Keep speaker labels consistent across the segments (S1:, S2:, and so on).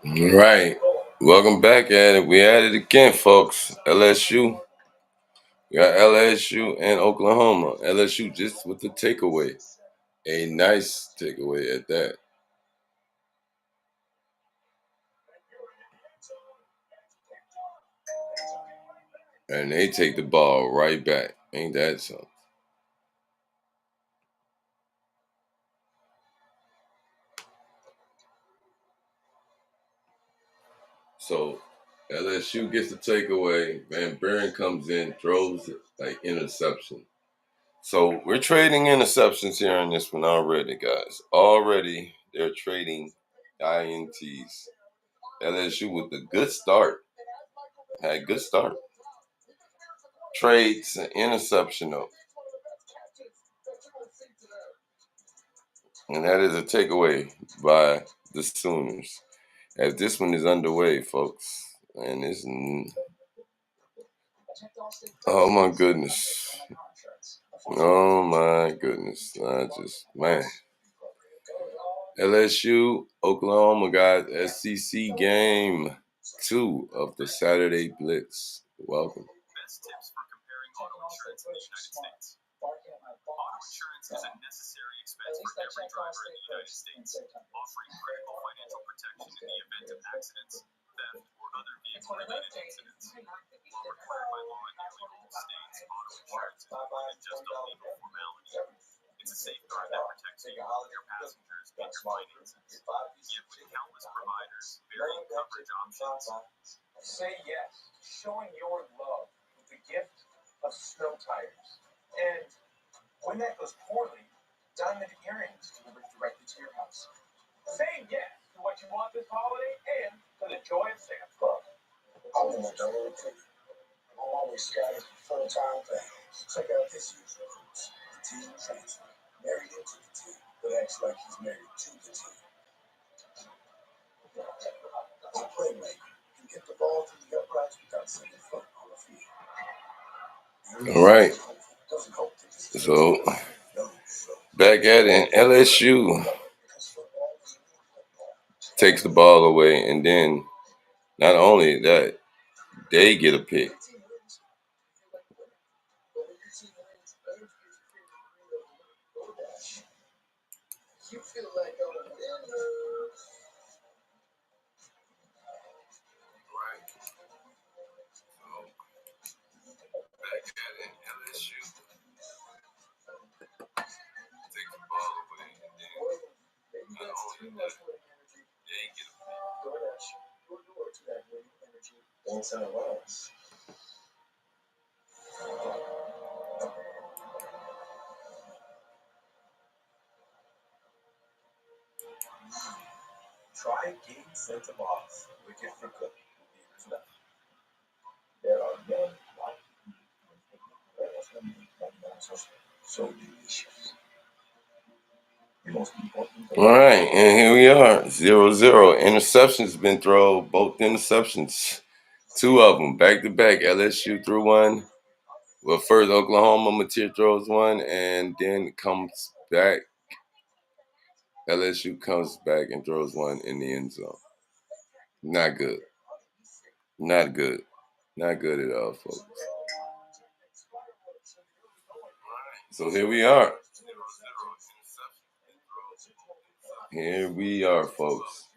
S1: All right. Welcome back at it. We at it again, folks. LSU. We got LSU and Oklahoma. LSU just with the takeaway. A nice takeaway at that. And they take the ball right back. Ain't that something? So LSU gets the takeaway. Van Buren comes in, throws it like interception. So we're trading interceptions here on this one already, guys. Already they're trading INTs. LSU with a good start. Had a good start. Trades an interception though. And that is a takeaway by the Sooners. As this one is underway, folks. And it's oh my goodness. Oh my goodness. Man. LSU, Oklahoma got SEC game 2 of the Saturday Blitz. Welcome. Best tips for comparing auto insurance in the United States. Auto insurance is a necessary expense for every driver in the United States, offering critical financial protection in the event of accidents, theft, or other vehicle-related incidents. While required by law in nearly all states, auto insurance is more than just a legal formality. It's a safeguard that protects you, your passengers, and your finances. Yet with countless providers, varying coverage options.
S2: Say yes to showing your love with the gift of snow tires. And when that goes poorly, diamond earrings delivered directly to your house. Say yes to what you want this holiday and to the joy of Santa Claus.
S3: I want my daughter to I'm always scattered full-time families. Check out this year's recruits. The team transfer. Married into the team, but acts like he's married to the team. As a playmaker, you get the ball through the uprights without setting foot on the field.
S1: All right. So back at it, LSU takes the ball away, and then not only that, they get a pick.
S3: You feel like a winner.
S1: Right. Back at it, LSU take the ball away, and then not only that, they get a pick.
S3: DoorDash, your door to that winning energy. Thanks and allowance. Try Game Incentive Off. Wicked for cooking. Here's that. There are many so delicious.
S1: All right, and here we are, 0-0. Interceptions been thrown, both interceptions. 2 of them, back-to-back. LSU threw one. Well, first Oklahoma Mateer throws one, and then comes back. LSU comes back and throws one in the end zone. Not good. Not good. Not good at all, folks. So here we are. Here we are, folks.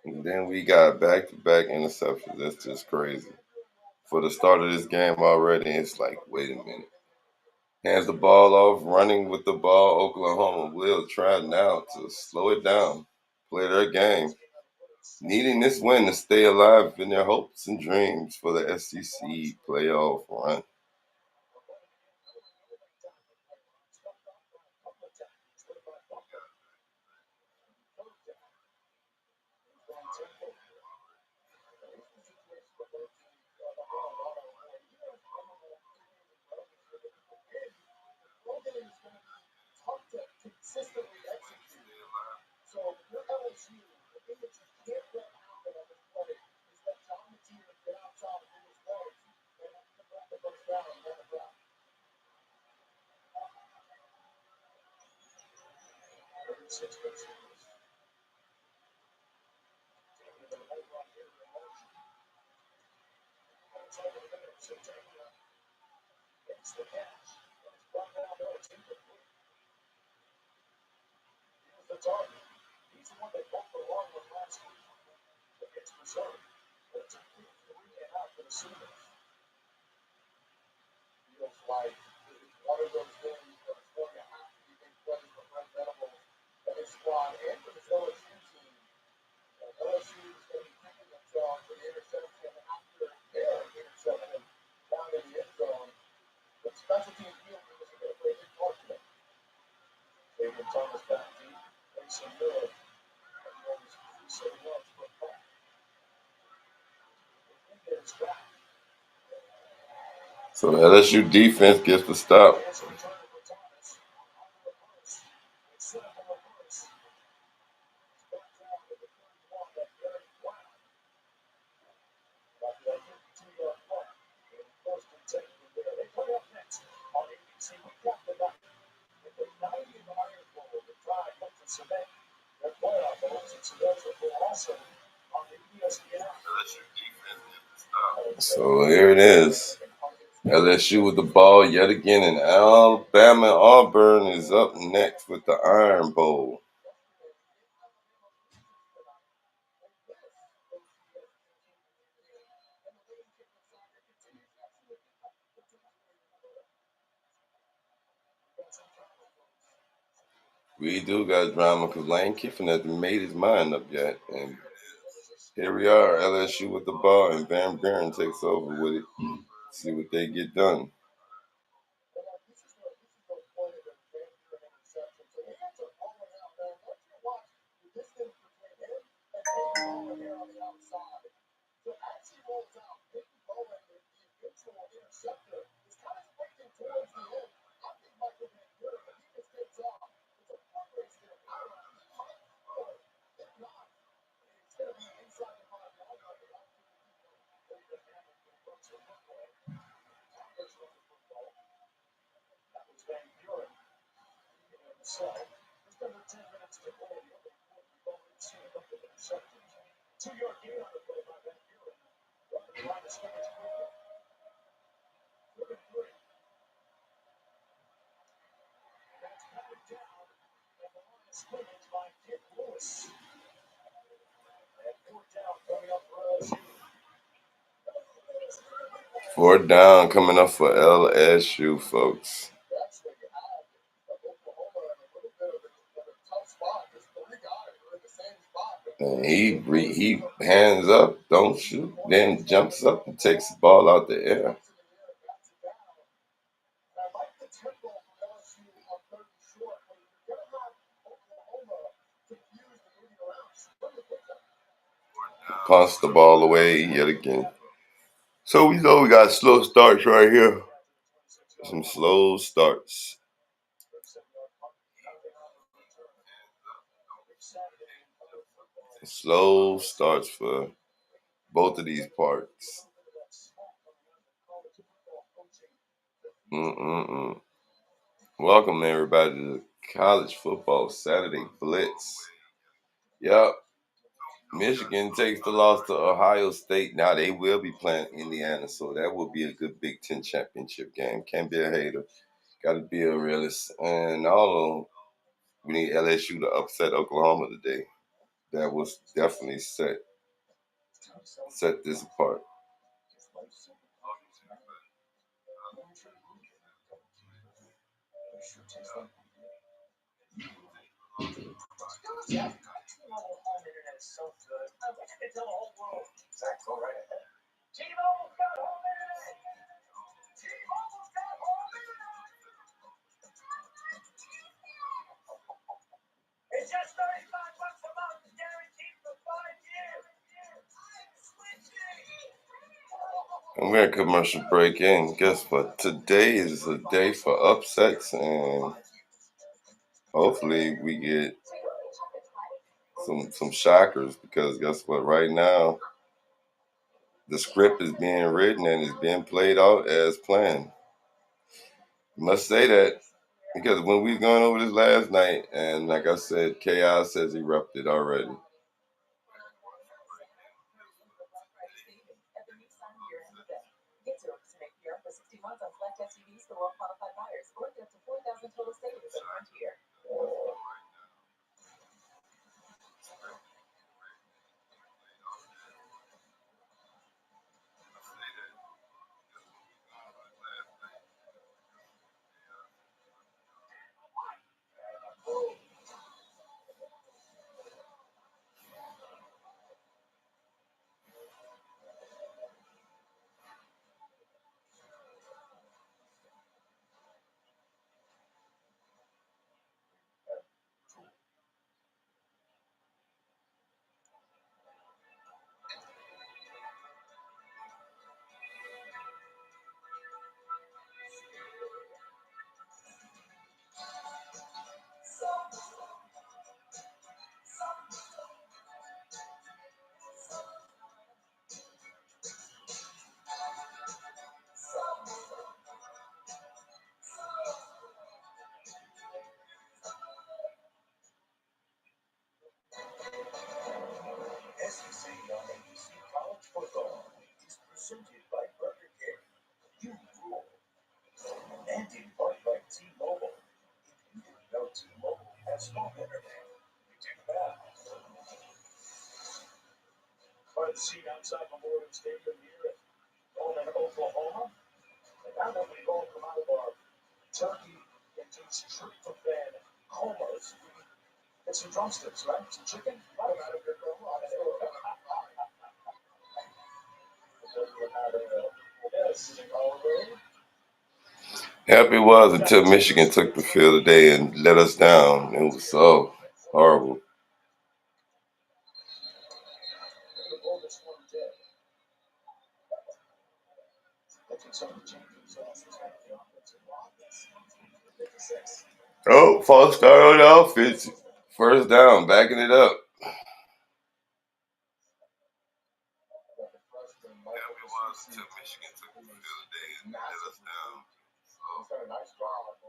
S1: And then we got back-to-back interceptions. That's just crazy. For the start of this game already, it's like, wait a minute. Hands the ball off, running with the ball. Oklahoma will try now to slow it down, play their game, needing this win to stay alive in their hopes and dreams for the SEC playoff run.
S3: Consistently execute. So your LSU, the thing that you can't get out of this play is that John Mateer get outside of his legs and come back the first down. The target. He's the one that broke the run with last week against Missouri. But it's a quick 3-and-out for the Sooners. Feels like it's one of those days where it's going to have to be big plays for Brent Venables and his squad and for this LSU team. LSU is going to be kicking themselves for the interception after their interception down in the end zone. But special teams field was going to play a big part today. David Thomas back deep. Mason Miller. Everyone's 371 for a pass.
S1: So LSU defense gets the stop. So here it is. LSU with the ball yet again, and Alabama Auburn is up next with the Iron Bowl. We do got drama because Lane Kiffin hasn't made his mind up yet. And here we are, LSU with the ball, and Van Buren takes over with it. See what they get done. Fourth down coming up for LSU, folks. And he hands up, don't shoot, then jumps up and takes the ball out the air. Punts the ball away yet again. So we know we got slow starts right here. Some slow starts. Slow starts for both of these parts. Welcome everybody to the College Football Saturday Blitz. Yep. Michigan takes the loss to Ohio State. Now they will be playing Indiana, so that will be a good Big Ten championship game. Can't be a hater. Got to be a realist. And although we need LSU to upset Oklahoma today, that was definitely set this apart.
S3: It's just $35 a month, guaranteed for 5 years.
S1: I'm going to commercial break in. Guess what? Today is a day for upsets, and hopefully we get some shockers, because guess what? Right now, the script is being written and is being played out as planned. Must say that Because when we was going over this last night, and like I said, chaos has erupted already.
S2: SEC on ABC College Football is presented by Burger King. You rule. And in part by T-Mobile. If you didn't know T-Mobile has home internet, you do now. Find a seat outside Memorial Stadium here at Norman, Oklahoma. And now that we've all come out of our turkey-induced tryptophan comas, we get some drumsticks, right? Some chicken? Come out of your coma.
S1: Happy was until Michigan took the field today and let us down. It was so horrible. Oh, false start on the offense. First down, backing it up. Happy was until Michigan took the field today and let us down.
S3: He's done a nice job of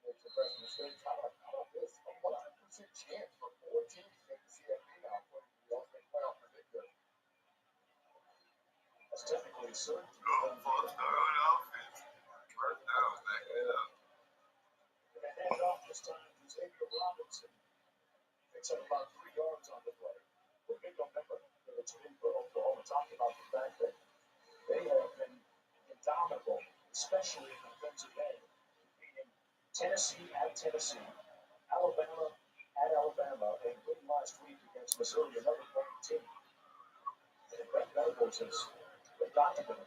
S3: makes the best mistakes. How about this? A 100% chance for 4 teams to make the CFB now, according to the ultimate playoff predictor.
S2: That's technically certain.
S1: Oh, false start on the offense. First down, backing it up.
S2: And they hand off this time to Xavier Robinson. Picks up about 3 yards on the play. The big November for the team for Oklahoma talked about the fact that they have been indomitable, especially in defensive end, beating Tennessee at Tennessee, Alabama at Alabama, and winning last week against Missouri, another great team. And Brett Venables has adopted them.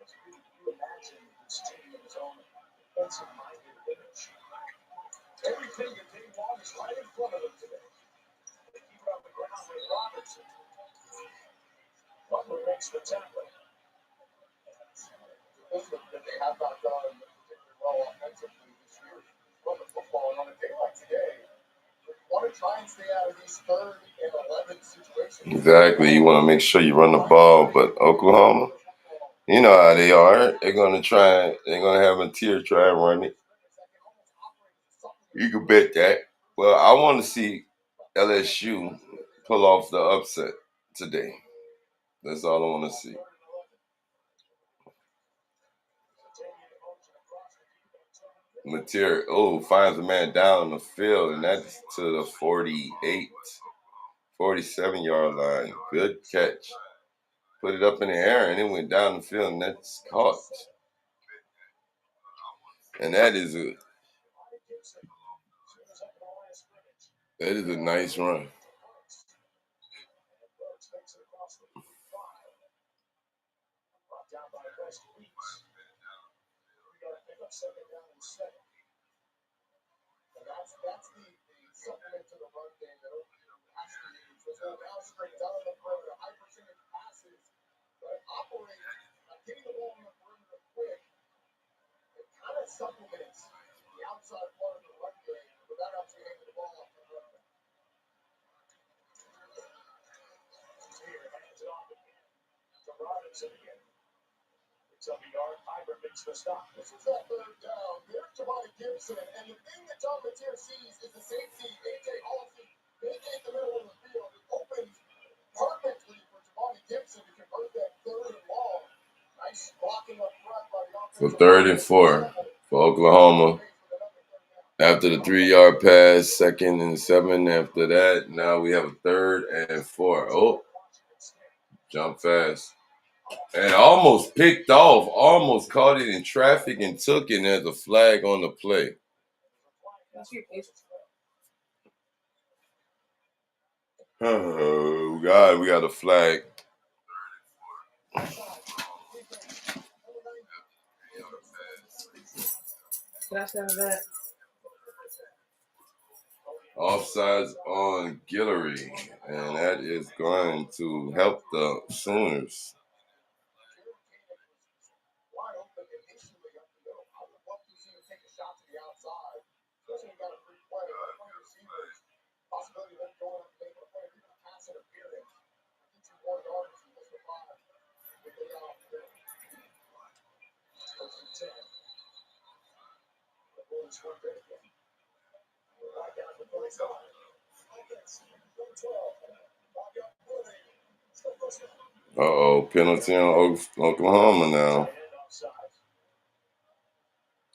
S2: If you imagine this team in his own defensive-minded image, everything that they want is right in front of them today. They keep it on the ground with Robinson. Butler makes the tackle.
S3: The thing that they have not done particularly well offensively this year is run the football. And on a day like today, if you want to try and stay out of these 3rd and 11 situations.
S1: Exactly. You want to make sure you run the ball, but Oklahoma, you know how they are. They're going to have a tier try and run it. You can bet that. Well, I want to see LSU pull off the upset today. That's all I want to see. Material, finds a man down the field, and that's to the 48, 47-yard line. Good catch. Put it up in the air, and it went down the field, and that's caught. And that is a nice run.
S3: And that's the supplement to the run game that Oklahoma has to use. They'll now straight down the perimeter, high percentage passes, but operate, getting the ball on the perimeter quick. It kind of supplements the outside part of the run game without actually handing the ball off the perimeter.
S2: Here, hands it off again to Robinson again. The
S3: This is that third down. There's Javon Gibson, and the thing that John Mateer sees is the safety, A.J. Olsen, vacate the middle of the field. It opens perfectly for Javon Gibson to convert that third and long. Nice blocking up front by the offensive.
S1: So 3rd and 4 for Oklahoma. After the 3-yard pass, 2nd and 7 after that. Now we have a 3rd and 4. Oh, jump fast. And almost picked off, almost caught it in traffic and took it as a flag on the play. Oh, God, we got a flag. Offsides on Guillory, and that is going to help the Sooners. Uh-oh, penalty on Oklahoma now.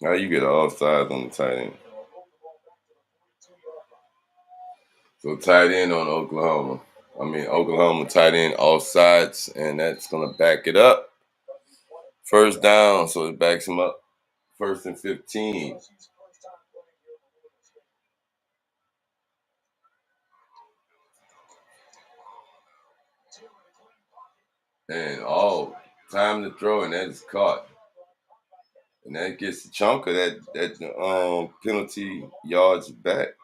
S1: How you get an offside on the tight end? So tight end on Oklahoma. Oklahoma tight end offsides, and that's going to back it up. 1st down, so it backs him up. 1st and 15. And time to throw, and that is caught. And that gets a chunk of that penalty yards back.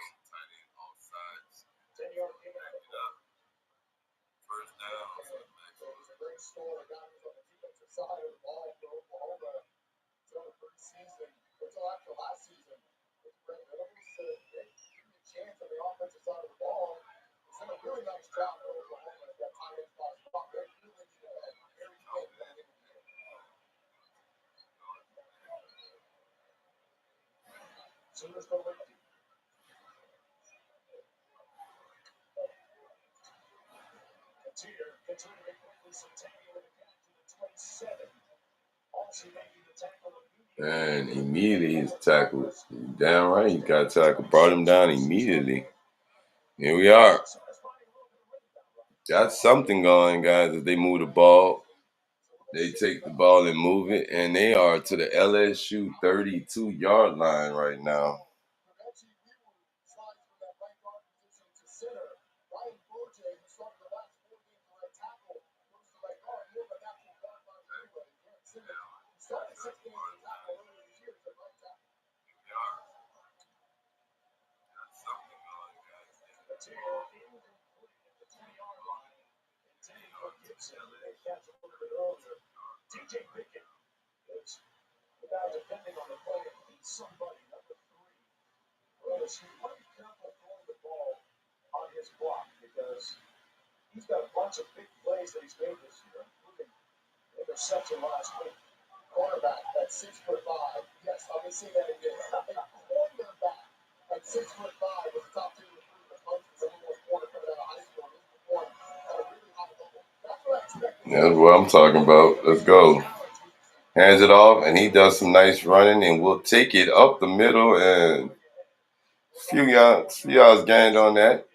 S1: And immediately he's tackled. Damn right, he got tackled. Brought him down immediately. Here we are. Got something going, guys, as they move the ball. They take the ball and move it, and they are to the LSU 32-yard line right now.
S3: He's got a bunch of big plays that he's made this year, including interception last week. Cornerback at 6'5". Yes, I'll be seeing that again. A cornerback at 6'5" was the top 2 recruit in the country. Someone corner coming out of high school. He's performed at a really high level. That's what I expected.
S1: That's what I'm talking about. Let's go. Hands it off, and he does some nice running, and we'll take it up the middle, and few yards gained on that.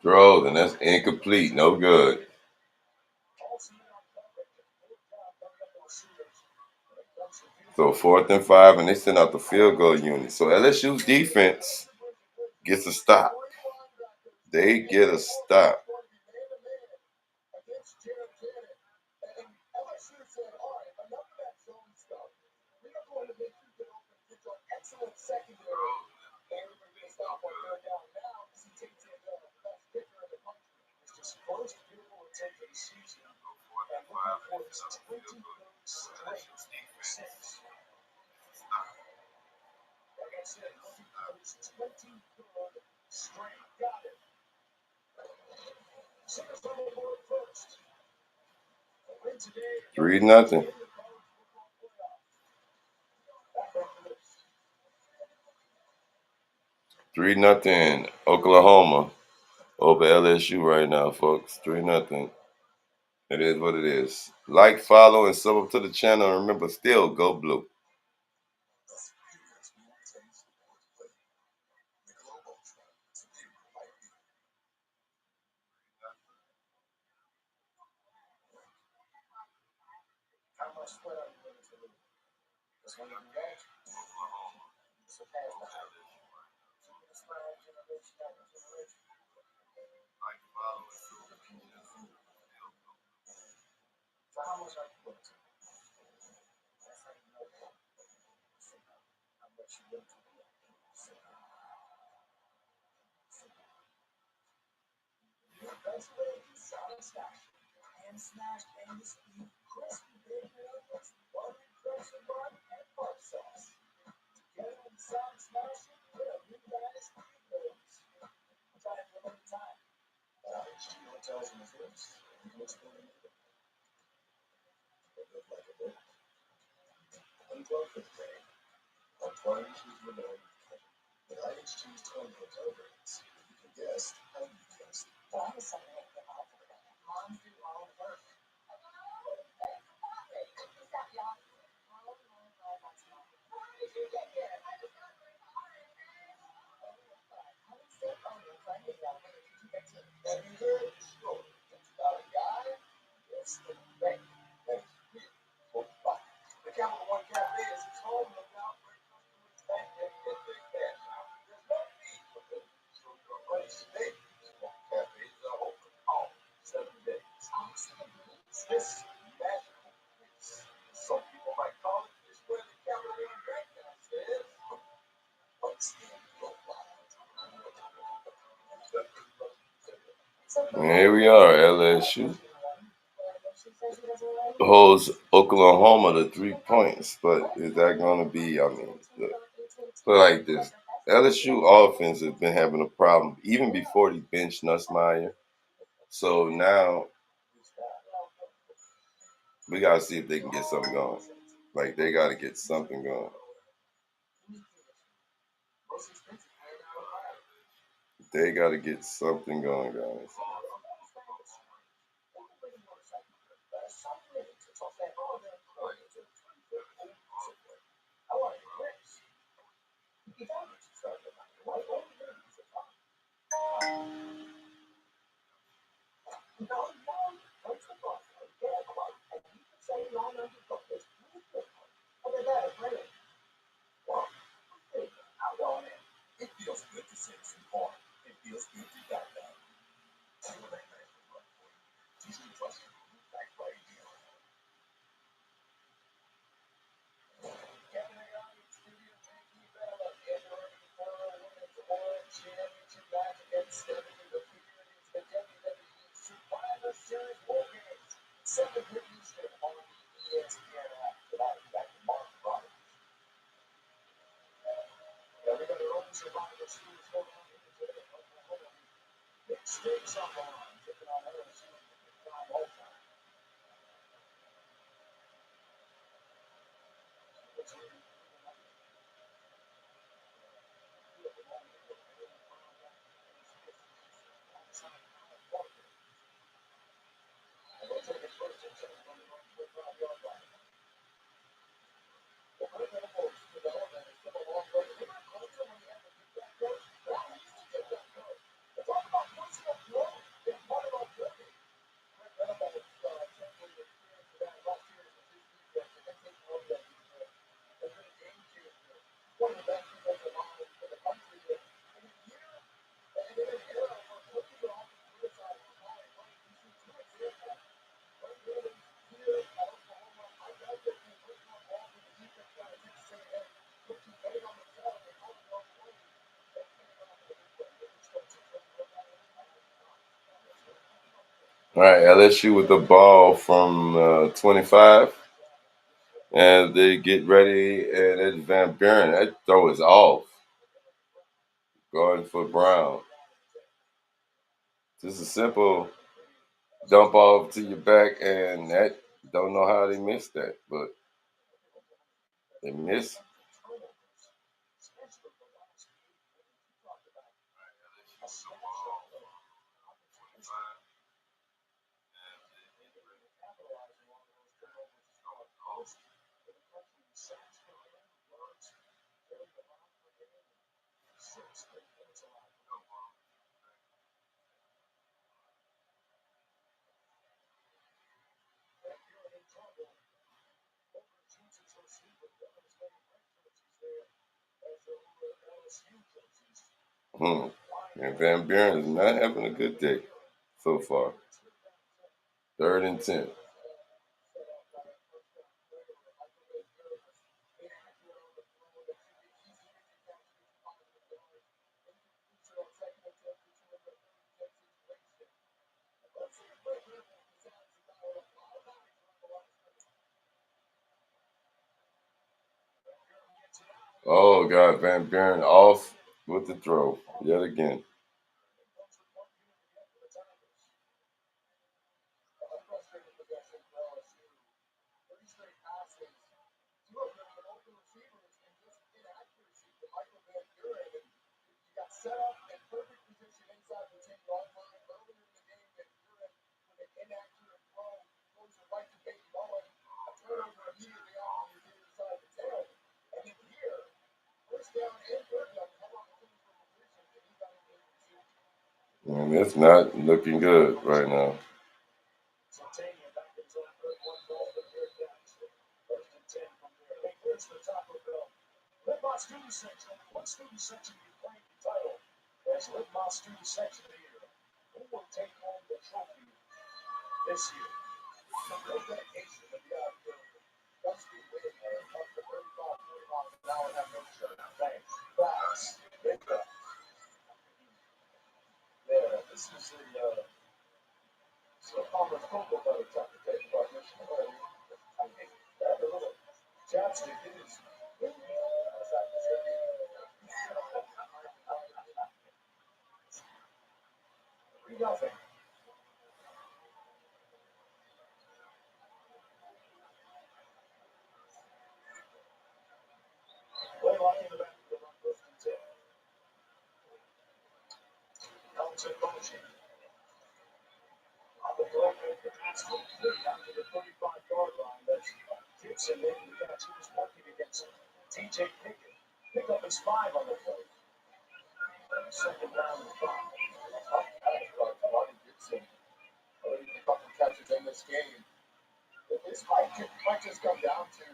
S1: Throw, and that's incomplete. No good. So 4th and 5, and they send out the field goal unit. So LSU's defense gets a stop. They get a stop.
S3: secondary. Everybody pissed off on third down now because he takes it best kicker in the country. It's his first beautiful attempt of the season. And looking for his 23rd straight since. Like I said, looking for his 23rd straight. Got it. Simmons on the board first.
S1: 3-0. 3-0 Oklahoma over LSU right now, folks. 3-0. It is what it is. Like, follow, and sub up to the channel. And remember, still go blue.
S3: How much sweat are you willing to lose? Because when you do that, you surpass the hype. Keeping the smile generation after generation. So how much are you willing to lose? That's how you know how much you're willing to lose. Your best way to solid smash. Hand smashed and the speed, crispy bacon nuggets, butter, crush and bun, and puff sauce. Together with the solid smash, put a new dynasty of flavors. Try it for a limited time. LSU hotels and resorts. You can explain it. They look like a book. Unplug for the day. Or plunge with your Lord. With IHG's 20 hotel rates, you can guess how you guessed. So I was something like the alphabet. Moms do all the work. Have you heard the story about a guy that's the bank that is really close by? The Capital One Cafe is his home. Look out for customers bank and get their cash out. There's no need for visitors from your place today. Small cafes are open all 7 days. This magical place, some people might call it, is where the Capital One Bank now says, what's in your wallet?
S1: And here we are, LSU holds Oklahoma to 3 points, but is that going to be, look, put like this. LSU offense has been having a problem even before they benched Nussmeier. So now we got to see if they can get something going. Like, they got to get something going. They got to get something going, guys.
S3: It feels good to say some part. It feels good to die down. Championship match against the WWE Survivor Series War Games. 7 Eastern on the ESPN app. Tonight, back to Mark Roberts. Now, we got our own Survivor Series going on here today. Big stakes on the line, taking on LSU in prime overtime.
S1: All right, LSU with the ball from 25. And they get ready, and it's Van Buren. That throw is off. Going for Brown. Just a simple dump off to your back, and that don't know how they missed that, but they missed. And Van Buren is not having a good day so far. 3rd and 10. Oh, God, Van Buren off with the throw yet again.
S3: Set up in perfect position inside the 10-yard line earlier in the game, and Buren with an inaccurate throw goes right to Baby Bowen. A turnover immediately after he's inside the 10. And then here, first down and third down, come on the for completion, and he's not able to receive.
S1: And it's not looking good right now.
S3: Centennial back in zone third, one ball for third down. First and 10 from there. They clears the top of the Littmont Student Section. What student section do you claim the title? As Littmont Student Section here, who will take home the trophy this year? No dedication to the outfield. Dusty win there, up to 35, 40 miles an hour, have no shirt. Thanks. Fast. Yeah, this is the Palmer's Cocoa Butter type of thing, but I think that a little chapstick is. Nothing. Play lock in the back of the run, first and 10. Comes in motion. On the play, the pass complete out to the 35-yard line. That's Gibson making the catch. He was working against TJ Pickett. Pick up his 5 on the play. Second down and 5. Up catch by Lonnie Gibson. A couple catches in this game. This might just come down to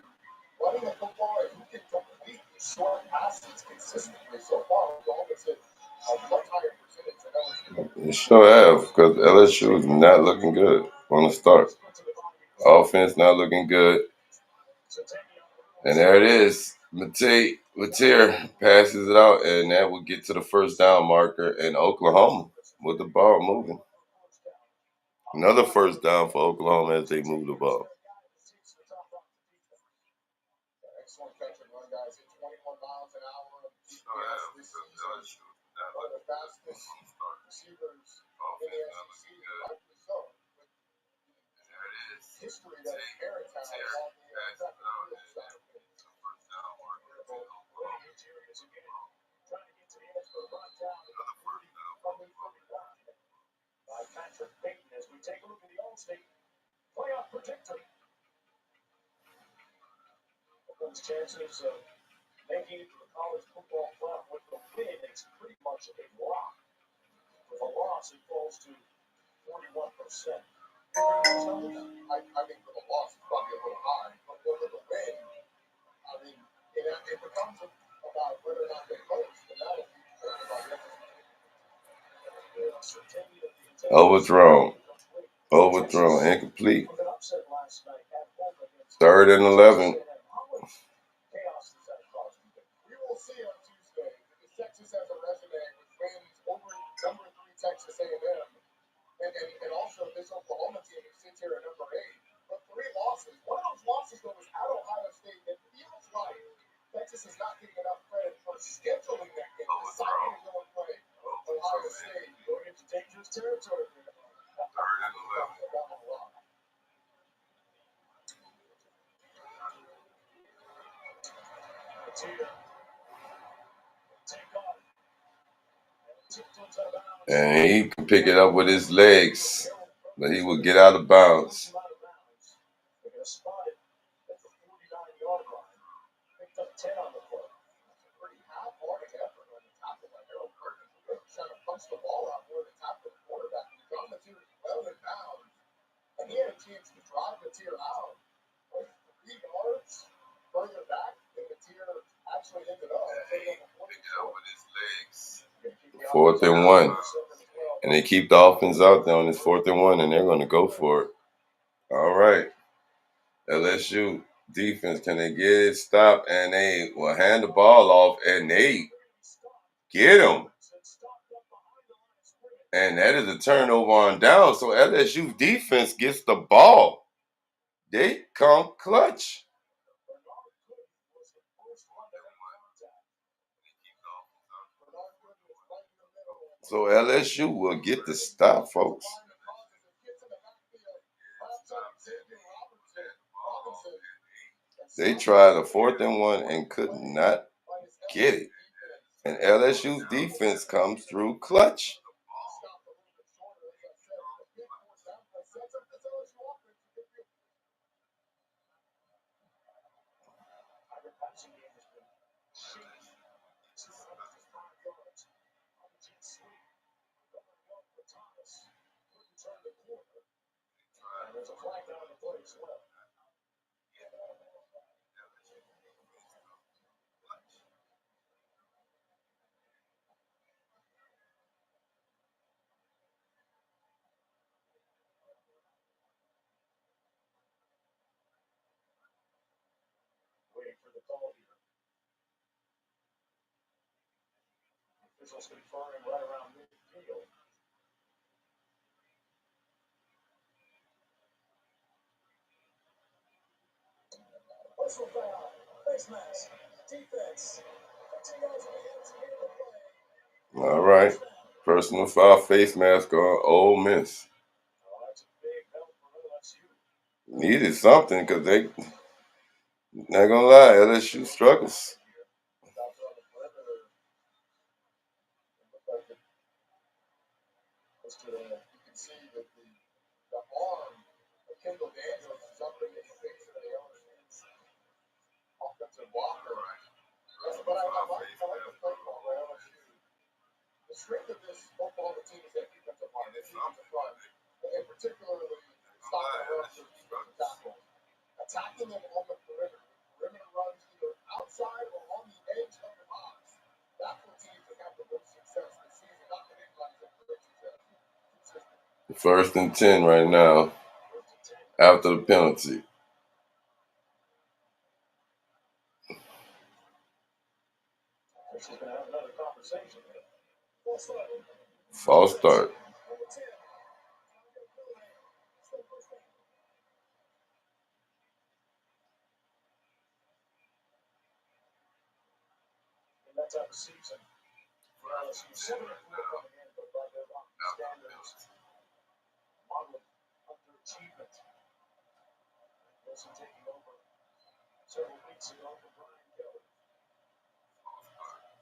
S3: running a football and who can complete these short passes consistently. So far, we've always hit a much higher percentage than LSU.
S1: They sure have, because LSU is not looking good on the start. Offense not looking good. And there it is. Mateer passes it out, and that will get to the first down marker in Oklahoma with the ball moving. Another first down for Oklahoma as they move the ball.
S3: Excellent catch and run, guys. At 21 miles an hour of GPS this season. One of the fastest receivers in the SEC, rightfully so. With history that his parents have along the track and field side. Trying to get to the edge for a run down from the 31. By Patrick Payton as we take a look at the All-State playoff predictor. Those chances of making it to the college football playoff with the win, it's pretty much a lock. With a loss, it falls to 41%. I think for the loss, it's probably a little high. But with the win, I mean, it becomes about whether or not they host, and that'll be about
S1: Overthrown, incomplete. 3rd and 11.
S3: We will see on Tuesday because Texas has a resume with wins over number 3 Texas A&M And also, this Oklahoma team who sits here at number 8, but 3 losses. One of those losses, though, was at Ohio State. It feels like Texas is not getting enough credit for scheduling that game, deciding to go and play Ohio State. Going into dangerous territory.
S1: And he can pick it up with his legs, but he will get out of bounds.
S3: The ball out more than top of the quarterback. John Mateer well in bounds, and he had a chance to drive Mateer out. 3 yards further back than Mateer actually ended up.
S1: With his legs. 4th and 1. And they keep the offense out there on this 4th and 1, and they're going to go for it. All right. LSU defense, can they get it stopped? And they will hand the ball off, and they get him. And that is a turnover on down. So LSU defense gets the ball. They come clutch. So LSU will get the stop, folks. They tried a 4th and 1 and could not get it. And LSU's defense comes through clutch.
S3: Officials conferring right around midfield. Personal foul, face mask, defense. 15 yards on the hands here to play.
S1: All right. Personal foul, face mask on Ole Miss.
S3: That's a big help for LSU.
S1: Needed something because they, not going to lie, LSU struggles.
S3: You can see that the arm of Kendall Daniels is up in the face of the LSU's offensive blocker. But I like the play call by LSU. The strength of this Oklahoma team is that defensive line. It's defensive front, and particularly stopping the rush of defensive tackle. Attacking them on the perimeter. Perimeter runs either outside or on the edge of the box. That's what teams have had the most success this season. Not that anybody's had great success.
S1: 1st and 10 right now after the penalty. False start.
S3: In that type of season, LSU 7-4 coming in, but by their standards, modeling underachievement. Wilson taking over several weeks ago for Brian Kelly.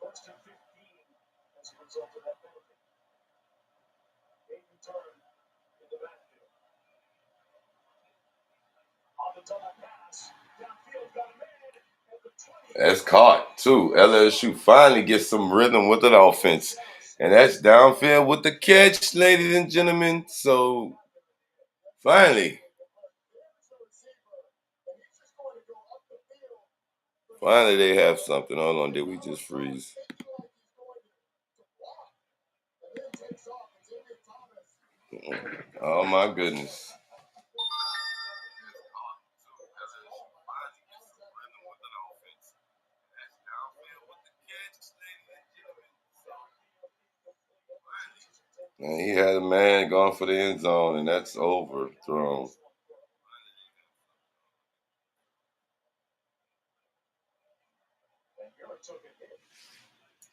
S3: 1st and 15 as a result of that penalty. Aiden turn in the backfield. On the double pass, downfield, got a man at the 20.
S1: That's caught, too. LSU finally gets some rhythm with the offense. And that's downfield with the catch, ladies and gentlemen. So, finally, they have something. Hold on, did we just freeze? Oh, my goodness. And he had a man going for the end zone, and that's overthrown.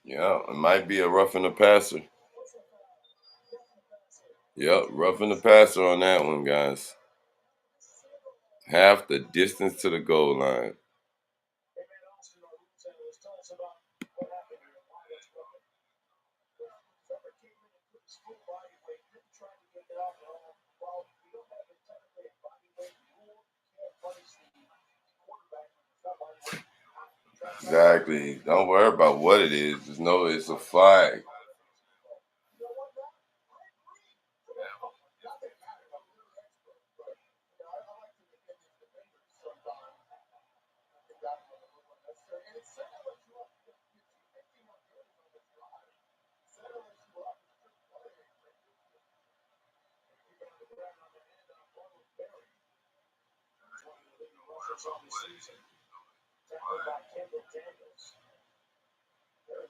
S1: Yeah, it might be a roughing the passer. Yep, roughing the passer on that one, guys. Half the distance to the goal line. Exactly. Don't worry about what it is. Just know it's a flag.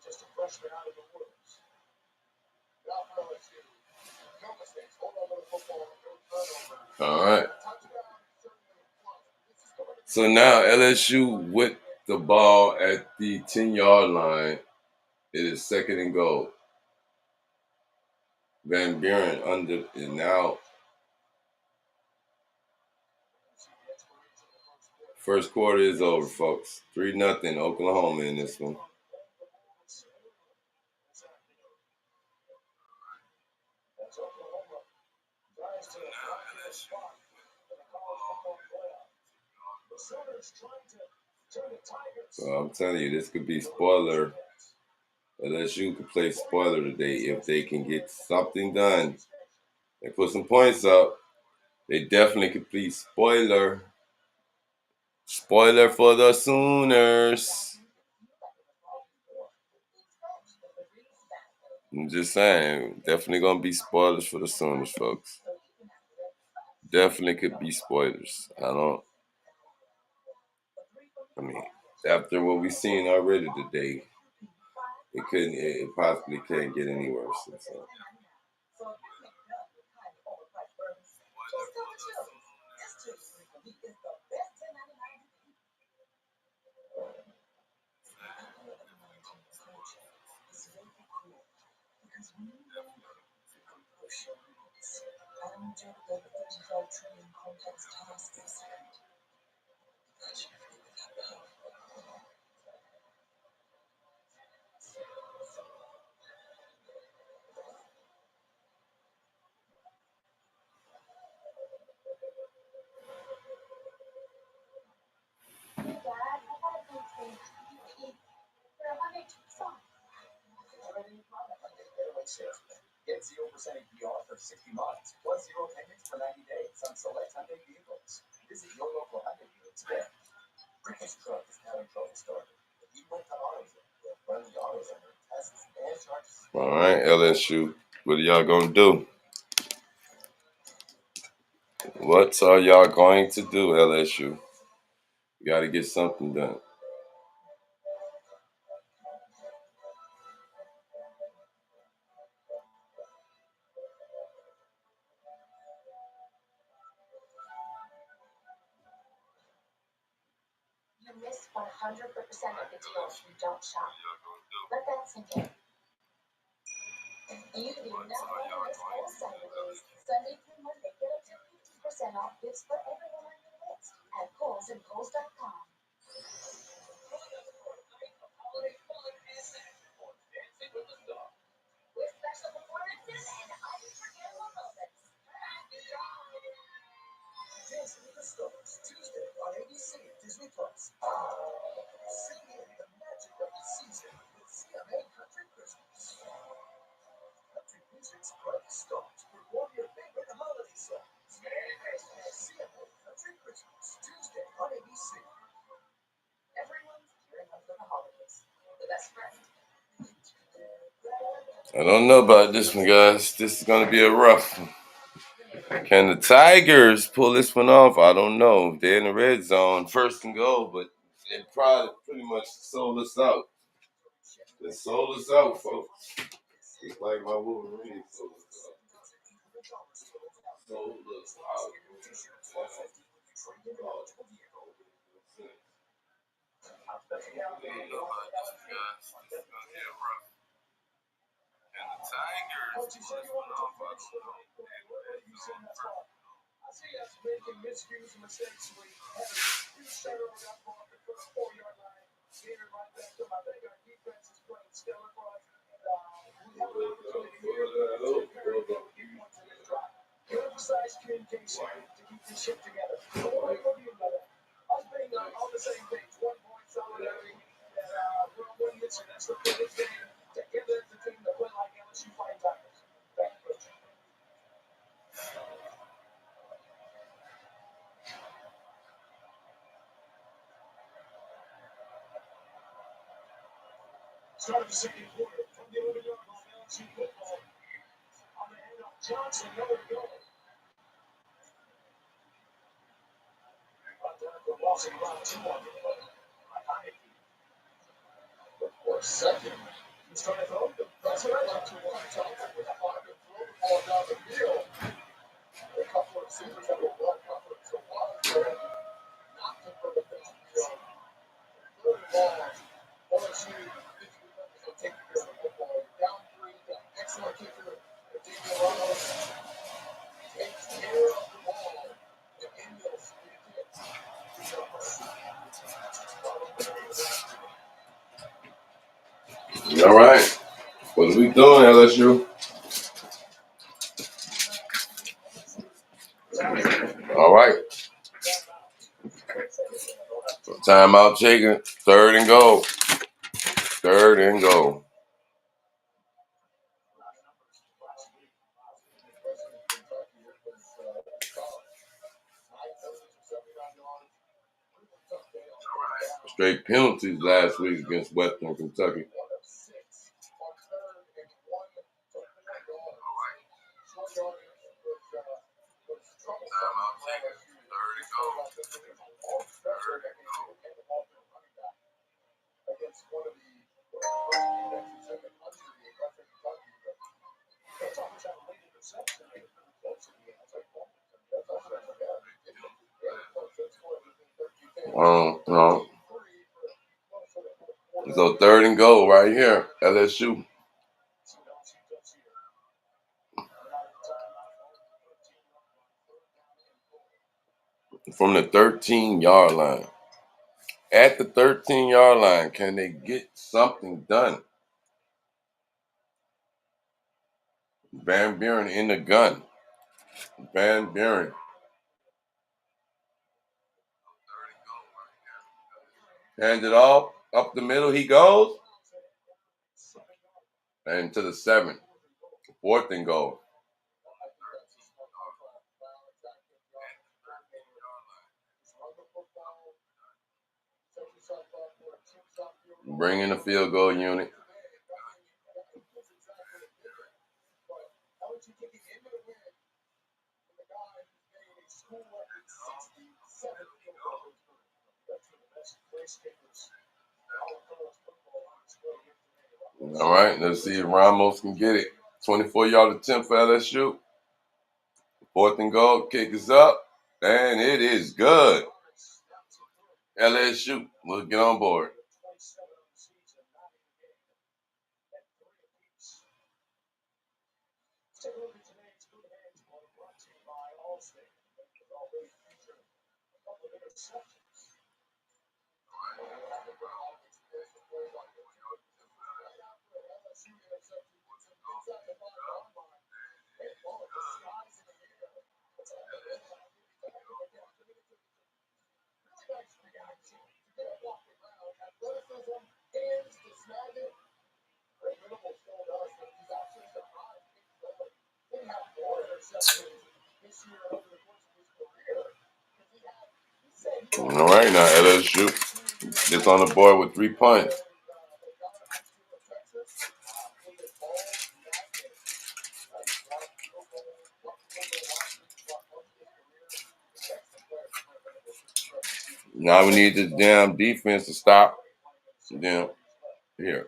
S3: Just a freshman out of the woods. Now for LSU. No mistakes. Hold on to the football.
S1: All right. So now LSU with the ball at the 10-yard line. It is 2nd and goal. Van Buren under it now. First quarter is over, folks. 3-0 Oklahoma in this one. So I'm telling you, this could be spoiler. LSU could play spoiler today if they can get something done and put some points up. They definitely could be spoiler. Spoiler for the Sooners. I'm just saying, definitely gonna be spoilers for the Sooners, folks. Definitely could be spoilers. I mean, after what we've seen already today, it possibly can't get any worse. So.
S2: Get 0% APR for 60 months, plus 0 payments for 90 days on select Hyundai vehicles. Visit your local Hyundai dealer today. Rick's truck is having trouble starting. He went to AutoZone, friendly AutoZone, tests and charges.
S1: All right, LSU, what are y'all gonna do? What are y'all going to do, LSU? You got to get something done.
S4: You miss 100% of the deals you don't shop. Let that sink in. You do not want to miss all Saturdays. Sunday through Monday, get up to 50% off gifts for everyone on your list at Kohl's and Kohl's.com. With special performances and unforgettable moments.
S2: Dancing with the Stars, Tuesday on ABC and Disney Plus. Sing in the magic of the season with CFB Country Christmas. Country music's brightest stars perform your favorite holiday songs. Merry Christmas. CFB Country Christmas, Tuesday on ABC.
S4: Everyone's gearing up for the holidays. The best friend.
S1: I don't know about this one, guys. This is going to be a rough one. Can the Tigers pull this one off? I don't know. They're in the red zone, 1st and goal, but they probably pretty much sold us out. They sold us out, folks. It's like my Wolverine.
S3: I see us making miscues and mistakes. We had a huge turnover down the first 4-yard line. Gave it right back to them. I think our defense is playing stellar for us. We have an opportunity here to carry the points in this drive. You emphasize communication to keep this ship together. So what do you know that? Us being on the same page, one voice, solidarity, that we're on one mission. That's the play this game. Together as a team to play like LSU Fighting Tigers. Thank you, Coach. Start of the second quarter from the 11-yard line, LSU football. On the handoff, Johnson, nowhere to go. Identical loss in round 2 on the play. For a second, he's trying to throw. That's what I like to watch. With a pocket, throw the ball down the field. A couple of receivers that were well covered. So Washington knocked him from the field. Third and long, LSU is taking care of the football. Down 3, got an excellent kicker. Daniel Ramos takes care of the ball. And Ingles
S1: All right. What are we doing, LSU? All right. Timeout taken. Third and goal. Third and goal. Straight penalties last week against Western Kentucky. No. So third and goal right here, LSU. From the 13-yard line. At the 13-yard line, can they get something done? Van Buren in the gun. Van Buren. Hands it off. Up the middle he goes. And to the 7. Fourth and goal. Bring in the field goal unit. All right, let's see if Ramos can get it. 24-yard attempt for LSU. Fourth and goal, kick is up, and it is good. LSU, we'll get on board. All right, now LSU gets on the board with 3 points. Now we need this damn defense to stop them here.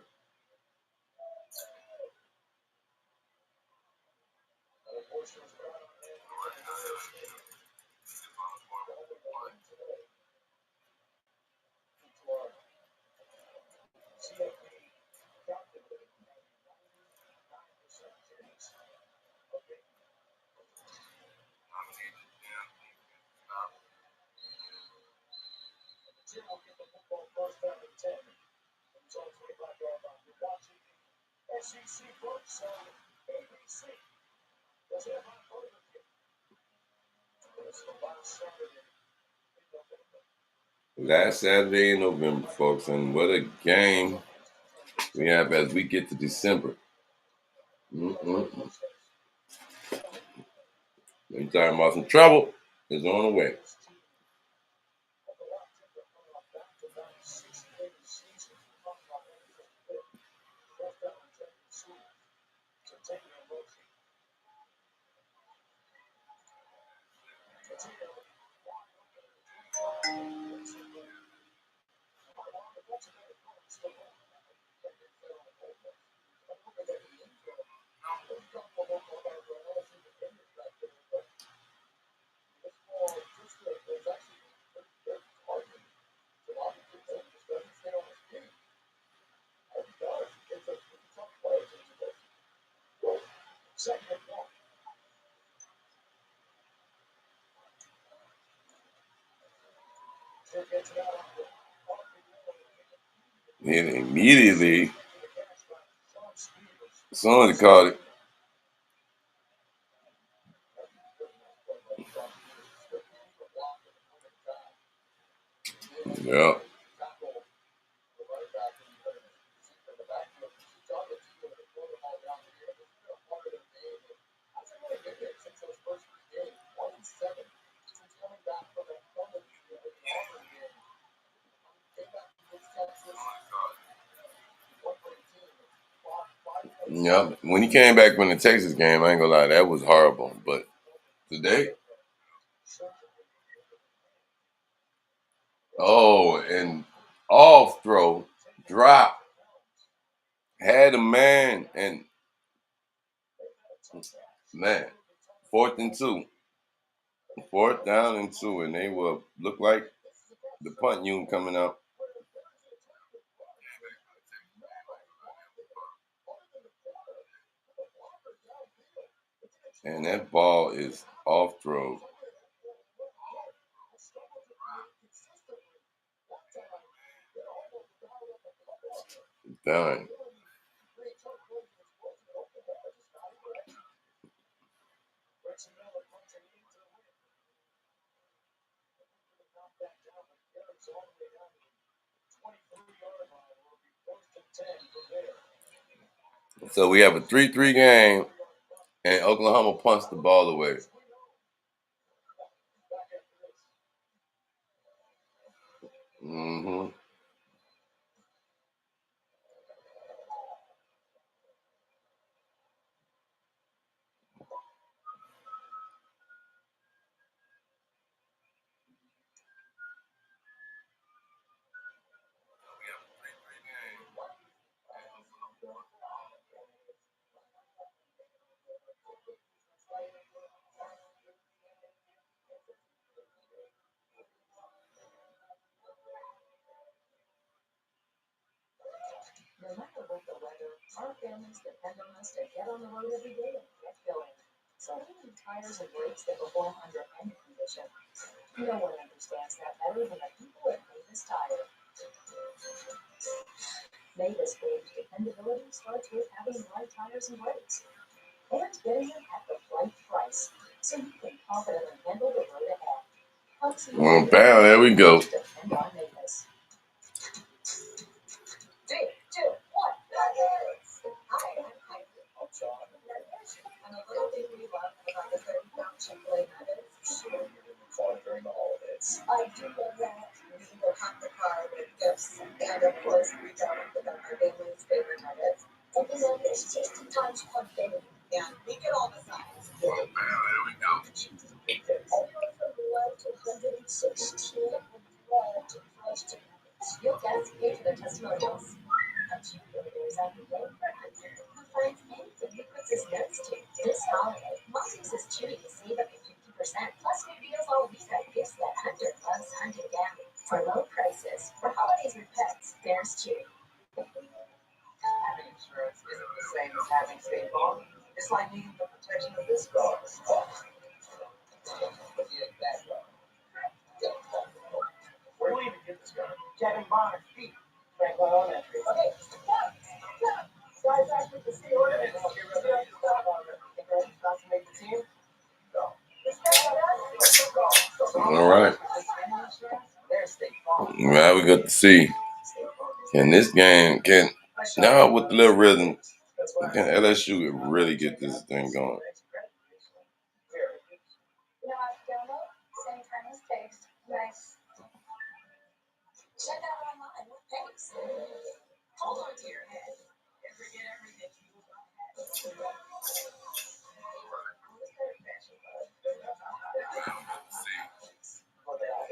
S3: CFB calculated 99% chance of making it. The team will get the football first down and 10. It's on 25-yard line. You're watching the SEC Blitz on ABC. Does it have part of it? It's the last Saturday in November.
S1: Last Saturday in November, folks, and what a game we have as we get to December. We're talking about some trouble is on the way. And immediately, someone called it. Yeah. Yeah, when he came back from the Texas game, I ain't gonna lie, that was horrible. But today, and off throw, drop, had a man, and man, 4th and 2, 4th down and 2, and they will look like the punt unit coming up. And that ball is off throw. Done. So we have a 3-3 game, and Oklahoma punts the ball away. Mm-hmm.
S4: No matter what the weather, our families depend on us to get on the road every day and get going. So we need tires and brakes that perform under any condition. No one understands that better than the people at Mavis Tire. Mavis believes dependability starts with having the right tires and brakes, and getting them at the right price, so you can confidently handle the road ahead.
S1: Well, bam, there we go.
S4: Depend on Mavis. 3, 2, 1, Nuggets! Hi, I'm John. And a little thing we love about the 30-pound Chick-fil-A nuggets.
S3: So you're going to be fun during the holidays.
S4: I do love that. We can go hot the car with gifts, and of course, we don't forget our family's favorite nuggets. And the nuggets, 60 times one baby. And we get all the sides.
S1: Well, bam, there we go.
S4: Everyone from 1 to 116 and 12 to fresh chicken nuggets. You'll get paid for the testimonials. A cheerleader is out the day for Hunter, who finds anything he puts his nose to. This holiday, Mom uses Chewy to save up to 50% plus new deals all week on gifts that Hunter loves hunting down. For low prices, for holidays with pets, there's cheap.
S2: Having insurance isn't the same as having State Farm. It's like needing the protection of this dog. But yeah, that dog. Where do we even get this guy? Kevin Bonner's feet. Franklin Elementary. Okay, stop. Guys, actually, the city ordinance. Not to make the team? No.
S1: All right.
S2: There's State Farm.
S1: Now we got to see. Can this game, now with the little rhythm, can LSU really get this thing going?
S4: Nice. Check out online with Pace. Hold on to your head and forget everything you about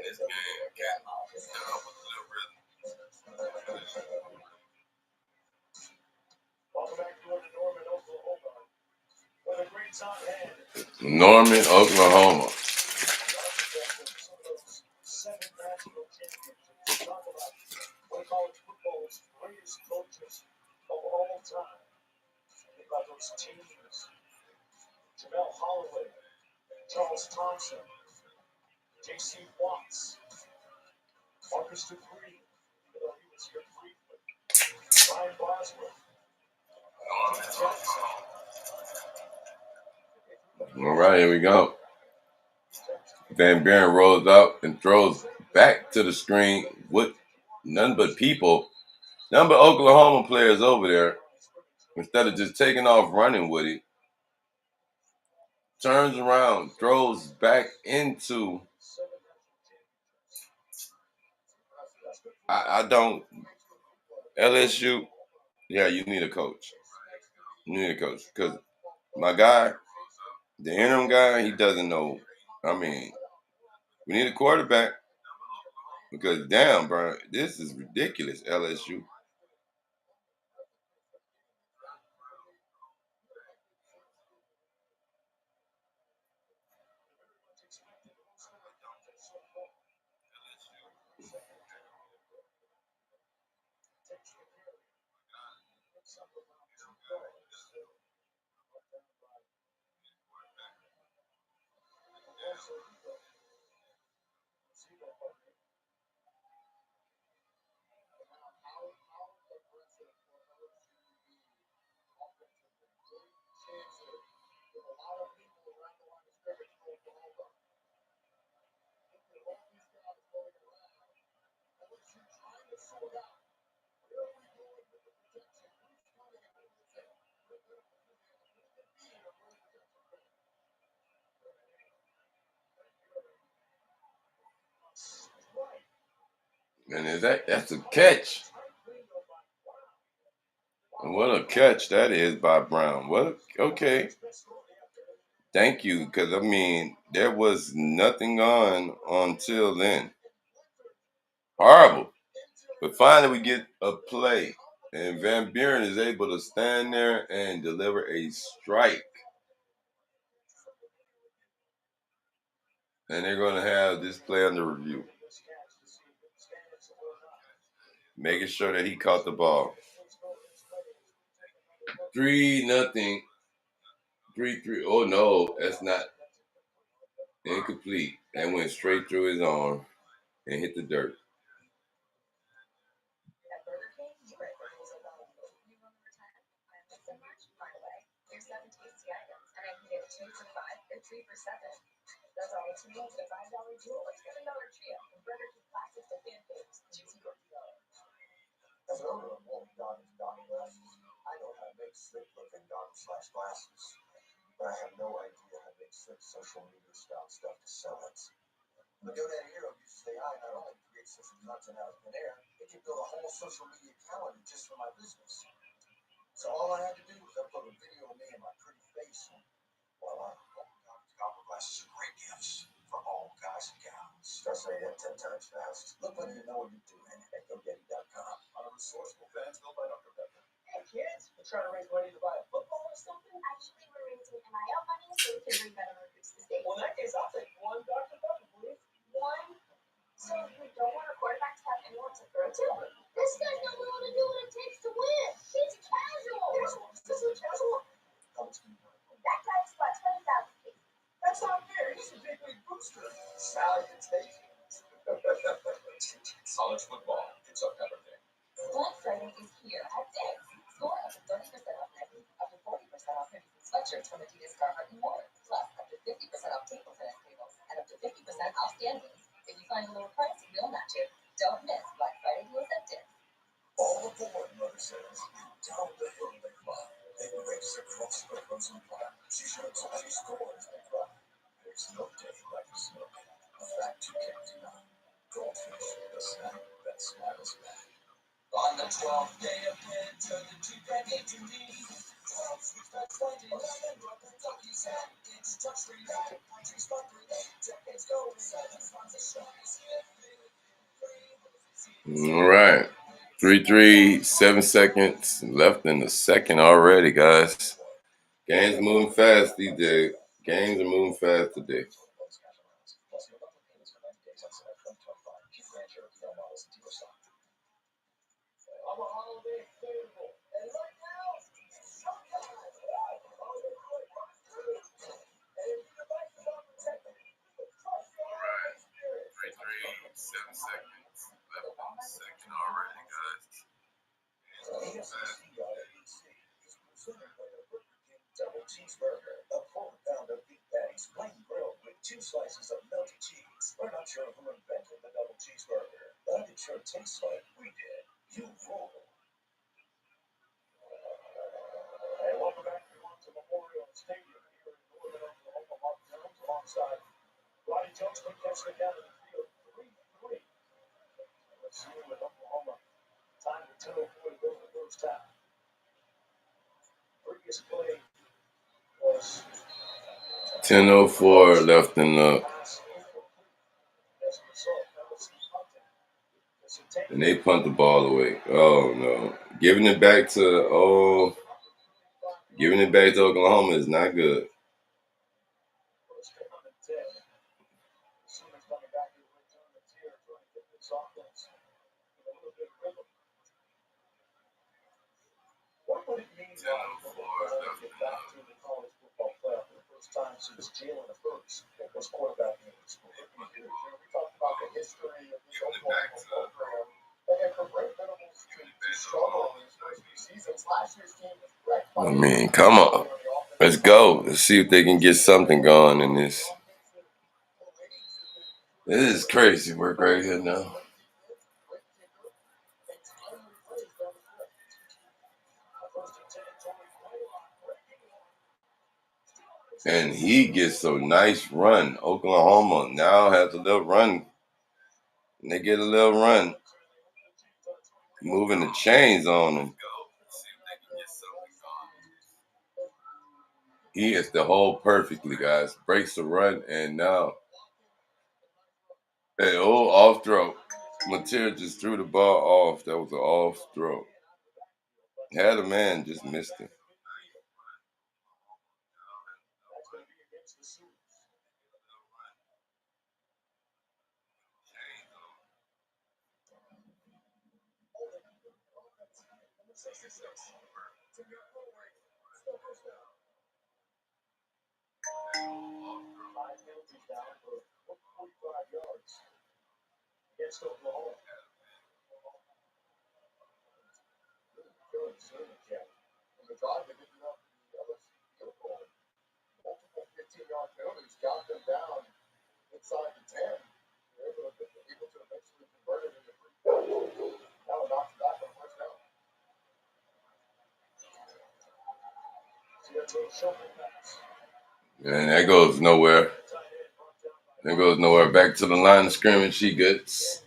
S1: This game can now with the little rhythm.
S3: Welcome back to Norman, Oklahoma. With a great top hand.
S1: Norman, Oklahoma.
S3: Seven national championships. Talk about one of college football's greatest coaches of all time. Think about those teams. Jamel Holloway, Charles Thompson, J.C. Watts, Marcus Dupree, even though he was here briefly, Ryan Boswell, Jackson.
S1: All right, here we go. Van Buren rolls up and throws back to the screen with none but Oklahoma players over there. Instead of just taking off running with it, turns around, throws back into. I don't. LSU, yeah, you need a coach. You need a coach because my guy, the interim guy, he doesn't know. I mean, we need a quarterback because damn, bro, this is ridiculous. LSU. And that's a catch. And what a catch that is by Brown. Okay. Thank you, because I mean, there was nothing on until then. Horrible. But finally we get a play. And Van Buren is able to stand there and deliver a strike. And they're going to have this play under review. Making sure that he caught the ball. 3-0. 3-3. Oh, no, that's not. Incomplete. That went straight through his arm and hit the dirt.
S4: Here's 7 tasty items, and I can get 2 for $5 or 3 for $7. That's all it's me. The $5 jewel or $7 trio from Burger King classics to pancakes. Juicy tortilla.
S3: As an owner of multi-Donnie glasses, I know how to make slick-looking Donnie/glasses, but I have no idea how to make slick social media style stuff to sell it. The GoDaddy Hero uses AI not only to create social content out of thin air, it can build a whole social media calendar just for my business. So all I had to do was upload a video of me and my pretty face, and voila. Donnie glasses are great gifts for all guys and gals. Try saying that 10 times fast. Look like you know what you're doing at GoDaddy.com. On a resourceful fans built by Dr. Pepper.
S2: Hey kids, we're trying to raise money to buy a football or something?
S4: Actually, we're raising NIL money so we can bring better recruits to the state.
S2: Well, in that case, I'll take
S1: College football. It's a pepper thing.
S4: Black Friday is here at Dick's. Score up to 30% off Nike, up to 40% off hoodies and sweatshirts from Adidas, Carhartt, and more. Plus, up to 50% off table tennis tables and up to 50% off stand games. If you find a lower price, we'll match it. Don't miss Black Friday deals at Dick's.
S2: All aboard, Mother says. Down the hill they fly. They race across the frozen pond. She shows, she scores, they cry. There's no day like the snow. A fact you can't deny. Goldfish, the snack that smiles back.
S5: On the 12th day of winter, the Jeep that gave to me 12 sweets that's pointed and broke Kentucky's head. It's touch-free life, country sparkling, decades going, 7 spots of shine.
S1: All right. 3-3, 7 seconds left in the second already, guys. Games moving fast these days. Games are moving fast today.
S2: Double cheeseburger, a quarter pound of beef patties, plain grilled with 2 slices of melted cheese. We're not sure who invented the double cheeseburger, but it sure tastes like we did. You rule.
S3: And welcome back to Memorial Stadium here in northern Oklahoma. Mark Jones alongside Roddy Jones can catch the down in the field 3-3. Let's see with Oklahoma. Time to 2:04 to go in the first half. Previous play was
S1: 10:04 left in the. And they punt the ball away. Oh no. Giving it back to Oklahoma is not good.
S3: What would it mean to get back to the college football playoff for the first time since Jalen Hurts was quarterbacking in the school? We talked about the history of the Oklahoma program. And for Brent Venables to struggle in his first few seasons, last year's team was wrecked by
S1: I mean, come on. Let's go. Let's see if they can get something going in this. This is crazy work right here now. And he gets a nice run. Oklahoma now has a little run. And they get a little run. Moving the chains on him. He hits the hole perfectly, guys. Breaks the run, and now off throw. Mateer just threw the ball off. That was an off throw. Had a man, just missed him.
S3: Against Oklahoma. And the drive that ended up in the LSU field goal, multiple 15-yard penalties got them down inside the 10. They were able to eventually convert it into 3 points. Now it knocks back on first down. See that little shuffle pass.
S1: And that goes nowhere. That goes nowhere. Back to the line of scrimmage. She gets.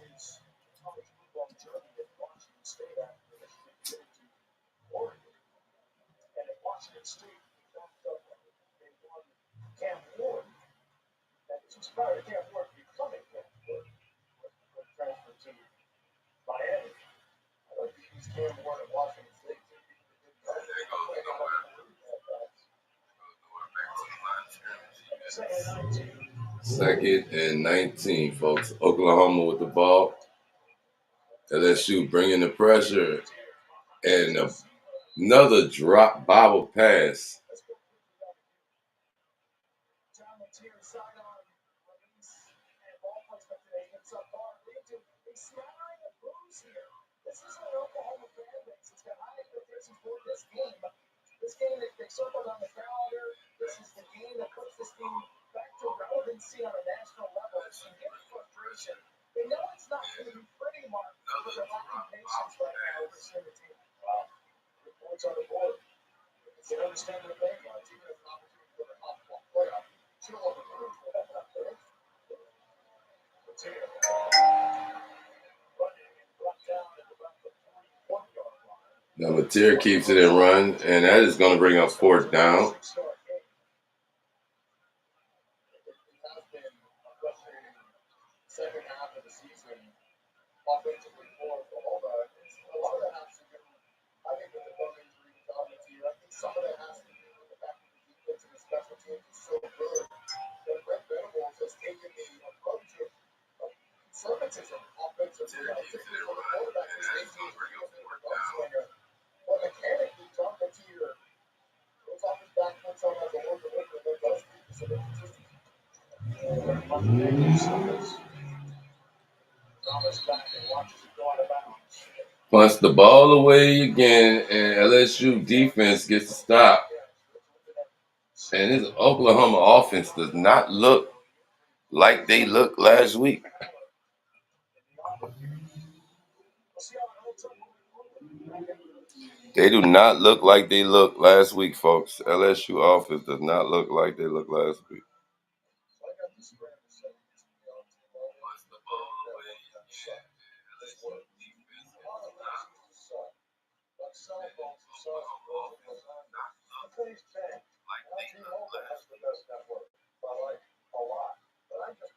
S1: Second and 19, folks. Oklahoma with the ball. LSU bringing the pressure. And another drop bobble pass.
S3: subpar lead to a smattering of booze here. This is an Oklahoma fan base. It's got high expectations for this game. This game that they circled on the calendar. This is the game that puts this team back to relevancy on a national level. There's some getting frustration. They know it's not going to be pretty, Mark, but they're lacking patience right now with this the team. Wow. Good points on the board. They understand their game. Even if an opportunity for the top playoff, you don't want to lose for that.
S1: Now Mateer keeps it in run, and that is going to bring up fourth down.
S3: Second half of the season, offensively for Oklahoma, a lot of that has to do, I think, with the bum injury to Dominic. I think some of that has to do with the fact that the defense and the special teams is so good that Brent Venables has taken the approach of conservatism offensively. I think for the quarterback, this team is a gunslinger. But mechanically, John Mateer goes off his back foot, some has a little bit and then does keep us a bit consistent.
S1: Punts the ball away again, and LSU defense gets a stop. And this Oklahoma offense does not look like they looked last week. They do not look like they looked last week, folks. LSU offense does not look like they looked last week.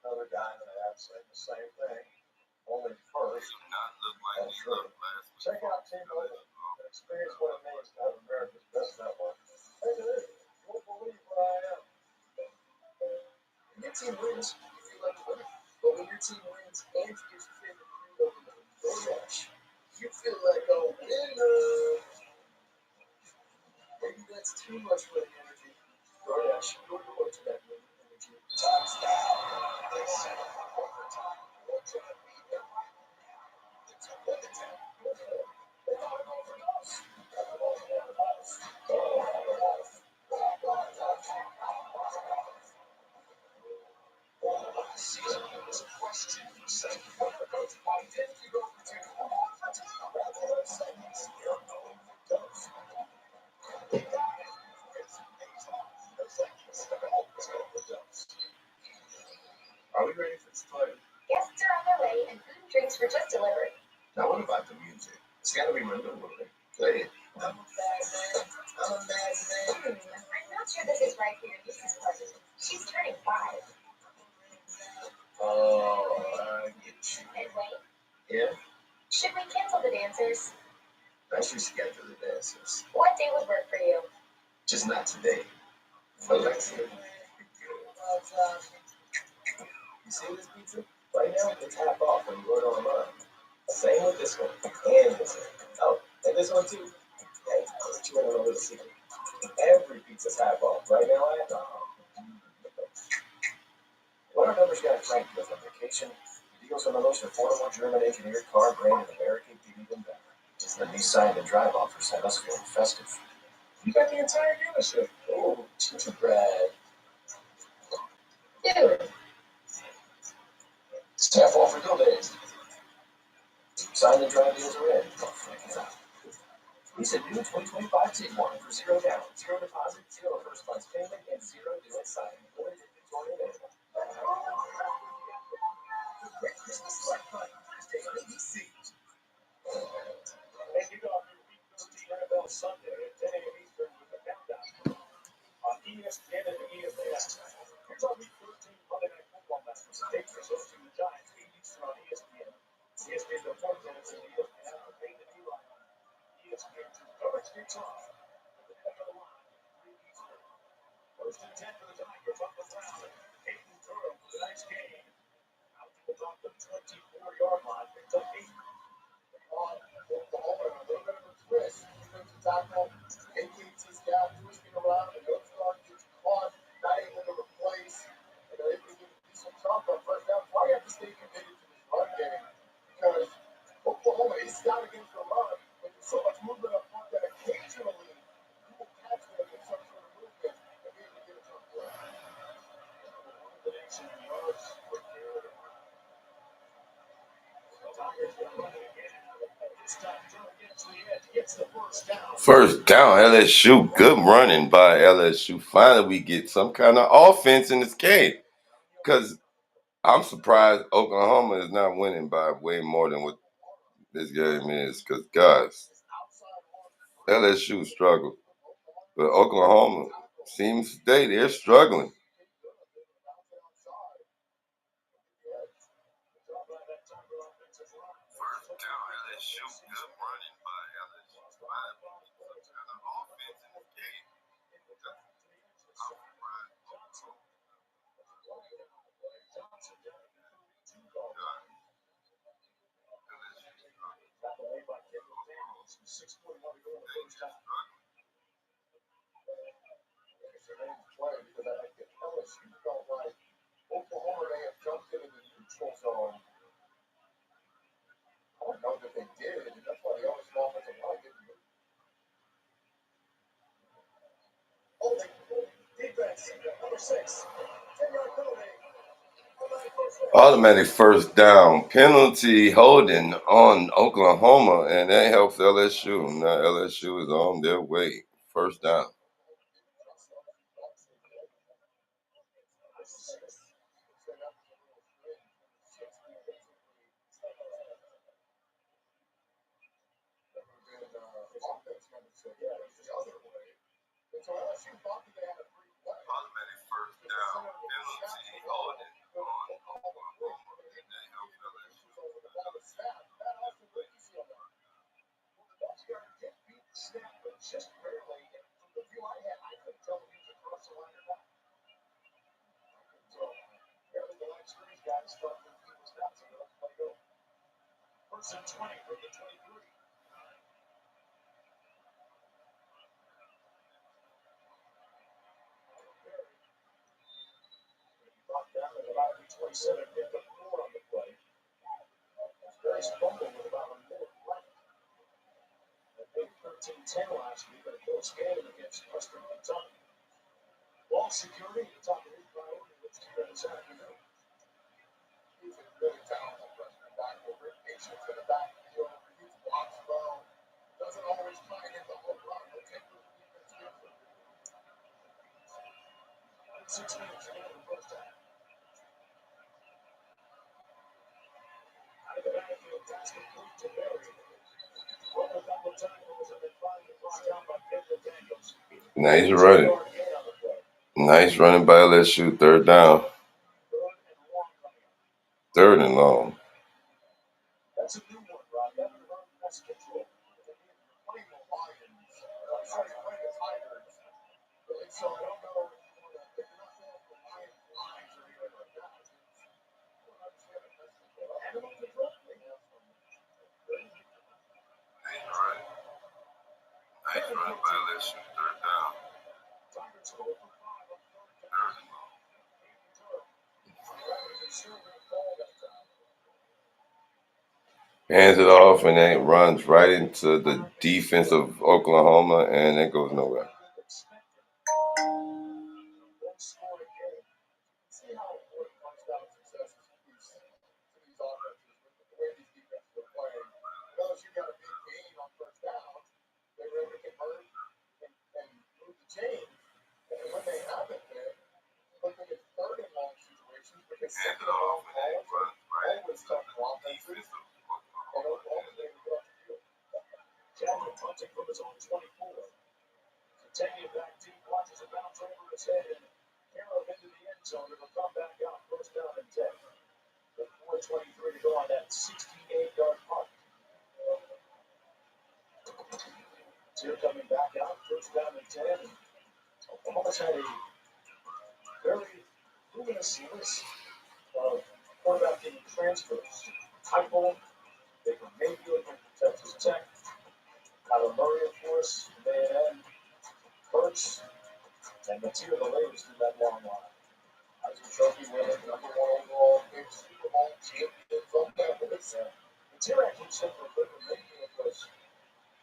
S3: Another guy that I have said the same thing. Only first. That's true. Check out Team Blitz and experience what it means to have America's best network. Hey, dude, you won't believe what I am. When your team wins, you feel like a winner. But when your team wins and you get your favorite crew over the DoorDash, you feel like a winner. Maybe that's too much for the energy. DoorDash, your door to that winning energy. Touchdown! They set up overtime. They're trying to beat them right now. It's a good attack. They thought it over us. Last season, there was a question for St. Coach, why didn't you go for two? Rather than seconds, you're going for toes. Are we ready for this play?
S4: Guests are on their way and food and drinks were just delivered.
S3: Now, what about the music? It's got to be renewable. Play it. I'm a bad man. I'm a bad man.
S4: I'm not sure this is right for your niece's party. She's turning 5.
S3: Oh, I get you.
S4: And wait,
S3: Yeah?
S4: should we cancel the dancers?
S3: I should get to the dances.
S4: What day would work for you?
S3: Just not today. Alexa. You see this pizza? Right now, it's half off when you order online. Same with this one. And this one. Oh, and this one too. Hey, I'll let you in on a little secret. Every pizza's half off. Right now, When our numbers got cranked with on vacation, deals on the most affordable German-engineered car brand in America get even better. It's the new sign and drive offers had us feeling festive. You got the entire dealership. Oh, gingerbread. Dude. It's half off for days. Sign and drive deals are in. Oh, freaking out. It's a new 2025 Tiguan for $0 down, 0 deposit, 0 first month's payment, and 0 due at signing. Limited inventory available. Great Christmas Light Fun Thursday on ABC. And you got your Week 13 NFL Sunday at 10 a.m. Eastern with the countdown on ESPN and the ESPN. Here's our Week 13 Monday Night Football matchup. Patriots hosting the Giants 8 Eastern on ESPN. ESPN the 4 minutes and ESPN on Payne and Eli on ESPN 2. Coverage kicks off at the end of the line. 3 Eastern. First and 10 for the Tigers on the ground. Hayden Durham with a nice game. Out to the top of 24 yards.
S1: First down, LSU. Good running by LSU. Finally, we get some kind of offense in this game. Because I'm surprised Oklahoma is not winning by way more than what this game is. Because, guys, LSU struggled. But Oklahoma seems today they're struggling. First down, LSU. Good running by LSU. Finally, we get some kind of offense in this game.
S3: Because I think LSU felt like Oklahoma may have jumped into the neutral zone. I don't know that they did, and that's why the LSU offensive line didn't move. Defense, number 6, 10-yard penalty.
S1: Automatic first down penalty holding on Oklahoma, and that helps LSU. Now LSU is on their way. First down. Automatic first down penalty holding on Oklahoma, and that helps LSU.
S3: Just barely. From the view I had, I couldn't tell if he was across the line or not. So, apparently the line screens guys thought that he was not, so they let him play go. First and 20 from the 23. Brought down at about 27, picked up 4 on the play. Very fumbled with about a minute left. They made 13-10 last week in a close game against Western Kentucky. Ball security, top of his priority, let's keep it this afternoon. He's a really talented freshman back with great patience in the backfield. He blocks well. Doesn't always find it the whole run. He'll take the defense with him. 6 minutes into the first half. Out of the backfield, pass complete to Berry. Well, a couple of tackles have been finally brought down by Pedro Daniels.
S1: Nice running. Nice running by LSU. Third down. Third and long.
S3: That's a new one, Rob. That would run pest control. Playing the Lions. Sorry, playing the Tigers. So I don't know if you want to pick up the Lions lines or anything like that. I don't understand the pest control. Animal control?
S1: Nice run by LSU. Third down.
S3: Tigers score for 5 on
S1: Third and long. Hands it off, and then it runs right into the defense of Oklahoma, and it goes nowhere.
S3: See how important touchdown success is to these offenses with the way these defenses are playing. LSU got a big gain on first down. They were able to convert and move the chain. And when they haven't been, looking at third and long situations because second and long calls are always tough for offenses. And Oklahoma's able to get off the field. Chapman punting from his own 24. So taking it back deep, watches it bounce over his head and arrow into the end zone. It'll come back out first down and 10. With 4:23 to go on that 68-yard punt. Here coming back out, first down and 10. Oklahoma's had a very luminous series of quarterbacking transfers. Heupel, Baker Mayfield from Texas Tech, Kyler Murray, of course, from A&M, Hurts, and Mateo the latest in that long line. Heisman Trophy winner, number 1 overall pick, Super Bowl champion from campus. Mateo actually said for Baker Mayfield was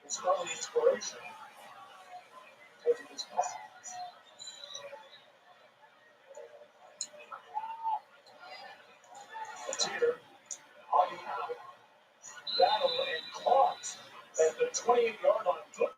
S3: his early inspiration because of his pass. Mateo, on the out, battle and caught at the 28-yard line.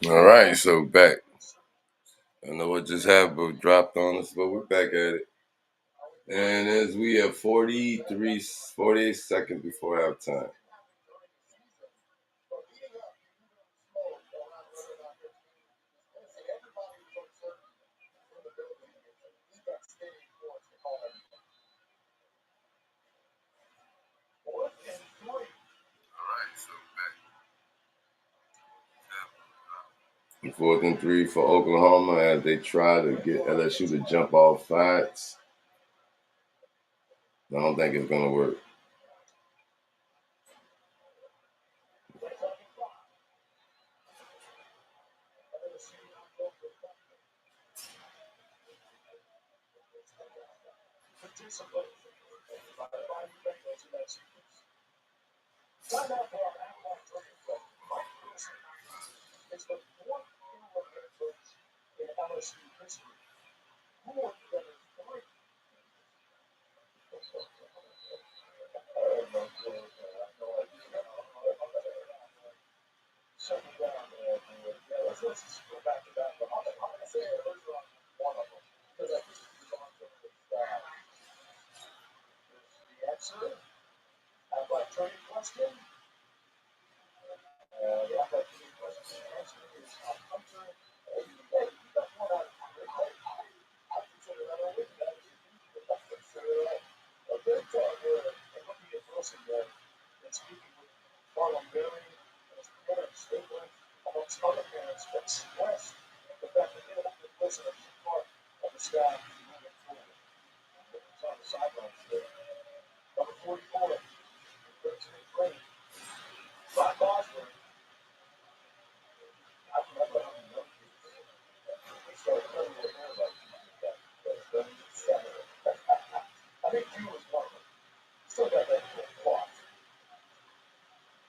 S1: All right, so back. I don't know what just happened, but dropped on us, but we're back at it. And as we have 48 seconds before halftime. Fourth and 3 for Oklahoma as they try to get LSU to jump off sides. I don't think it's going to work.
S3: It's the fourth in a row in LSU history. Who won together three? Second down, let's just go back to that. I'm going to say it was one of them because I think it was on the answer. Athletic training question. The athletic training question answer is Hunter. Hey, you got one out of three. I consider that a win. A good time here. And looking at Wilson there and speaking with Marlon Berry and his parents, they were, amongst other parents, expressed the fact that they don't want Wilson to be part of the staff moving forward. It's on the sidelines there. Number 44, 13th grade, Rod Bosworth. I remember how many young kids they started cutting their hair like that. I think Q was one of them. Still got that little clock.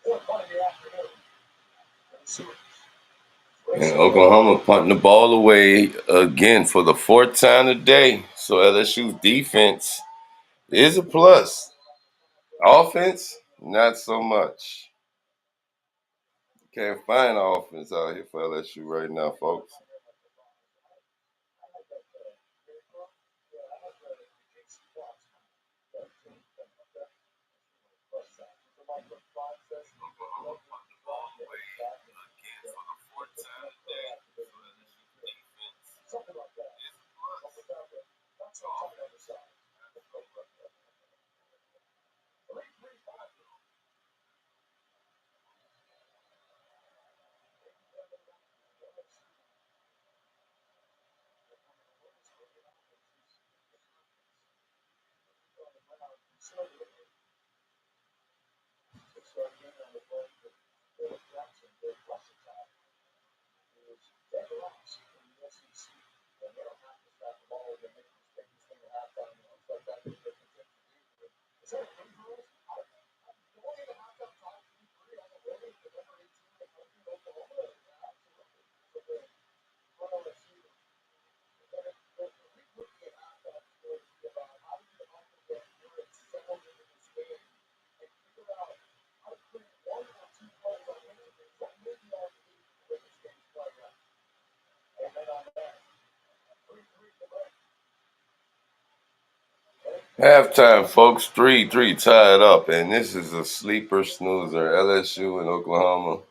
S3: 1 in the afternoon.
S1: And Oklahoma punting the ball away again for the fourth time today. So LSU's defense is a plus. Offense, not so much. Can't find offense out here for LSU right now, folks. Halftime, folks, 3-3 tied up, and this is a sleeper snoozer. LSU and Oklahoma.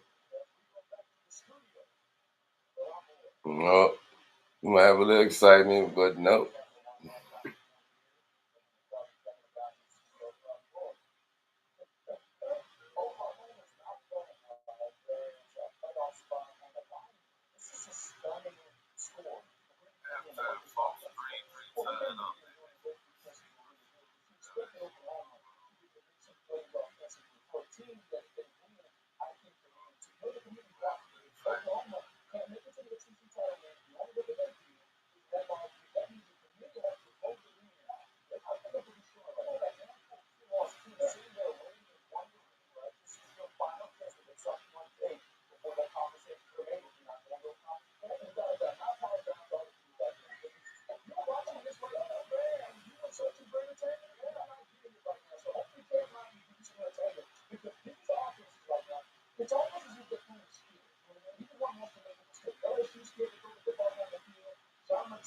S1: No, we might have a little excitement, but no.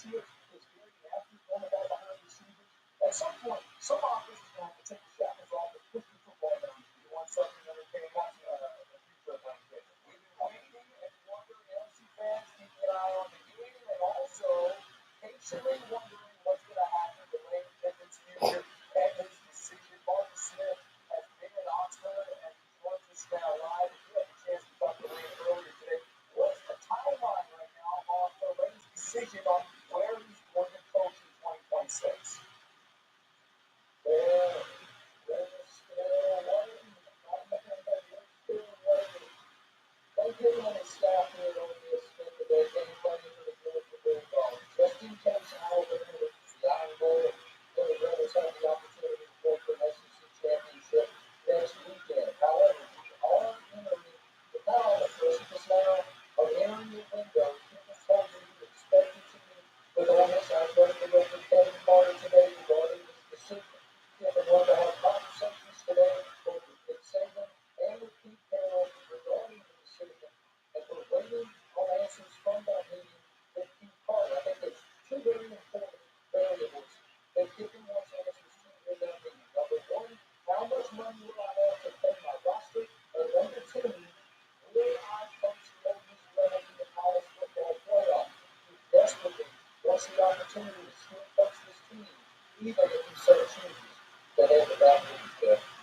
S3: see it is very active, going about behind receivers. At some point, some offense is going to have to take the shackles off and push the football down. You want something entertaining? That's the future of landscape. We've been waiting and wondering, LSU fans keeping an eye on the game and also patiently wondering what's going to happen to Lane Kiffin's future and his decision. Martin Smith has been in Oxford and he joins us now live. If you had a chance to talk to Lane earlier today, what's the timeline right now on Lane's decision on where he's going to coach in 2026?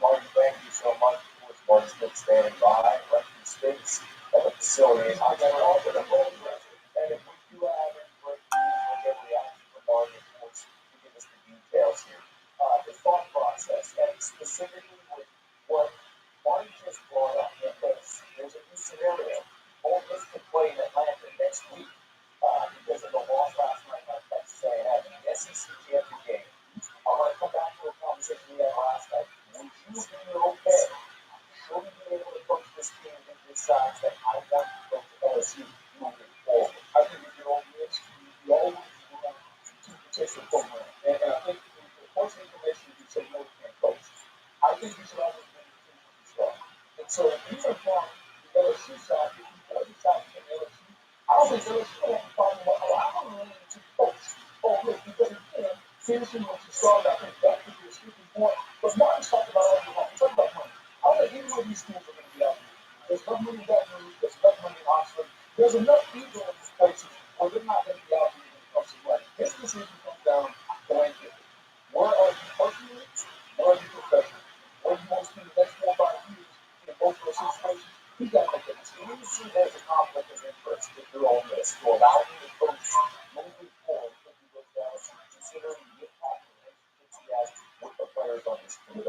S3: Martin, thank you so much. Of course, Martin Smith standing by, Western States, at the facility. I got it all for the whole rest. And if we do have any break news or get reaction from Martin, of course, you give us the details here. The thought process, and specifically with what Martin just brought up, because there's a new scenario. Ole Miss can play in Atlanta next week because of the loss last night by Texas A&M in the SEC championship game. I want to come back to a conversation we had last night. Would you be okay? Should we be able to coach this team and decide that I want to coach LSU moving forward? I think if you're Ole Miss, you always want to protect your program. And I think the first information you say no, you can't coach. I think you should always be the team when you start. And so even from the LSU side, if you go decide to LSU, I don't think LSU will have a problem with, oh, I'm willing to coach. Oh, look, because again, finishing what you started, I think that could be a speaking point. But Martin's talking about all the money. He's talking about money. I don't think any of these schools are going to be out here. There's enough money in Baton Rouge. There's enough money in Oxford. There's enough people in these places where they're not going to be out here when it comes to money. His decision comes down to Lane Kiffin. Where are you personally? Where are you professionally? Where do you want to spend the next 4 or 5 years in both those situations? He's got to make a decision. We see there's a conflict of interest if you're on this to allow him to coach moving forward if he goes down, considering the impact that he has with the players on this team.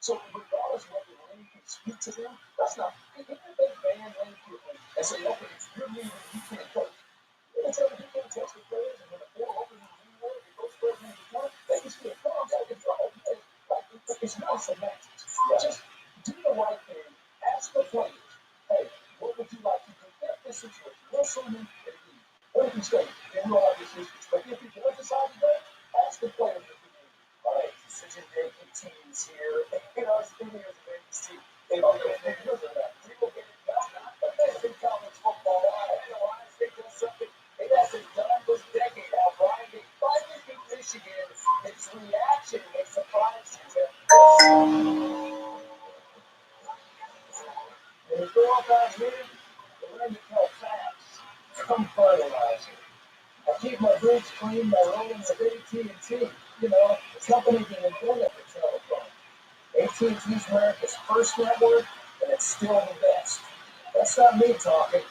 S3: So regardless of whether Lane can speak to them, that's not. Even if they ban Lane Kiffin and say, okay, if you're leaving, you can't coach. They tell them you can't touch the players, and when the floor opens in January, it goes for the report, they can still come on, that is the whole thing. Like, it's not semantics. Just do the right thing. Ask the players, hey, what would you like to do in this situation? What's something that you need? What if you say, they know how this is, but if you don't decide to go, ask the players if you need. All right, decision-making teams here. You know, it's been years of ABC. They don't get it. People get it done. But that's in college football. Ohio State does something it hasn't done this decade. Now, Brian, they finally beat Michigan. Its reaction may surprise you. When you go up out here, the learn to tell facts. Come fertilizer. I keep my boots clean by rolling with AT&T. You know, the company that invented the telephone. AT&T is America's first network, and it's still the best. That's not me talking.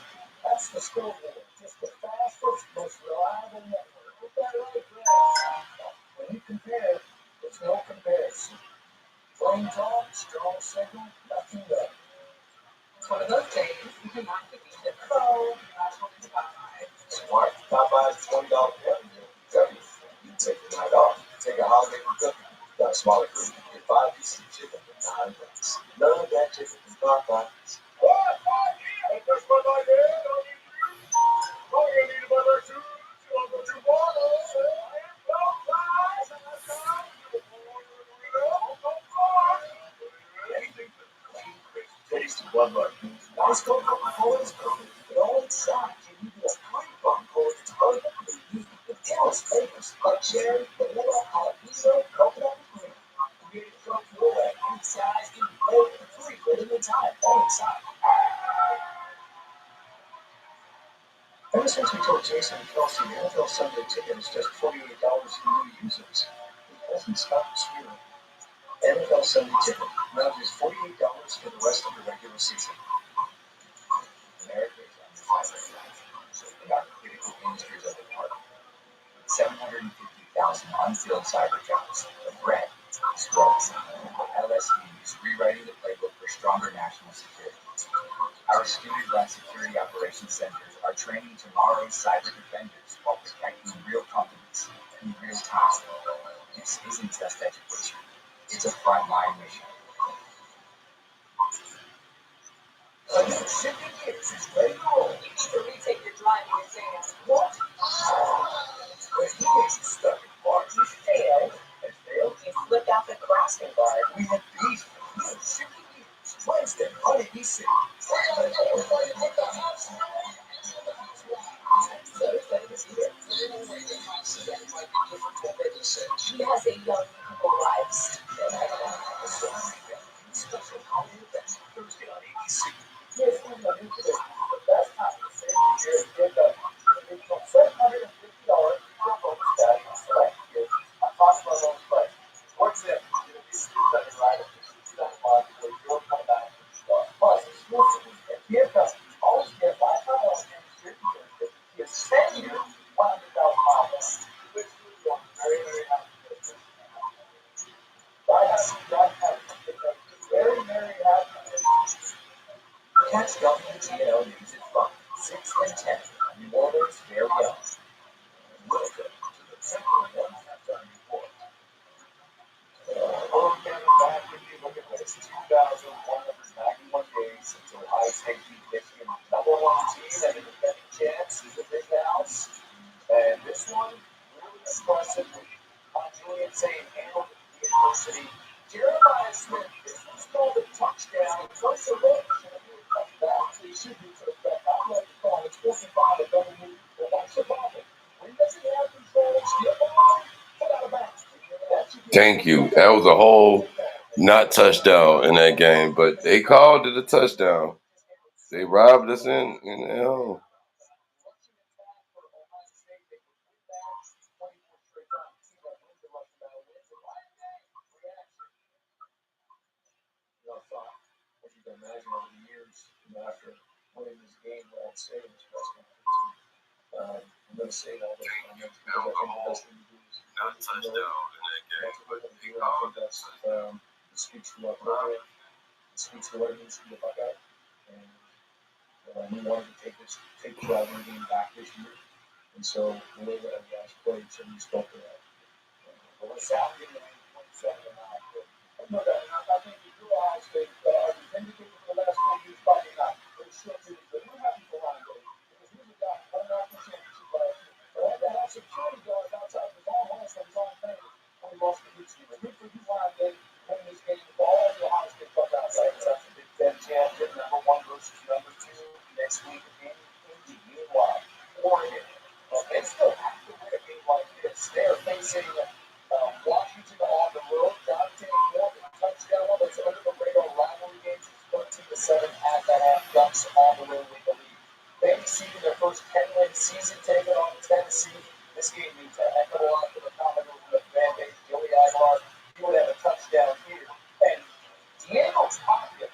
S3: That's the scoreboard. Just the fastest, most reliable network. Get that right, Brad. When you compare, there's no comparison. Plain talk, strong signal, nothing better. One of those days, you can not defeat the pro. That's what it's about. Smart. Popeye's $20 value. You can take the night off. Take a holiday from cooking. Got a smaller group. Get 5 pieces of chicken for $9. None of that chicken from Popeye's. Hey, that's my idea. Oh, you need another shoes? You want what you want? Tasty blood butter. Nice Coca-Cola is good. It only
S2: Ever since we told Jason and Kelsey the NFL Sunday ticket is just $48 for new users, it hasn't stopped swearing. NFL Sunday ticket, now just $48 for the rest of the regular season. America is on fire about critical industries of the park. 750,000 unfilled cyber jobs, the bread is growing. LSU is rewriting the playbook for stronger national security. Our student-run security operations centers are training tomorrow's cyber defenders while protecting real companies in real time. This isn't just education. It's a frontline mission. A new shipping Blitz is ready to roll. You need to retake your driving exam. What? When he gets stuck in park, he failed and failed. He flipped out the crossing guard. We had beef. New shipping Blitz. Wednesday, on ABC. So excited to see it. She has a young couple wives. Special holiday event Thursday on ABC. Yes, I'm going to do this. The best time to save the year is get the additional $750 Apple stash on select gifts at cost level price. For example, these student riders $69 for your comeback start. Plus, exclusively at Kia customers, always get lifetime welcome to your gift. Kia 10-year, 100,000 miles. Which we are very, very happy with. Very, very happy. Catch WTL News at 5, 6, and 10 on New Orleans' very own. Welcome to the Central One Halftime Report. Hello, Kevin, back with you. Look at this, 2,191 days until Ohio State beat Michigan, #1 team, and the defending champs is the big house. And this one, really impressive. Julian saying handled the adversity. Jeremiah Smith, this was called a touchdown. Once a look, he should be to the back. I'm like to call it 45 and double move. But watch the ball. When he doesn't have control, steal the ball, put out of bounds.
S1: Thank you. That was a whole not touchdown in that game, but they called it a touchdown. They robbed us in the hell.
S2: As you can imagine, over the years, after winning this game, what I'd say in this press conference, I'm going to say all those comments because I think the best thing to do is not touchdown in that game. That's what we're going to do. I think that's it speaks to our program. It speaks to what it means to be a Buckeye. And we wanted to take the rivalry game back this year. And so the way that our guys played, so we spoke to that. But what's happening in 27 and a half? No, I think the Blue Ohio State are vindicated for the last 4 years, probably not. They're still pretty good. We're happy for Ryan Day because he was a guy who won an national championship last year. But had to have security guards outside of his own home from his own family when he lost to Michigan. But good for you, Ryan Day, winning this game with all the Ohio State Buckeyes. That's a Big Ten championship, #1 versus #2 next week in Indy. Meanwhile, Oregon, they still have to win a game like this. They're facing Washington on the road. Dante Moore, touchdown. That's under the radar rivalry games. 13-7 at that half. Ducks on the road with the lead. They received their first 10-win season taking on Tennessee. This game means a heck of a lot for the Commodores with fan base. Joey Aguilar, he would have a touchdown here. And Diego Tapia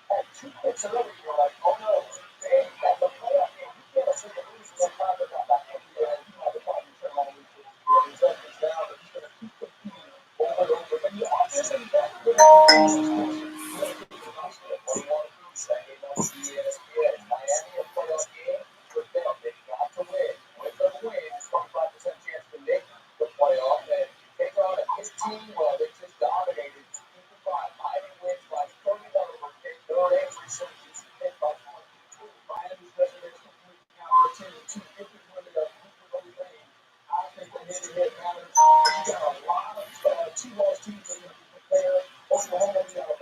S2: had 2 picks earlier. You're like, oh no, they got the playoff game. You can't say the lose one time, but not that one. You have the problem to turn on the lead. His records down, but he's going to keep competing over and over. But you always say that with the ESPN, Miami, a playoff game with them. They got to win. With them win, 25% chance to make the playoff. And take on a his team, well, they just dominated. Keep in mind, Miami wins by 30 numbers. Their entry surges hit by 20. Miami's residents completely counter two different women of Hooper Lane. I think they need to hit matters. You got a lot of 2-loss teams that are going to be prepared. Oklahoma, you got a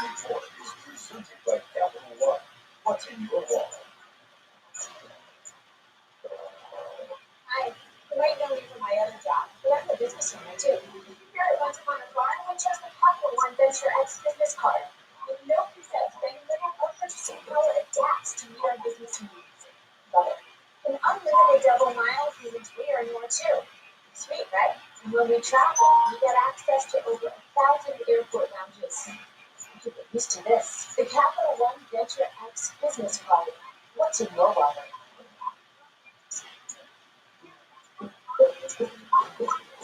S2: report is presented by Capital One. What's in your wallet?
S4: Hi, you might know me from my other job, but I'm a business owner too. Here at Once Upon a Farm, we chose the Capital One Venture X business card. With no preset spending limit, our purchasing power adapts to meet our business needs. Love it. And unlimited double miles means we earn more too. Sweet, right? And when we travel, we get access to over 1,000 airport lounges. You get used to this. The Capital One Venture X business card. What's in your wallet?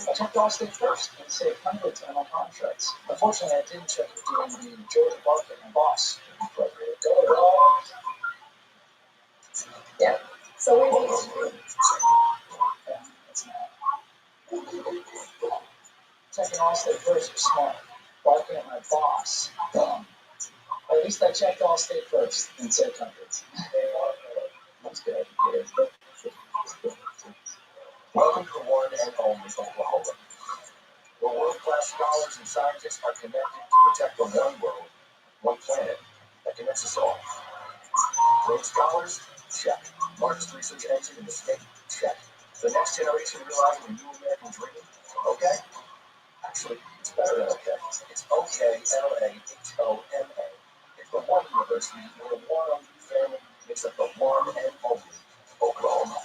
S2: I checked Allstate first and saved hundreds on my contracts. Unfortunately, I didn't check with the Georgia market, my boss. Appropriate. Go dogs.
S4: Yeah. So we need
S2: Yeah, that's not. Checking Allstate first was smart. Barking at my boss. Dumb. At least I checked Allstate first and saved hundreds. That's good. Welcome to One and Only Oklahoma, where world-class scholars and scientists are connected to protect the one world, one planet that connects us all. Great scholars? Check. Largest research engine in the state? Check. The next generation realizing the new American dream? Okay. Actually, it's better than okay. It's OKLAHOMA. It's the one university where the one OU family makes up the one and only Oklahoma.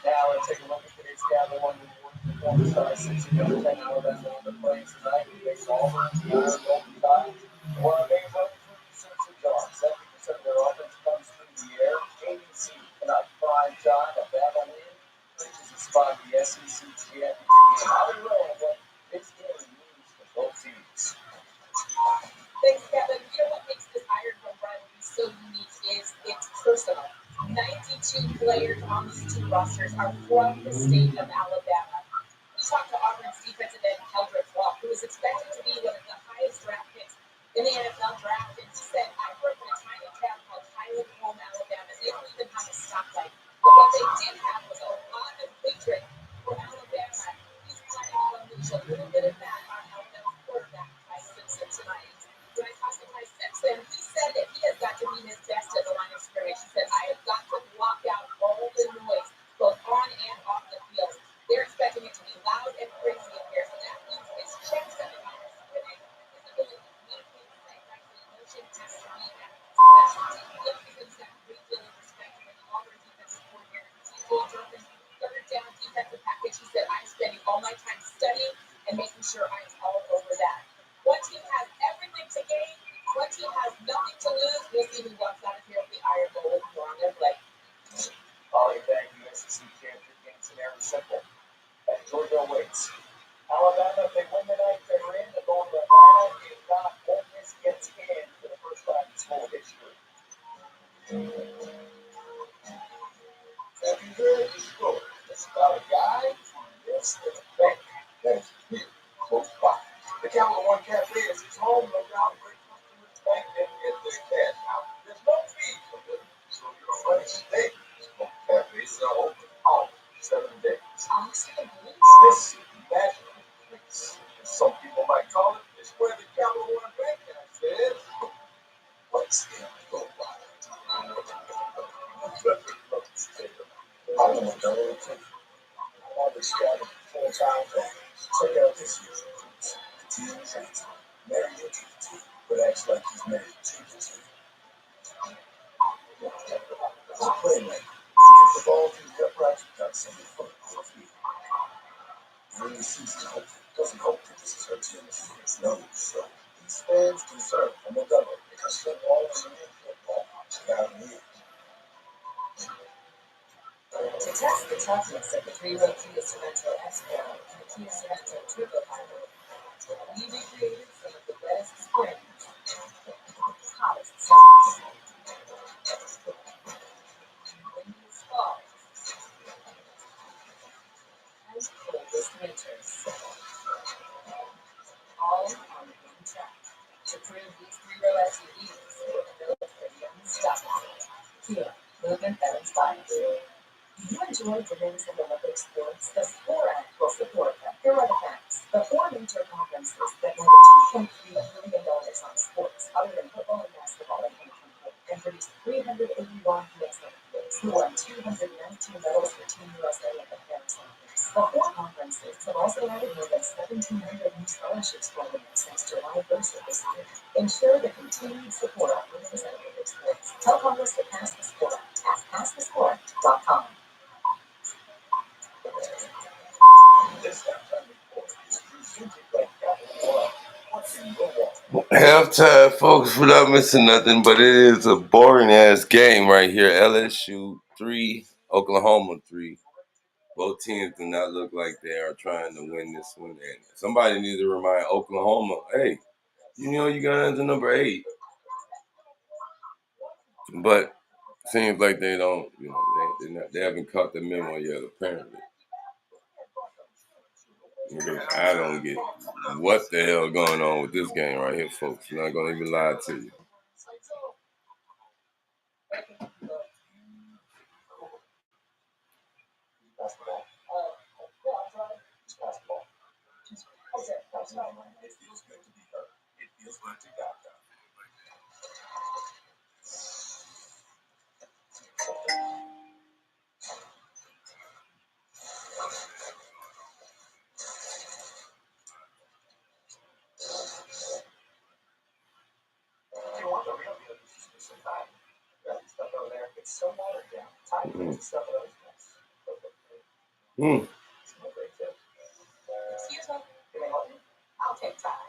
S2: Now let's take a look at today's Capital One performance star 6-10 Alabama on the plane tonight. We face Auburn, the Iron Golden Tide. One of their 100% jobs. 70% of their offense comes through the air. ABC tonight, prime time, a battle win. Reaches a spot in the SEC championship game. How do you know what this game means for both teams?
S4: Thanks, Kevin. You know what makes this Iron Bowl rivalry so unique is it's personal. 92 players on these two rosters are from the state of Alabama. We talked to Auburn's defensive end, Keldrick Walk, who is expected to be one of the highest draft picks in the NFL draft, and he said, I grew up in a tiny town called Highland Home, Alabama. They don't even have a stoplight. But what they did have was a lot of hatred for Alabama. He's planning to unleash a little bit of that on Alabama's quarterback, Ty Simpson, tonight. When I talked to Ty Simpson, he said that he has got to be his best at the line of scrimmage. He said, I have got to block out all the noise, both on and off the field. They're expecting it to be loud and crazy in here, so that means his checks at the line of scrimmage, his ability to communicate and say right to emotion has to be at its best. Because he's got a great deal of respect for the Auburn defensive coordinator. He's Durkin's third down defensive package. He said, I'm spending all my time studying and making sure I'm all over that. One team has everything to gain. One team has nothing to lose. We'll see who walks out of here with the Iron Bowl with more on their plate.
S2: Holly, thank you. SEC championship game scenario simple. As Georgia awaits. Alabama, if they win tonight, they're in. They're going to Atlanta. If not, Ole Miss gets in for the first time in school history. Have you heard the story? It's about a guy who lives in a bank that is here close by. The Capital One Cafe is his home. No doubt, great customers bank and get their cash out. There's no fee for this, so you don't want to stay. Most cafes are open all 7 days. This magical place, some people might call it, is where the Capital One Bank is. What's in your wallet? I don't know. All this scattered full-time families. Check out this year's recruits. The team trains him. Married into the team, but acts like he's married to the team. As a playmaker, he gets the ball through the uprights without sending foot on the field. He really sees his hope. Doesn't hope that this is her team. No, so he stands concerned from the double because football is a new football. Now he is.
S4: Test the toughness of the three-row Kia Sorento S-Pro and the Kia Sorento Turbo Hybrid. We recreated some of the wettest springs, hottest summers, windiest falls, and coldest winters, all on one track to prove these three-row SUVs were built for the unstoppable. Kia, movement that inspires. Do you enjoy dividends in Olympic sports? The SPOR Act will support them. Here are the facts. The four major conferences spent more than $2.3 billion on sports other than football and basketball in 2024 and produced 381 U.S. Olympians who won 219 medals for Team USA at the Paris Olympics. The four conferences have also added more than 1,700 new scholarships programs since July 1st of this year. Ensure the continued support of women's and Olympic sports. Tell Congress to pass the SPOR Act at passthesport.com.
S2: This halftime report is presented by Capital One. What's in your wallet?
S1: Halftime, folks, without missing nothing, but it is a boring ass game right here. LSU 3, Oklahoma 3. Both teams do not look like they are trying to win this one. And somebody needs to remind Oklahoma, hey, you know you got into number 8. But seems like they don't, they haven't caught the memo yet, apparently. I don't get what the hell going on with this game right here, folks. I'm not going to even lie to you.
S2: Basketball. Basketball. It feels good to be heard. It feels good to go. You want the real deal? This is some time. That stuff over there, it's so watered down. Time to stuff it over.
S4: Excuse me?
S2: Can I help you?
S4: I'll take time.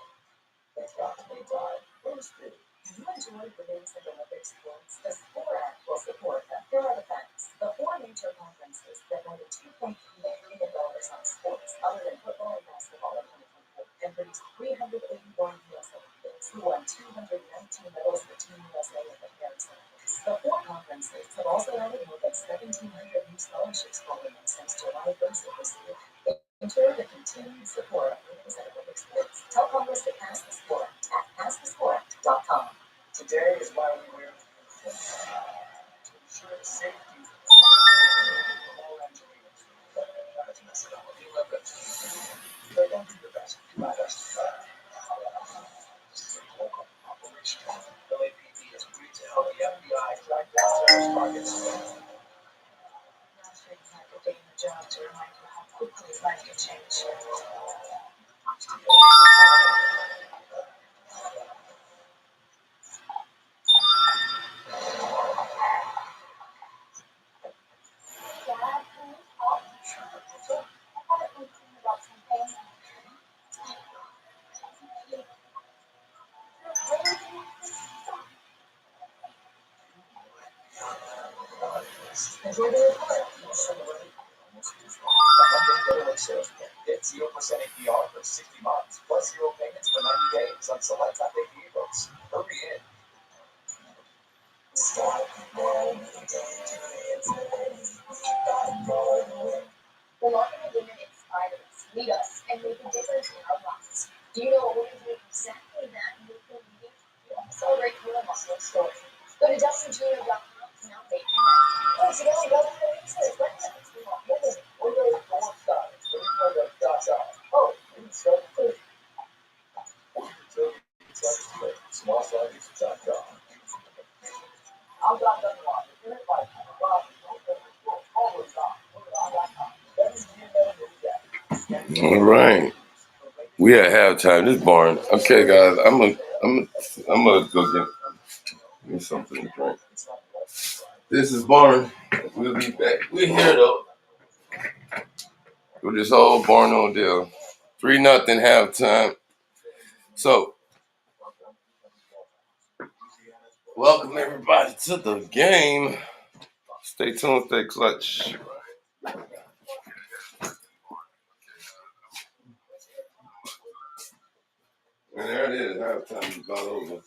S2: It's got to be time. Where's the
S4: Do you enjoy dividends in Olympic sports? The SPOR Act will support them. Here are the facts. The four major conferences spent more than $2.3 billion on sports other than football and basketball in 2024 and produced 381 U.S. Olympians who won 219 medals for Team USA at the Paris Olympics. The four conferences have also added more than 1,700 new scholarships programs since July 1st of this year. Ensure the continued support of women's and Olympic sports. Tell Congress to pass the SPOR Act at passthesport.com.
S2: Today is why we wear to ensure the safety of all engineers. That's messed up. The Olympics. They don't do the best. Do my best. This is a global operation. The LAPD has agreed to help the FBI track down terrorist targets.
S4: I'm not sure you have a day in the job to remind you how quickly life can change.
S2: Enjoy the report. $100 sales plan. Get 0% APR for 60 months, plus 0 payments for 90 days on select Hyundai vehicles. Hurry in.
S4: The market of women inspires, lead us, and make a difference in our lives. Do you know a woman doing exactly that in your community? Celebrate her muscle story. Go to justinjr.com to now make your match. Oh, so now go to the research. What happens to a woman?
S2: Windows 4 size. Oh, food. Small sizes.com. I'm not done watching. You're like, always on.
S1: All right. We at halftime. This is boring. Okay, guys, I'm gonna go get me something to drink. This is boring. We'll be back. We're here though. With this whole boring old deal. 3-0 halftime. So, welcome everybody to the game. Stay tuned, stay clutch. Halftime is about over.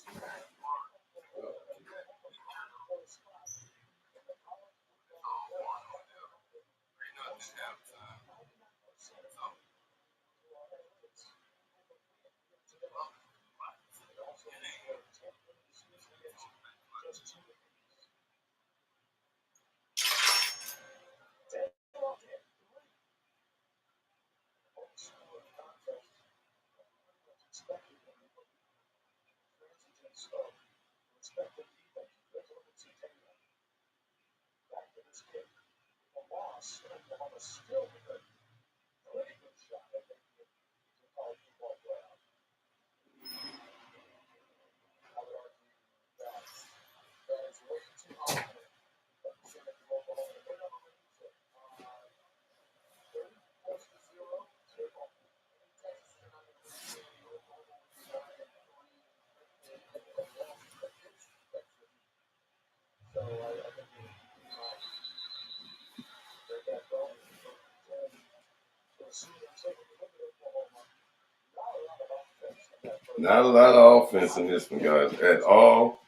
S1: Not a lot of offense in this one, guys, at all.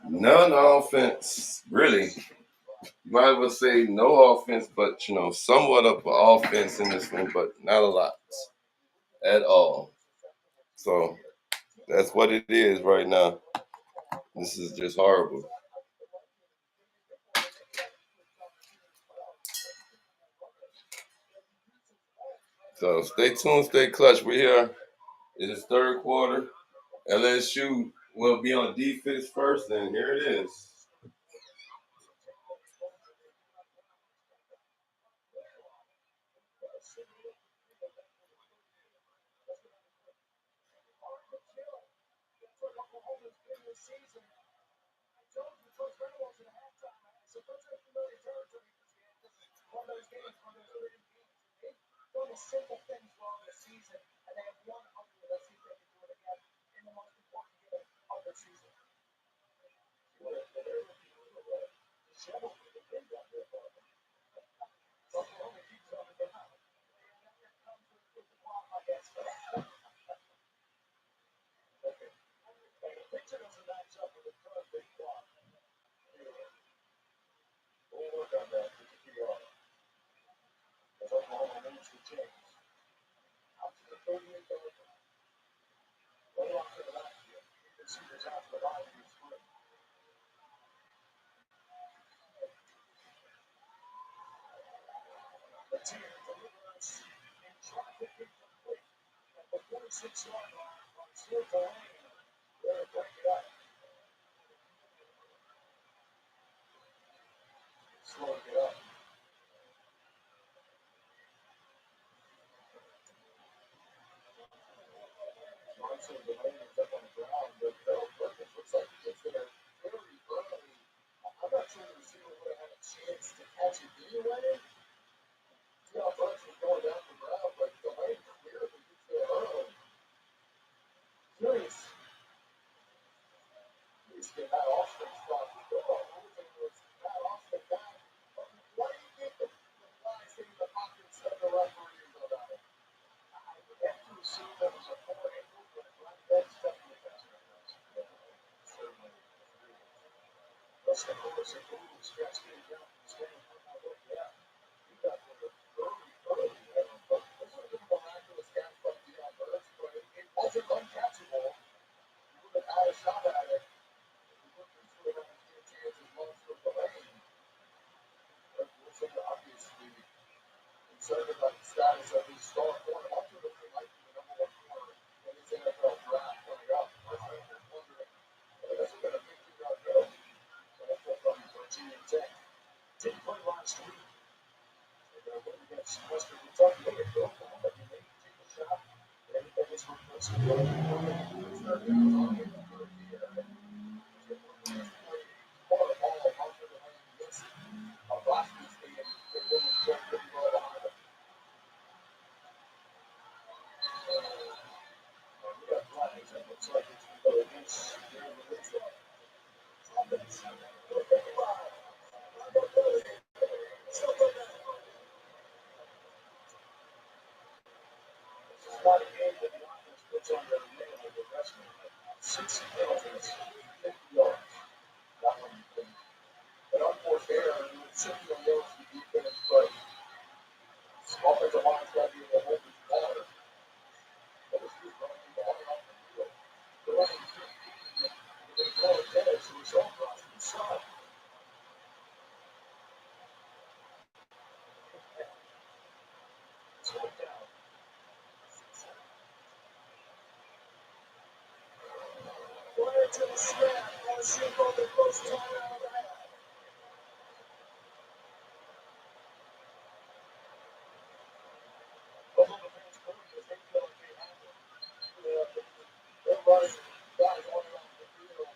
S1: None offense, really. You might as well say no offense, but somewhat of an offense in this one, but not a lot at all. So that's what it is right now. This is just horrible. So stay tuned, stay clutch. We're here. It is third quarter. LSU will be on defense first, and here it is.
S2: Simple things wrong this season, and they have one ugly. Let's see if they can do it again in the most important game of the season. Slowing it up. Johnson, the lane is up on the ground, but Bill Perkins looks like he gets there very early. I'm not sure the receiver would have had a chance to catch it anyway. See how Brooks was going down the ground, but the lane clearly gets there early. Curious. He's getting that Austin spot. Everything was that Austin guy. Why do you think the guys in the pocket said the referees about it? I have to assume that was a poor angle, but that's definitely certainly. That's the course of moving stretch getting down from the stand. Yeah, you got there early. But this would have been a miraculous catch by Deion Burks, but it wasn't uncatchable. You would have had a shot at it. You would have had a chance as long as the lane. But Wilson obviously concerned about the status of his star corner. Ultimately, might be the number one corner in this NFL draft coming up. I think they're wondering, this has been a 15-yard go. From Virginia Tech. Didn't play last week. Against Western Kentucky, they get built on, but you may take a shot. And I guess we're supposed to go. It's not good. It's on the third year. More ball off of the lane. Yes. Last week's game, they really played pretty well behind them. We got flags. It looks like it's going to be released. It's not a game that the offense puts on their name like the rest of them.
S3: to the snap. LSU got the first timeout of the half. Oklahoma fans clearly as they feel like they have to. They're running guys on and off the field.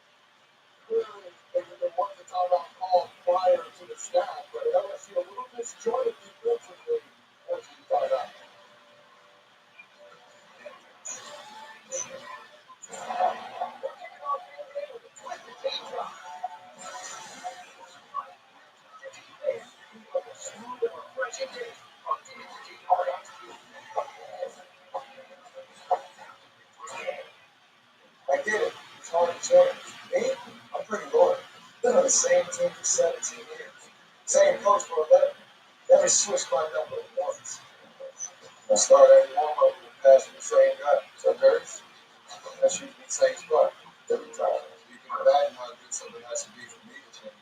S3: Clearly, they want the timeout call prior to the snap, but LSU a little disjointed defensively once you find out. I get it. It's hard to change. Me, I'm pretty loyal. Been on the same team for 17 years. Same coach for 11. Never switched my number once. I start every warm-up with a pass from the same guy. So hurts. That's usually the same spot. Every time. You can imagine how good something has to be for me to change.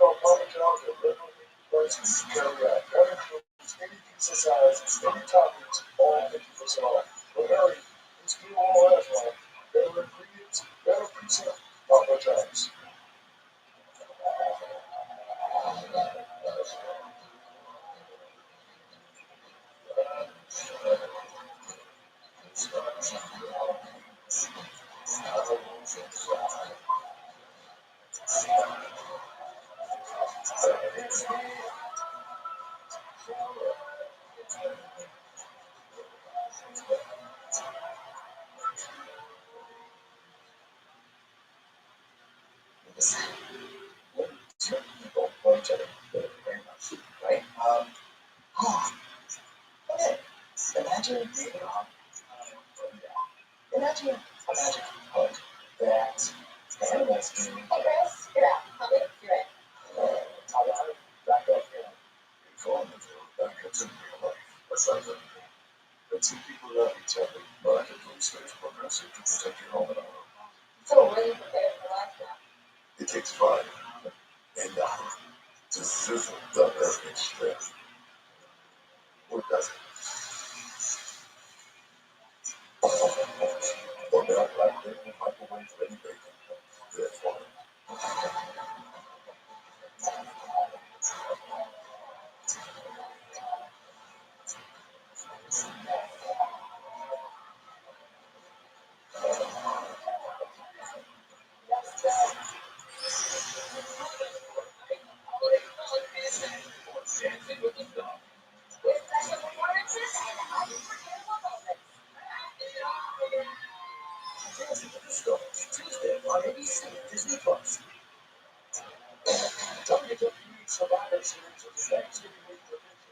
S3: On public jobs and liberal versus carry-out. That includes any pizza size, any toppings, all 50% off. But hurry, these people all have one. Better ingredients, better pizza, public jobs. Right? Okay. Imagine being on. Imagine a magic hug that animals do.
S4: Hey, Chris, get out. Come in. You're in.
S3: All right, back up here. Before the that comes in real life. Aside from the two people love each other, but the police stays progressive to protect your home and honor.
S4: So we're really prepared for life now.
S3: It takes fire and the heart to sizzle the American strength. Or does it? Or not like that in microwave ready bacon. Therefore,
S4: With special performances and unforgettable moments.
S3: Dancing with the Stars, Tuesday on ABC Disney Plus. WWE Survivor Series of the Thanksgiving Week tradition.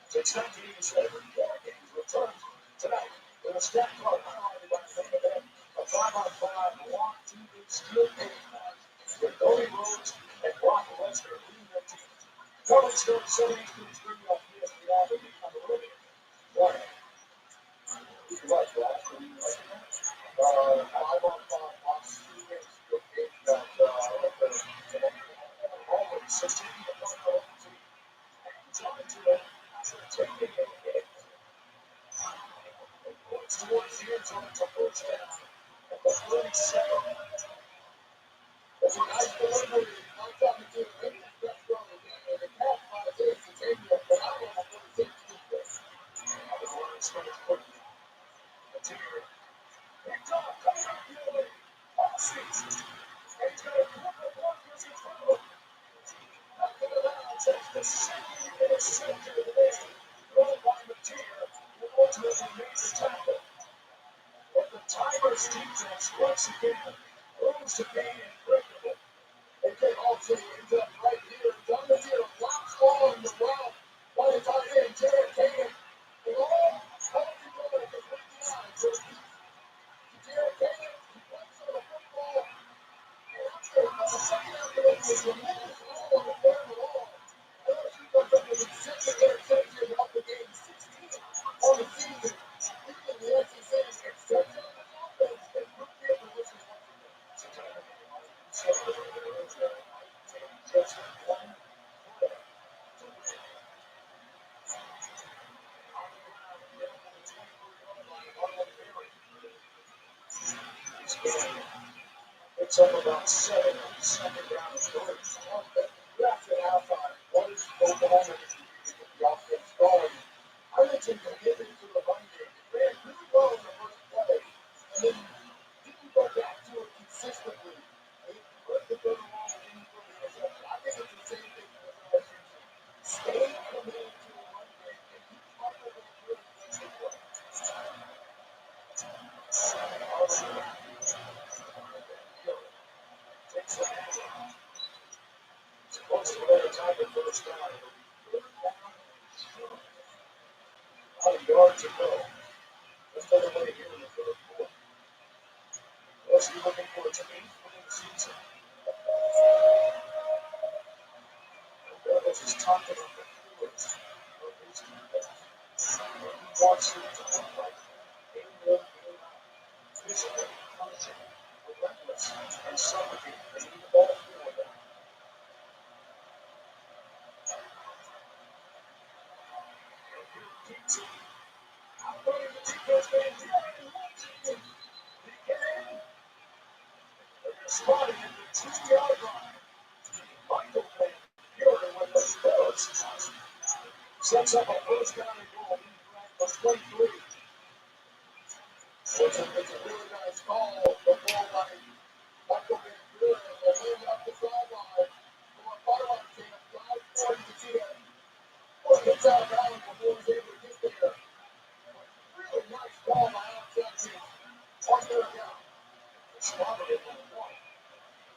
S3: Since 1987, War Games returns tonight with a stacked card highlighted by the main event, a 5-on-5 Walk TV Steel Cage match with Cody Rhodes and Brock Lesnar leading their teams. Coverage starts 7 Eastern streaming on ESPN and Nickelodeon. Warning. If you like that, then you like that. 5-on-5 Walk TV Steel Cage match always 16 to 1 towards the end zone to first down at the 32nd. That's a nice delivery. I'm talking to the best runner and the cat by the face to take the phenomenal 46 defense. The running starts quickly. Interior. He's on, coming up the other way. All season. And he's got a couple of blockers in front of him. Nothing around takes the second interception of the day. Thrown by Mateer, who ultimately makes a tackle. But the Tigers defense once again proves to be impregnable. They get off to the end up right here. Dominator blocks on the route by the tight end, Jared Caden. And all of the goal is with the eyes. Jared Caden plays on the football. And after the second after it was removed all on the third and long. LSU comes up with a second interception off the game 16 on the season. Leading the SEC exceptional offense and rookie position once again. It's up about 7 on the second round of thirds. You have to have what is Oklahoma to get the offense going. I mentioned the hit into the run game. It ran really well in the first play, and then didn't go back to it consistently. It put the good along and didn't really intercept. I think it's the same thing with LSU. Stay committed to the run game, and you fight over the good against the play. Takes the hand. Close to their time at first down. A lot of yards to go. Let's take a look here in the third quarter. LSU looking for its 8th win of the season. Rebels is talking about the Steelers of his defense. He wants them to look like they will be physically punishing, relentless, and suffocating. They need the ball for them. I'm going to the defense game here. Spotted at the 2-yard line. Michael Van Buren with the Spurs. Sets up a first down and goal. A 23. It's a really nice call. The ball by Michael Van Buren. They're laying up the sideline. From a firearm camp, 5:40 to 10. Well, gets out of bounds before he's able to get there. Really nice ball by Alex Jackson. On third down. Spotted it on one.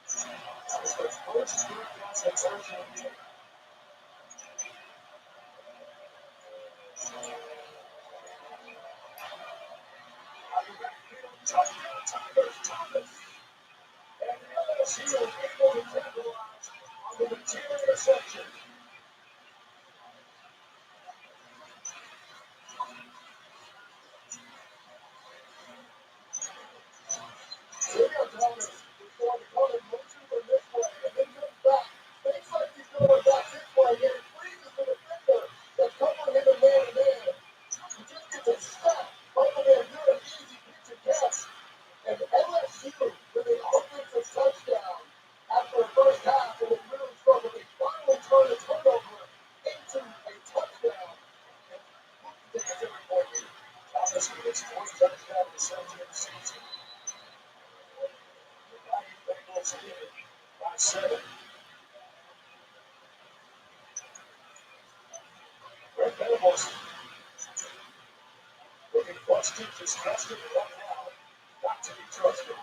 S3: It's the first third down conversion of the game. Thomas. And LSU is able to capitalize on the material interception. Daniel Thomas is going to go in motion for this way and then comes back. Thinks like he's going back this way and it freezes the defender that's covering him in man-to-man. He just gets a step. Michael Van Buren, easy pitch and catch. And LSU with an offensive touchdown after the first half when they really struggled. They finally turned a turnover into a touchdown. And look at the turning point here. Thomas with his fourth touchdown in the 17th season. The Bengals lead it by 7. Red Devils looking busted, disgusted, and run out. Not to be trusted.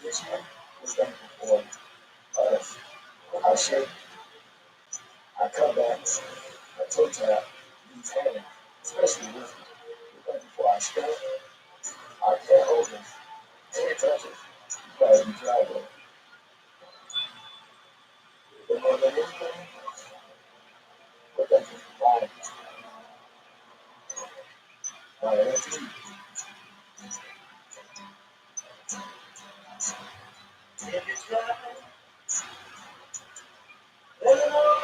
S3: This year was going to perform us. I should. I come back. I toe tap. He's handing, especially with me. Before I step, I can't hold him. Can't touch it. You guys be driving. But more than anything, we're going to provide my NFT. If it's right, let it all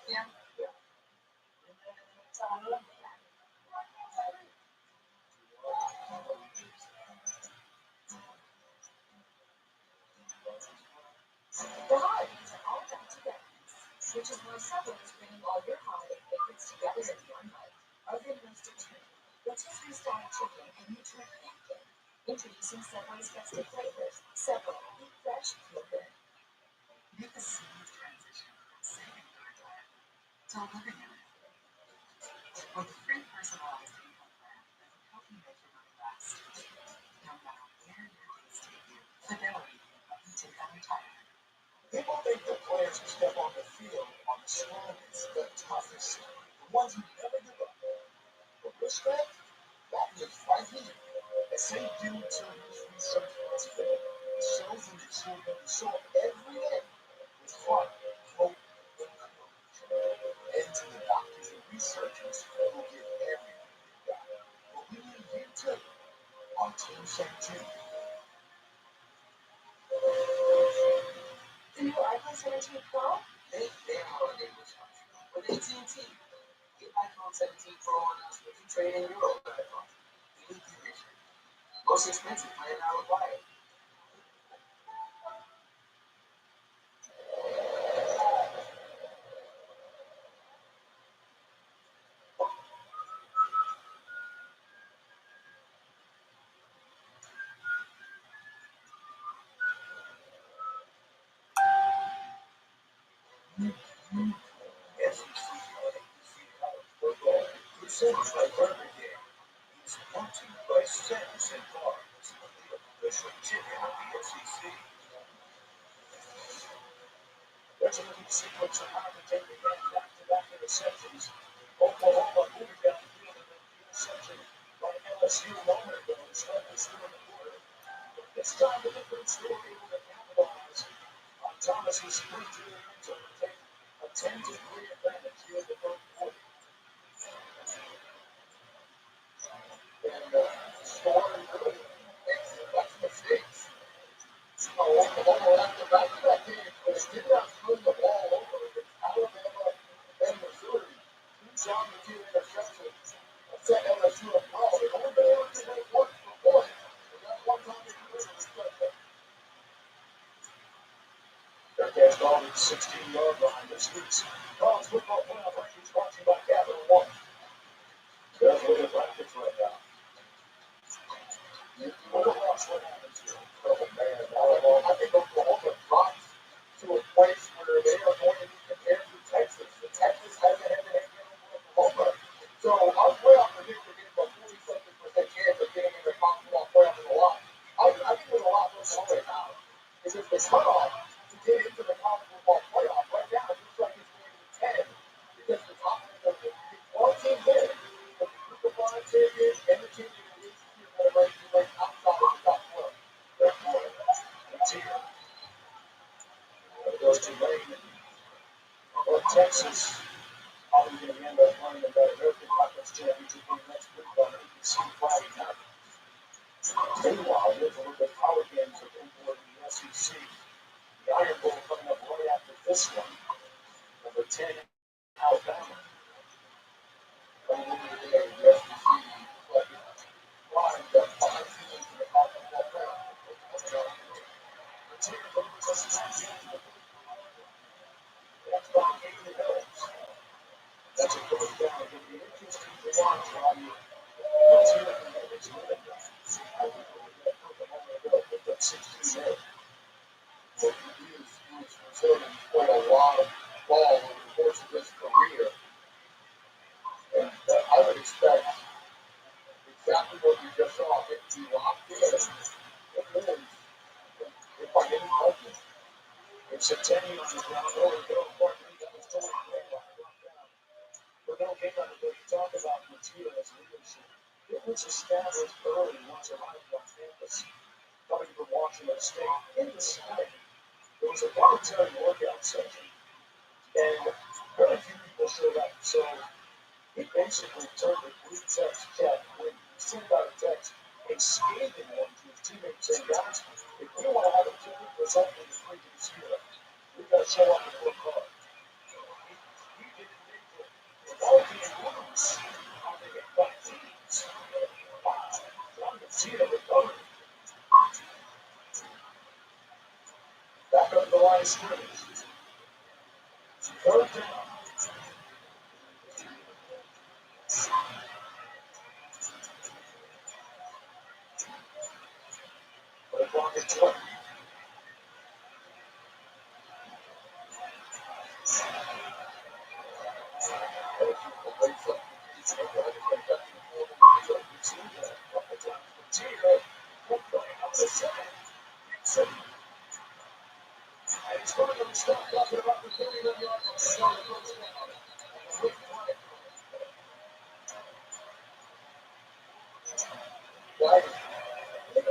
S4: Yeah. The holidays are all about togetherness, which is why Subway is bringing all your holiday favorites together in one bite. Oven roasted turkey, rotisserie style chicken, and nutrient pancake. Introducing Subway's festive flavors. Subway, eat fresh, feel good.
S6: Make a smooth transition from saving your diet to living in it. With a free personalized income plan that can help you make your money last. No matter where your days take you, Fidelity can help you take on retirement.
S3: People think the players who step on the field are the strongest, the toughest, the ones who never give up. But respect, that lives right here. SAU Children's Research Hospital shows in the children who show up every day with heart, hope, and courage. And to the doctors and researchers who give everything they've got. But we need you too. On Team 17.
S4: The new iPhone 17 Pro?
S3: They are on English option. With AT&T, get iPhone 17 Pro on us when you trade in your old iPhone. Unique condition. Most expensive plan now required. SEC college football. Presented by Burger King. Is brought to you by Sentence and Bars, the official chicken of the SEC. There's a little sequence of how to take the game back-to-back interceptions. Oklahoma moving down the field and then the interception by LSU a moment ago to start this third quarter. This time the different story able to capitalize on Thomas's sprint to the end zone to take a 10-3 advantage here in the third quarter. And scoring early makes lots of mistakes. Oklahoma after back-to-back games, but it did not turn the ball over against Alabama and Missouri. Two on the two interceptions set LSU up well. They've only been able to make one for point. And that's one time they can really respect them. Their catch ball at the 16-yard line. This week's college football playoff rankings brought to you by Capital One. There's a little practice right now. You want to watch what happens here. Oh, man. I think Oklahoma drops to a place where they are going to be compared to Texas. The Texas hasn't had to hang in with Oklahoma. So our playoff predictor gave a 40-something% chance of getting in the college football playoff in a lot. I think there's a lot more story now. Because the cutoff to get into the college football playoff right now it looks like it's going to be 10. Because the top end of the 12 teams in, but the Group of 5 champions and the champion of the ACC are going to be ranked outside of the top 12. Therefore, it's here. It goes to Lane. Well, Texas probably going to end up playing in that American Conference Championship game next week on ABC Friday night. Meanwhile, there's a little bit of power games of import in the SEC. The Iron Bowl coming up right after this one. Number 10, Alabama. Coming into the day, the SEC lined up 5 teams in the college football playoff. The team that puts us in that game, that's about 80 minutes. That's a first down. It'll be interesting to watch how you team that is winning that. I think we're going to put them on the go. Put that 16 there. What he is conserving quite a lot of ball over the course of his career. And I would expect exactly what we just saw. If he locked in, it wins. If I didn't help him. It's a 10 on the ground. Oh, no, pardon me. That was totally great. But no game on the day. You talk about Matia's leadership. It was established early once arrived on campus. Coming from Washington State in the spring. There was a voluntary workout session, and very few people showed up. So he basically turned a group text chat when he sent out a text, a scathing one to his teammates saying, guys, if we want to have a 50% in the league this year, we've got to show up and work hard. He didn't think that if all teams lose, how they get 5 teams. Wow, John Garcia recovered. Back up the line of scrimmage. Third down. But the clock is 20.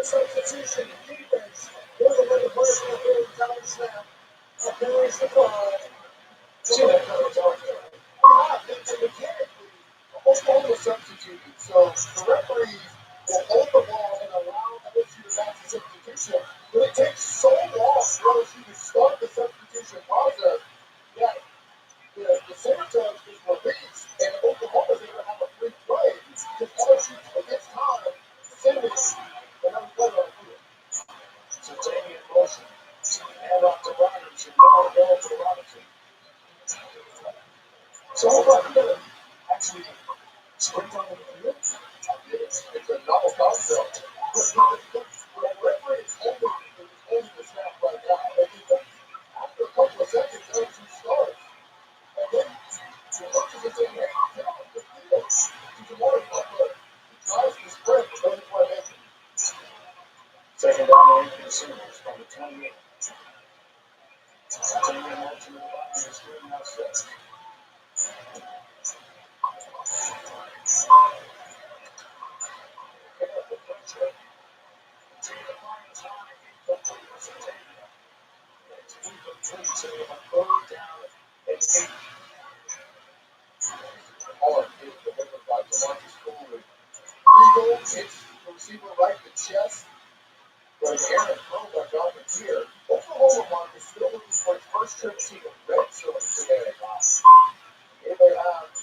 S3: Substitution defense. There's another person up there with time snap. There's the ball. See that comes out there. Mechanically, almost all the substituted. So the referees will hold the ball and allow sprint on the field. It's a novel concept. But referee is holding the snap right now. And after a couple of seconds, LSU starts. And then the coaches are saying, hey, get off the field. He's a water butler. He tries to sprint, but doesn't quite make it.
S2: Second down, 8 receivers from the 28. Continuing motion to the line is screen now set. Careful pressure. Taylor finds line, incomplete for Centennial. It's incomplete, so we have a third down and 8.
S3: Hard hit delivered by Demarcus Cooley. Regal hits the receiver right in the chest. But an errant throw by John McKeer. Oklahoma Mark is still looking for his first trip to the red zone today. Here they have a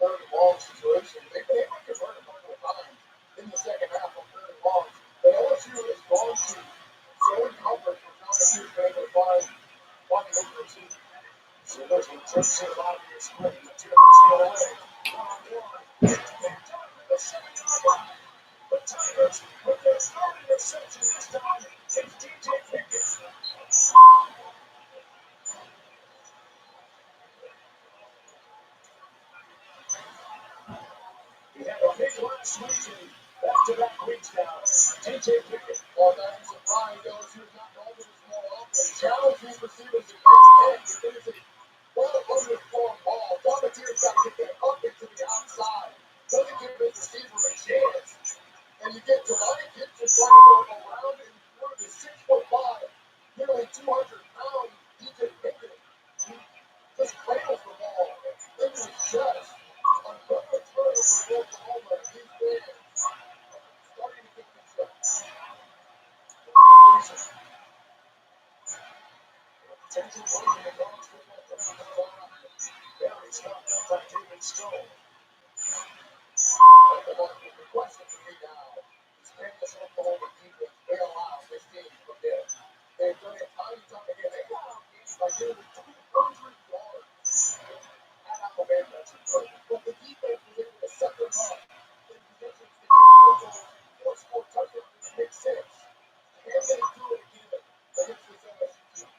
S3: third and long situation. They've been able to convert a couple of times in the second half on third and longs. But LSU has gone to zone coverage for John McKeer's been able to find the open receiver.
S2: So there's a trips to the obvious screen. The two still away. One-on-one. The 7-yard line. The Tigers with their starting reception this time is DJ Pickett. He had a big last week and back-to-back weeks now. DJ Pickett.
S3: Well, that is surprised. LSU has not gone to this more often. Challenge these receivers in hand-to-hand. It is a well-underformed ball. John McKeer's got to get that up into the outside. Doesn't give his receiver a chance. And you get Jelani Gibson trying to go around and through the 6'5", nearly 200-pound DJ Pickett. He just cradles the ball into his chest. Another turnover for Oklahoma. These fans starting to get themselves.
S2: Attention, closing the college football playoff. Barry stopped up by David Stone.
S3: The question for me now is, can this Oklahoma defense bail out this team from this? They've done it time and time again. They got out games by nearly 200 yards at Alabama. But the defense was able to set them up in positions to get field goals or score touchdowns in the big six. Can they do it again against this LSU team?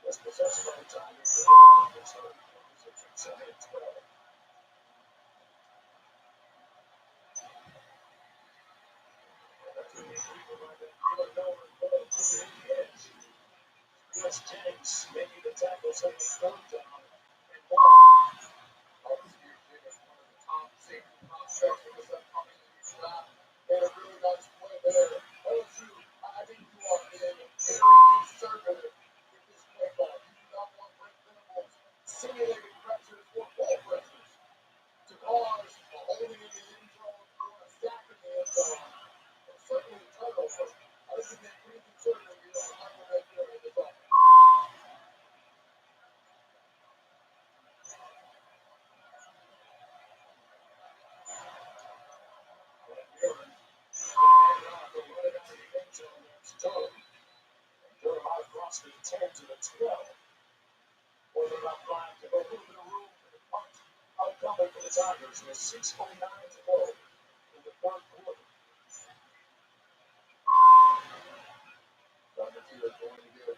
S2: This possession of the Tigers really is hurt. Position 7 and 12. U.S. Jennings making the tackle, setting the third down and 1.
S3: Obviously, is one of the top safety prospects for this upcoming draft. They had a really nice play there. LSU, I think you are being very conservative with this play call. You do not want Brent Venables simulating pressures or ball pressures to cause a holding in the end zone or a sack in the end zone. And certainly a turnover. I think you've been pretty conservative here on Michael Mayfield in this offense.
S2: Across the 10 to the 12. Or they're not trying to go a little bit of room for the punt. Outcoming for the Tigers with 6:09 to go in the third quarter.
S3: John McKeer is going to get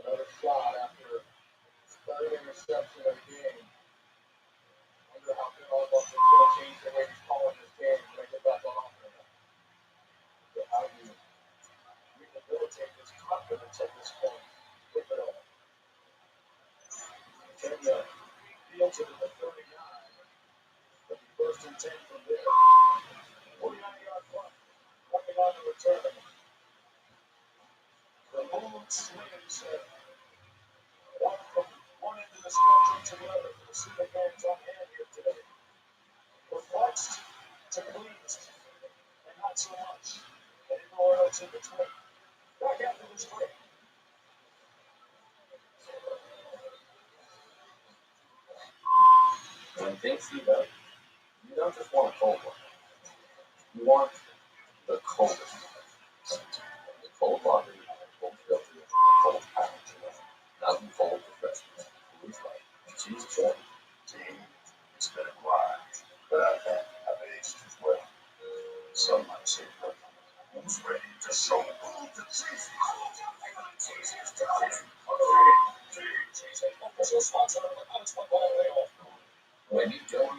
S3: another shot after his third interception of the game. Wonder how good all of us is going to change the way he's calling this game when they get back on offense. So how do you
S2: Rehabilitate his confidence at this point. Give it up. Kenya fields it at the 39. But the first and 10 from there. 49-yard punt. Coming on the return. The moon swings one end of the spectrum to the other for the Super fans on hand here today. Perplexed to pleased, and not so much. Anywhere else in between. Back after this break.
S1: When things heat up, you don't just want a cold one. You want the coldest one. The cold laundry, cold filter, cold package, not the cold professional. Who's like, Jesus,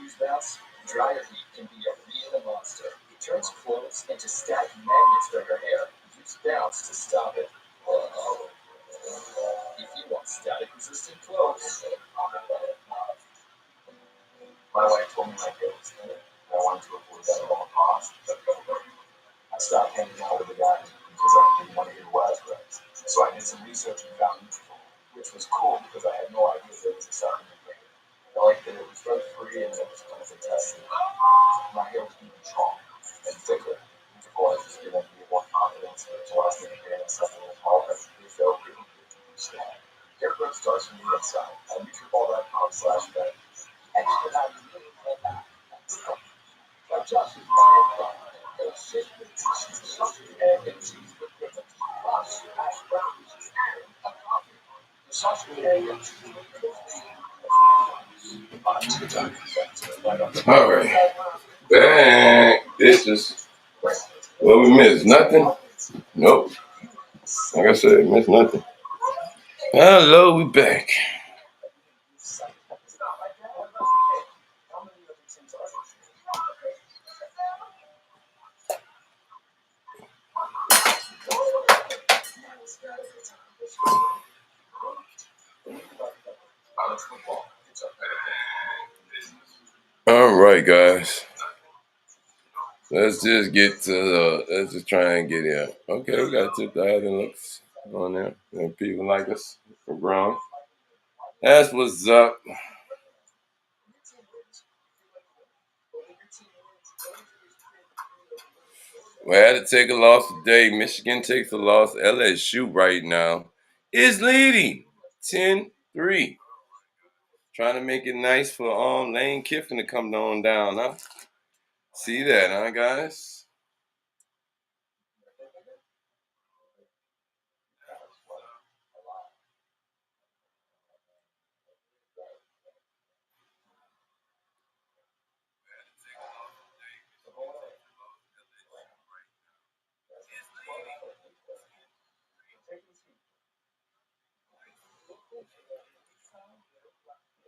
S2: freeze bounce, dryer heat can be a real monster. It turns clothes into static magnets for your hair. Use bounce to stop it. If you want static-resistant clothes, my wife told me my hair was thinning, and I wanted to avoid that at all costs. I stopped hanging out with the guy because I didn't want to hear what I was right. So I did some research and found Nutrafol, which was cool because I had no idea that it was a supplement. I liked that it was drug-free and it was clinically tested. My hair was even strong and thicker. Nutrafol has just given me more confidence and it allows me to get in something that's all perfectly filled with understand. Hair growth starts from the inside at Nutrafol.com/vet. Extra value really came back. Adjusted by a system egg and cheese with different plus hash browns and a coffee. The sausage egg and cheese with
S1: All right. Back. This is what we missed. Nothing? Nope. Like I said, missed nothing. Hello, we back. All right, guys. Let's just get to let's just try and get here. Okay, we got 2,000 looks on there. And people like us. We're grown. That's what's up. We had to take a loss today. Michigan takes a loss. LSU right now is leading 10-3. Trying to make it nice for Lane Kiffin to come on down, huh? See that, huh, guys?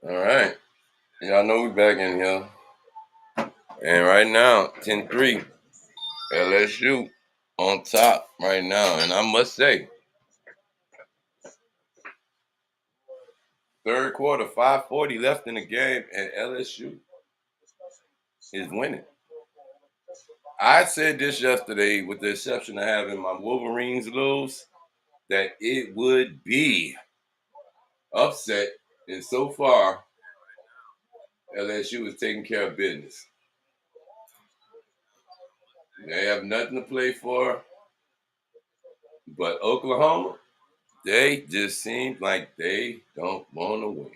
S1: All right. Y'all know we back in here. And right now, 10-3. LSU on top right now. And I must say, third quarter, 5:40 left in the game, and LSU is winning. I said this yesterday, with the exception of having my Wolverines lose, that it would be upset. And so far, LSU is taking care of business. They have nothing to play for. But Oklahoma, they just seem like they don't want to win.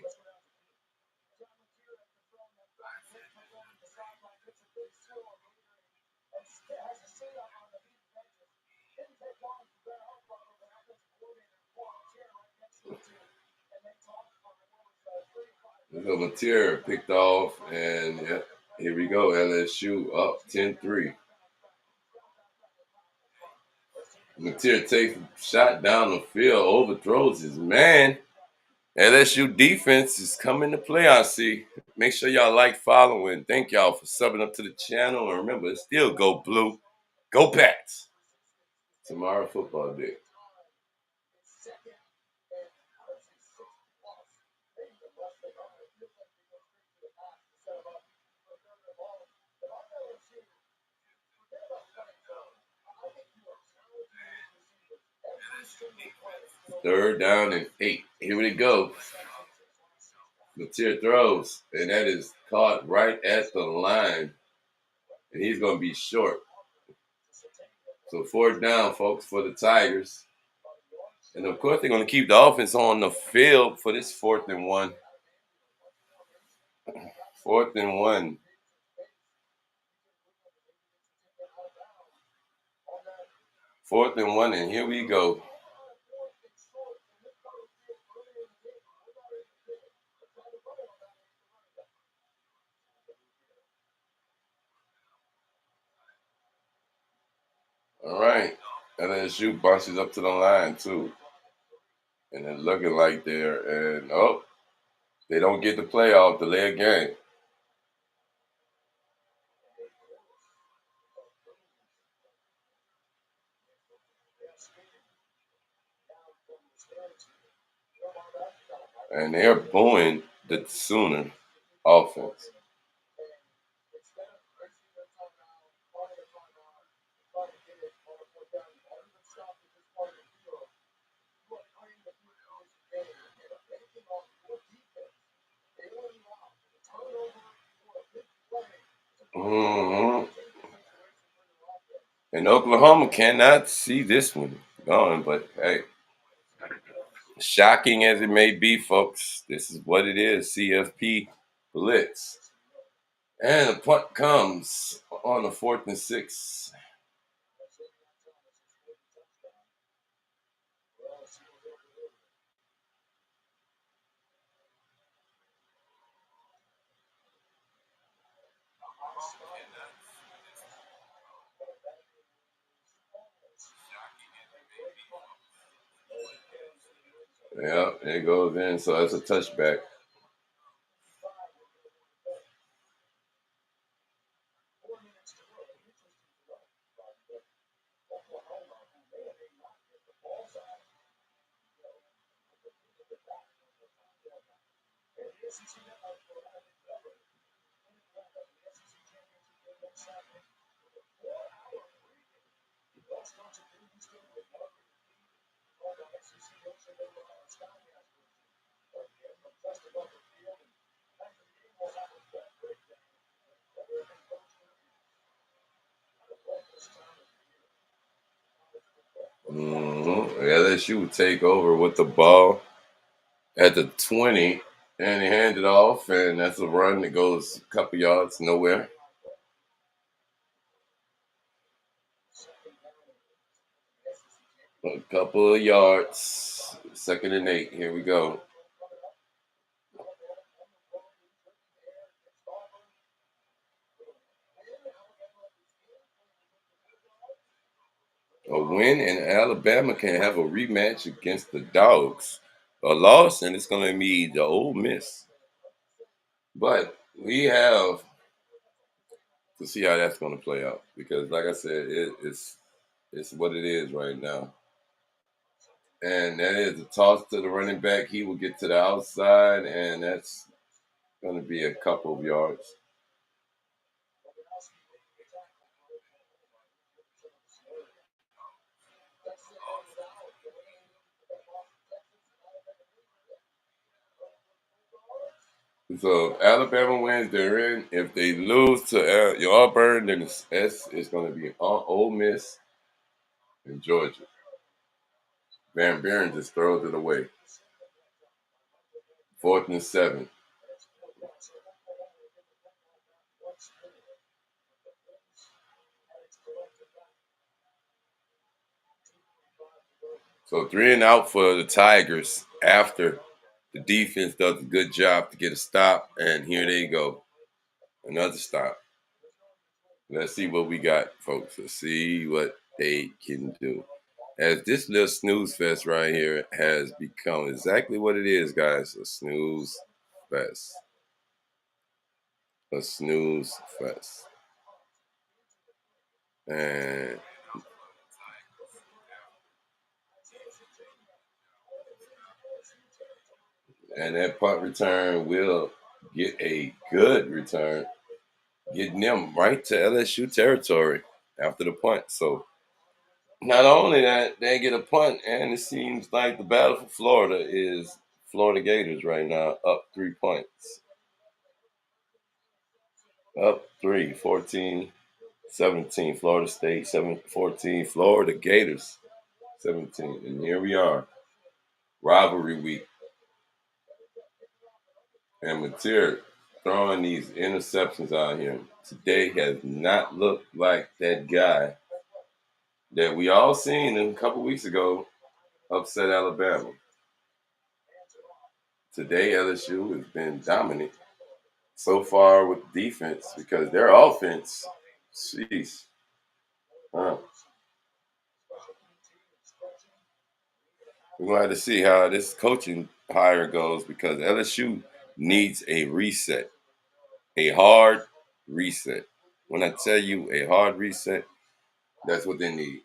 S1: Look, Mateer picked off, and yeah, here we go. LSU up 10-3. Mateer takes a shot down the field, overthrows his man. LSU defense is coming to play, I see. Make sure y'all like, follow, and thank y'all for subbing up to the channel. And remember, it's still go blue, go Pats. Tomorrow football day. Third down and 8. Here we go. Mateer throws, and that is caught right at the line. And he's going to be short. So fourth down, folks, for the Tigers. And, of course, they're going to keep the offense on the field for this 4th and 1. 4th and 1. 4th and 1, and here we go. All right. LSU bunches up to the line, too. And they're looking like they're, and, they don't get the playoff, delay a game. And they're booing the Sooner offense. Mm-hmm. And Oklahoma cannot see this one going, but hey, shocking as it may be, folks, this is what it is. CFP Blitz. And the punt comes on the 4th and 6. Yeah, it goes in, so that's a touchback. LSU would take over with the ball at the 20, and they hand it off, and that's a run that goes a couple yards nowhere. A couple of yards. 2nd and 8. Here we go. A win and Alabama can have a rematch against the Dogs. A loss, and it's going to be the Ole Miss. But we have to see how that's going to play out because, like I said, it's what it is right now. And that is a toss to the running back. He will get to the outside, and that's going to be a couple of yards. So Alabama wins, they're in. If they lose to Auburn, then it's going to be Ole Miss and Georgia. Van Buren just throws it away. 4th and 7. So 3 and out for the Tigers after the defense does a good job to get a stop, and here they go. Another stop. Let's see what we got, folks. Let's see what they can do. As this little snooze fest right here has become exactly what it is, guys. A snooze fest. A snooze fest. And that punt return will get a good return, getting them right to LSU territory after the punt. So not only that, they get a punt, and it seems like the battle for Florida is Florida Gators right now, up 3 points. Up 3, 14-17. Florida State, 7-14. Florida Gators, 17. And here we are, rivalry week. And Mateer throwing these interceptions out here today has not looked like that guy that we all seen a couple weeks ago upset Alabama. Today, LSU has been dominant so far with defense because their offense, jeez. We're going to have to see how this coaching hire goes because LSU needs a reset, a hard reset. When I tell you a hard reset, that's what they need.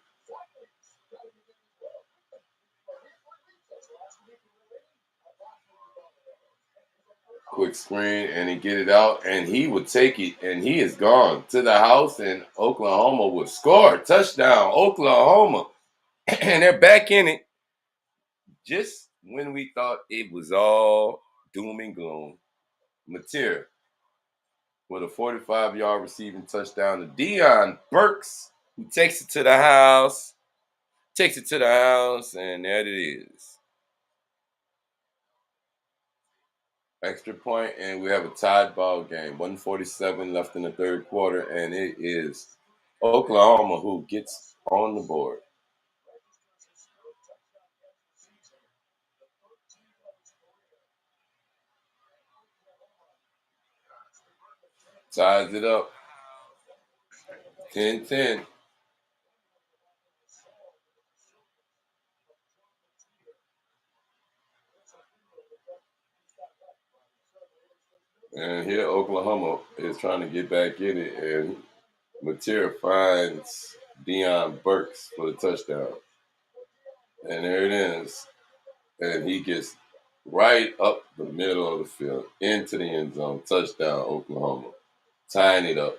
S1: Quick screen, and he get it out, and he would take it, and he is gone to the house, and Oklahoma would score. Touchdown, Oklahoma. And they're back in it. Just when we thought it was all doom and gloom, Mateer with a 45-yard receiving touchdown to Deion Burks, who takes it to the house. Takes it to the house, and there it is. Extra point, and we have a tied ball game. 1:47 left in the third quarter, and it is Oklahoma who gets on the board. Ties it up. 10-10. And here Oklahoma is trying to get back in it, and Mateer finds Deion Burks for the touchdown. And there it is. And he gets right up the middle of the field into the end zone. Touchdown, Oklahoma. Tying it up.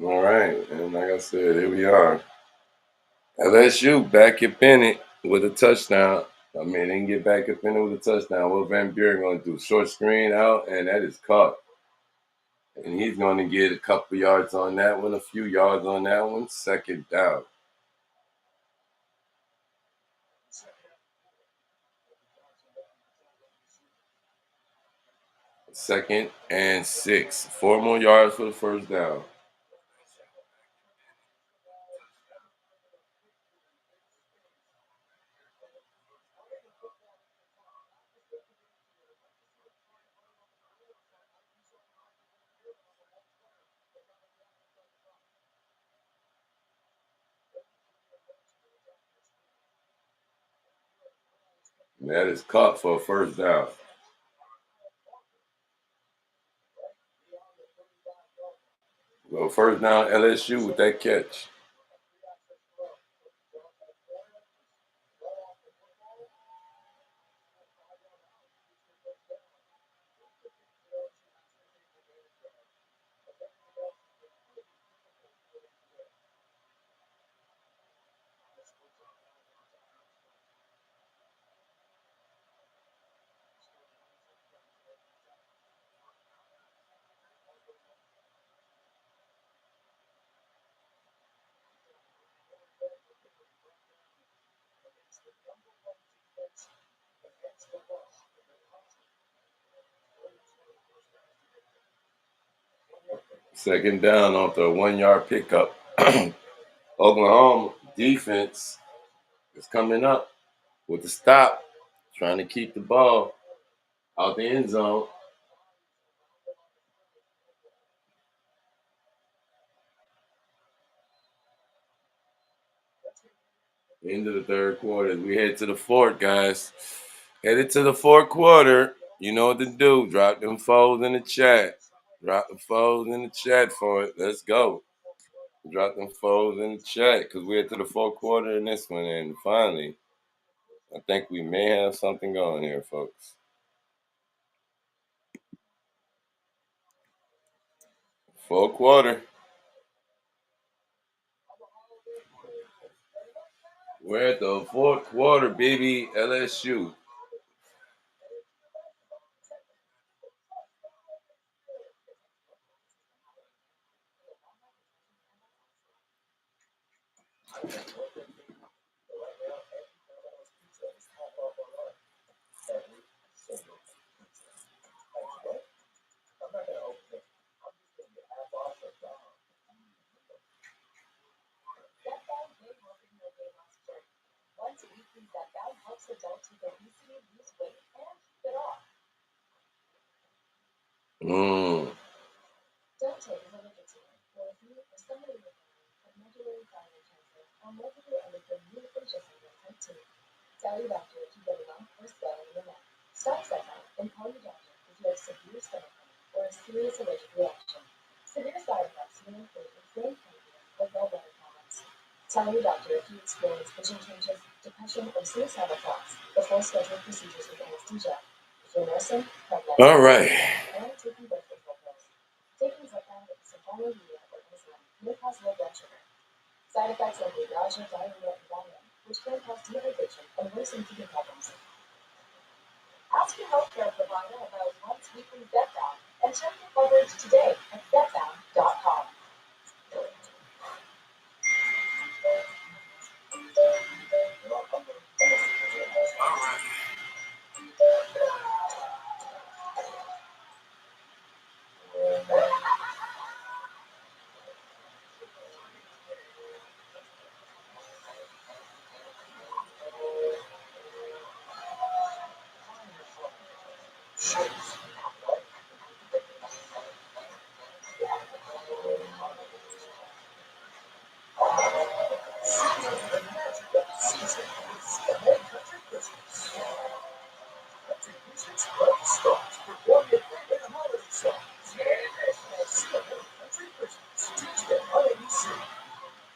S1: All right, and like I said, here we are. LSU back up in it with a touchdown. I mean, they can get back up in it with a touchdown. What Van Buren going to do? Short screen out, and that is caught. And he's going to get a couple yards on that one, a few yards on that one. Second down. Second and 6. 4 more yards for the first down. And that is caught for a first down. So first down, LSU with that catch. Second down off the 1-yard pickup. Oklahoma defense is coming up with the stop, trying to keep the ball out the end zone. End of the third quarter. We head to the fourth, guys. Headed to the fourth quarter. You know what to do. Drop them foes in the chat. Drop the foes in the chat for it. Let's go. Drop them foes in the chat because we're to the fourth quarter in this one. And finally, I think we may have something going here, folks. Full quarter. We're at the fourth quarter, baby. LSU.
S4: Once weekly, that helps adults with obesity lose weight and keep it off. Don't take a religious one, or if you or somebody in your family have medullary thyroid cancer or multiple endocrine neoplasia syndrome type 2. Tell your doctor if you get a lump or swelling in the neck. Stop setback and call your doctor if you have severe stomach pain or a serious allergic reaction. Severe side effects may include inflamed pancreas or gallbladder problems. Tell your doctor if you experience vision changes, depression, or suicidal thoughts before scheduling procedures with anesthesia. If you're nursing,
S1: All right.
S4: and taking birth control pills. Taking Zepbound with sulfonylurea or insulin may cause low blood sugar. Side effects include nausea, diarrhea, and vomiting, which can cause dehydration and worsen kidney problems. Ask your healthcare provider about once weekly Zepbound and check your coverage today at Zepbound.com.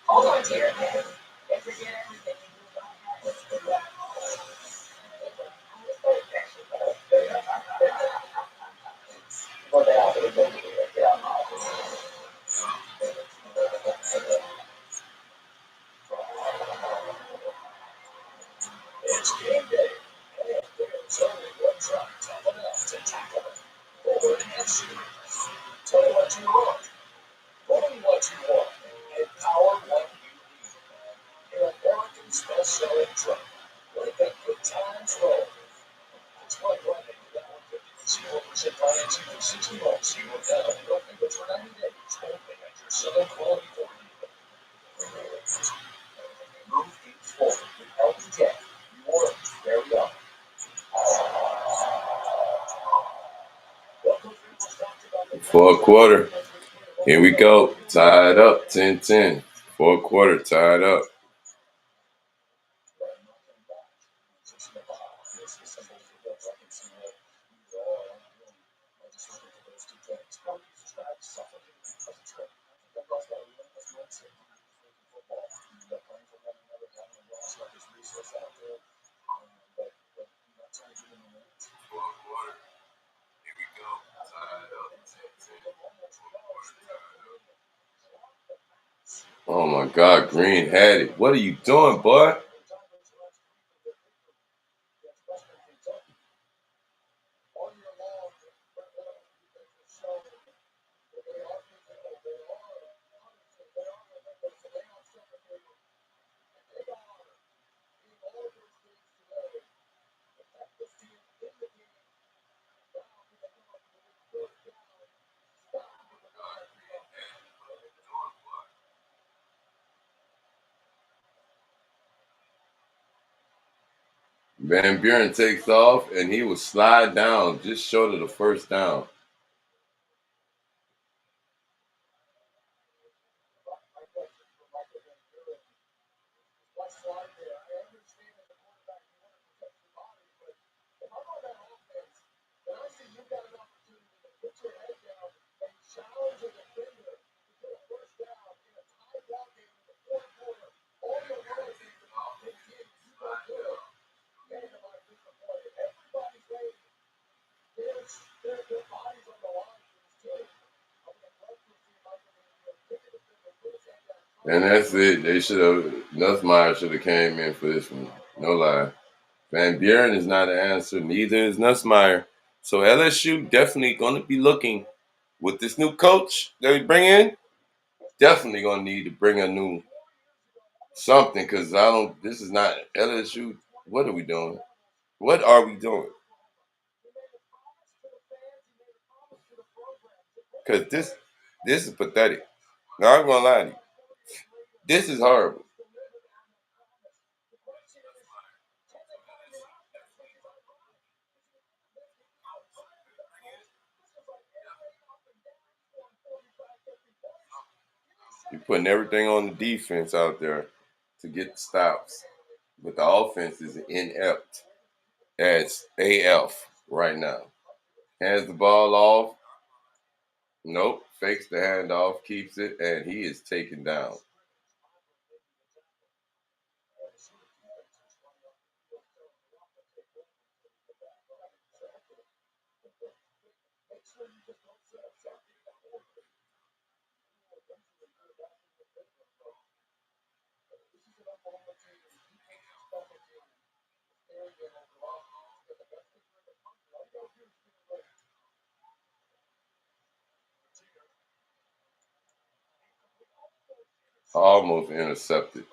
S4: Hold on to your head and forget everything you knew about
S2: It's game day, and there's only one track tough enough to tackle it. Over LSU. Tell you what you want. Only what you want. And power what you need. Your American's best-selling truck. Like a good times roll. It's like running down 0% financing for 60 months. You will down no payments for 90 days. Only at your Southern Quality Ford dealer. Move things forward with LPJ. Your very own.
S1: Fourth quarter. Here we go. Tied up. 10-10. Fourth quarter. Tied up. Oh my God, Green had it. What are you doing, boy? Van Buren takes off, and he will slide down just short of the first down. And that's it. They should have. Nussmeier should have came in for this one. No lie. Van Buren is not an answer. Neither is Nussmeier. So LSU definitely going to be looking with this new coach that we bring in. Definitely going to need to bring a new something because I don't. This is not LSU. What are we doing? What are we doing? Because this is pathetic. Now I'm gonna lie to you. This is horrible. You're putting everything on the defense out there to get the stops, but the offense is inept as AF right now. Hands the ball off. Nope. Fakes the handoff, keeps it, and he is taken down. Almost intercepted.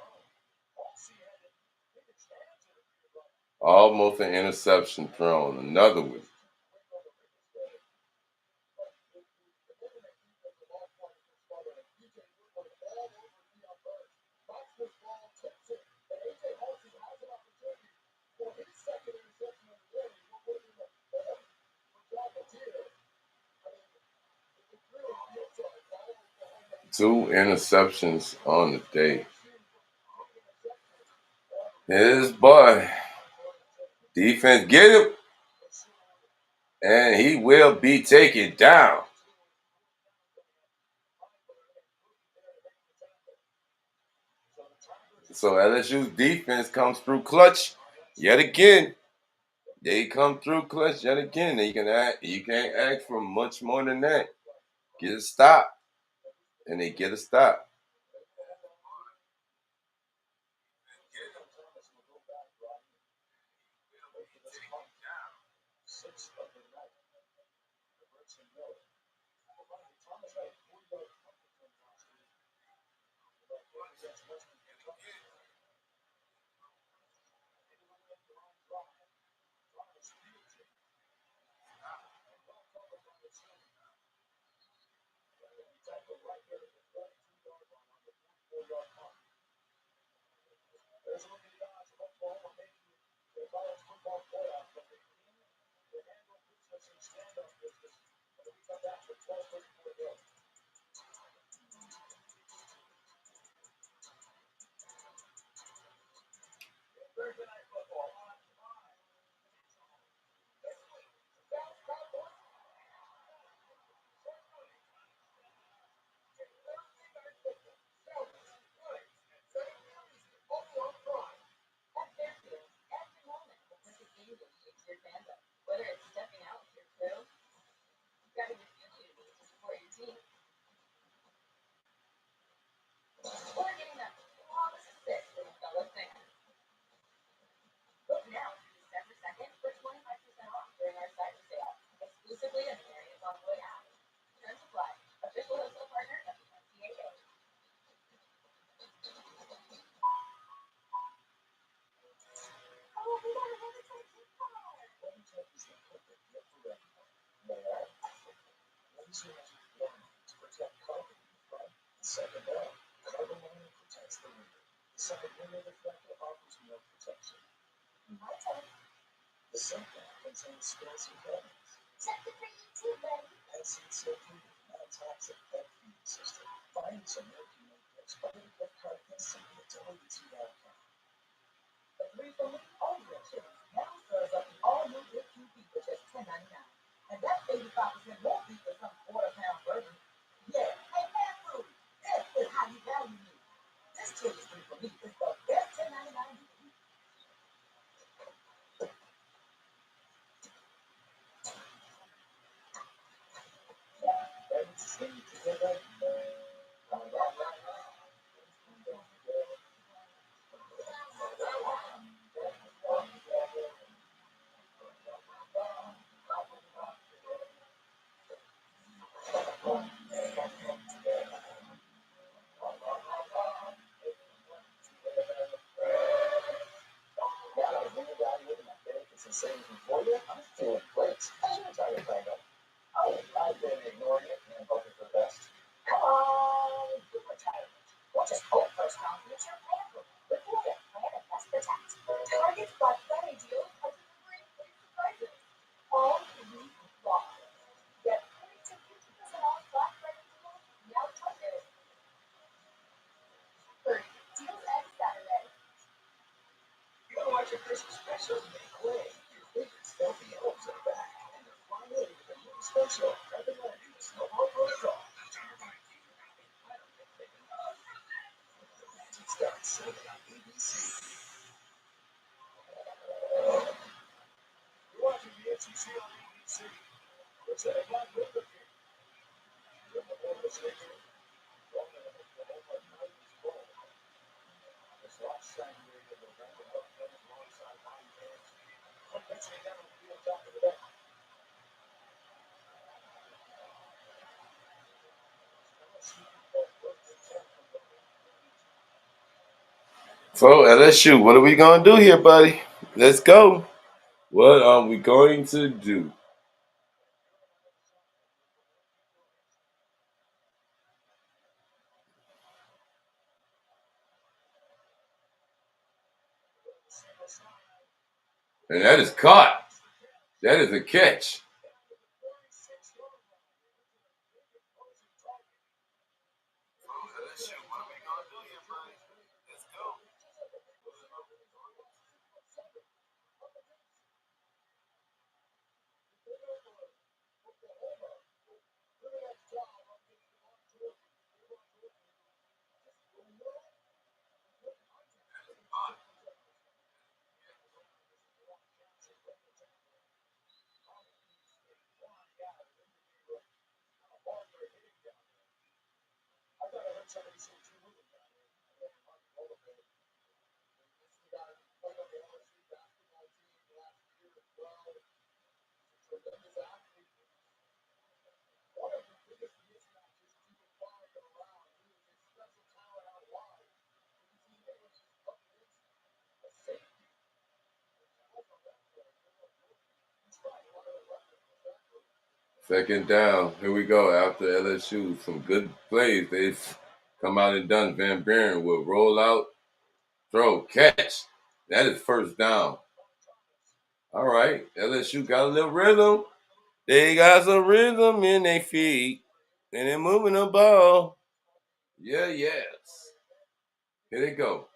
S1: Almost an interception thrown. Another one. Two interceptions on the day. His boy. Defense get him. And he will be taken down. So LSU's defense comes through clutch yet again. They come through clutch yet again. You can't ask for much more than that. Get a stop. And they get a stop.
S4: Whether it's stepping out with your crew, you gotta get YouTube to support your team. Or getting that flawless assist with a fellow fan. Book now through December 2nd for 25% off during our cyber sale, exclusively in the Marriott Bonvoy app. Terms apply. Official wholesale partner of the NCAA. Oh, we got a hesitation card.
S3: Second down, carbon liner protects the reader. The side window reflector offers more protection.
S4: My turn.
S3: The second contains spills and coverings.
S4: Check the for you too, baby.
S3: Exit safety, non-toxic pet feeding system. Find some American makers, of card instantly at WT.com.
S4: The 3 for me Oreo chips now serves up the all-new Big Q beef for just $10.99. And that's 85% more beef than some quarter-pound version. Yeah, hey, fast food. This is how you value me. This chili 3 for me is the best $10.99 beef.
S2: Blitz. I've been ignoring it and hoping for the best. Come on, good retirement. We'll just hope first round future plan for with Blitz. Plan and best protect. Target's Black Friday deals are delivering big surprises all week long. Get 40 to 50% off Black Friday deals now targeted. Hurry, deals end Saturday.
S3: You want to watch your Christmas special? Make way. Your favorite stealthy elves are back, and they're flying in with a new special. Rapid landing with snowball protocol. Magic starts Sunday on ABC. You're watching the SEC on ABC. What's that about River King? You're the one mistaken. This last Saturday in November, that was alongside Bobby Vance. Let's get down on the field top of the back.
S1: So LSU, what are we gonna do here, buddy? Let's go. What are we going to do? And that is caught. That is a catch. Second down. Here we go. After LSU, some good plays. They've come out and done. Van Buren will roll out, throw, catch. That is first down. All right. LSU got a little rhythm. They got some rhythm in their feet. And they're moving the ball. Yeah, yes. Here they go.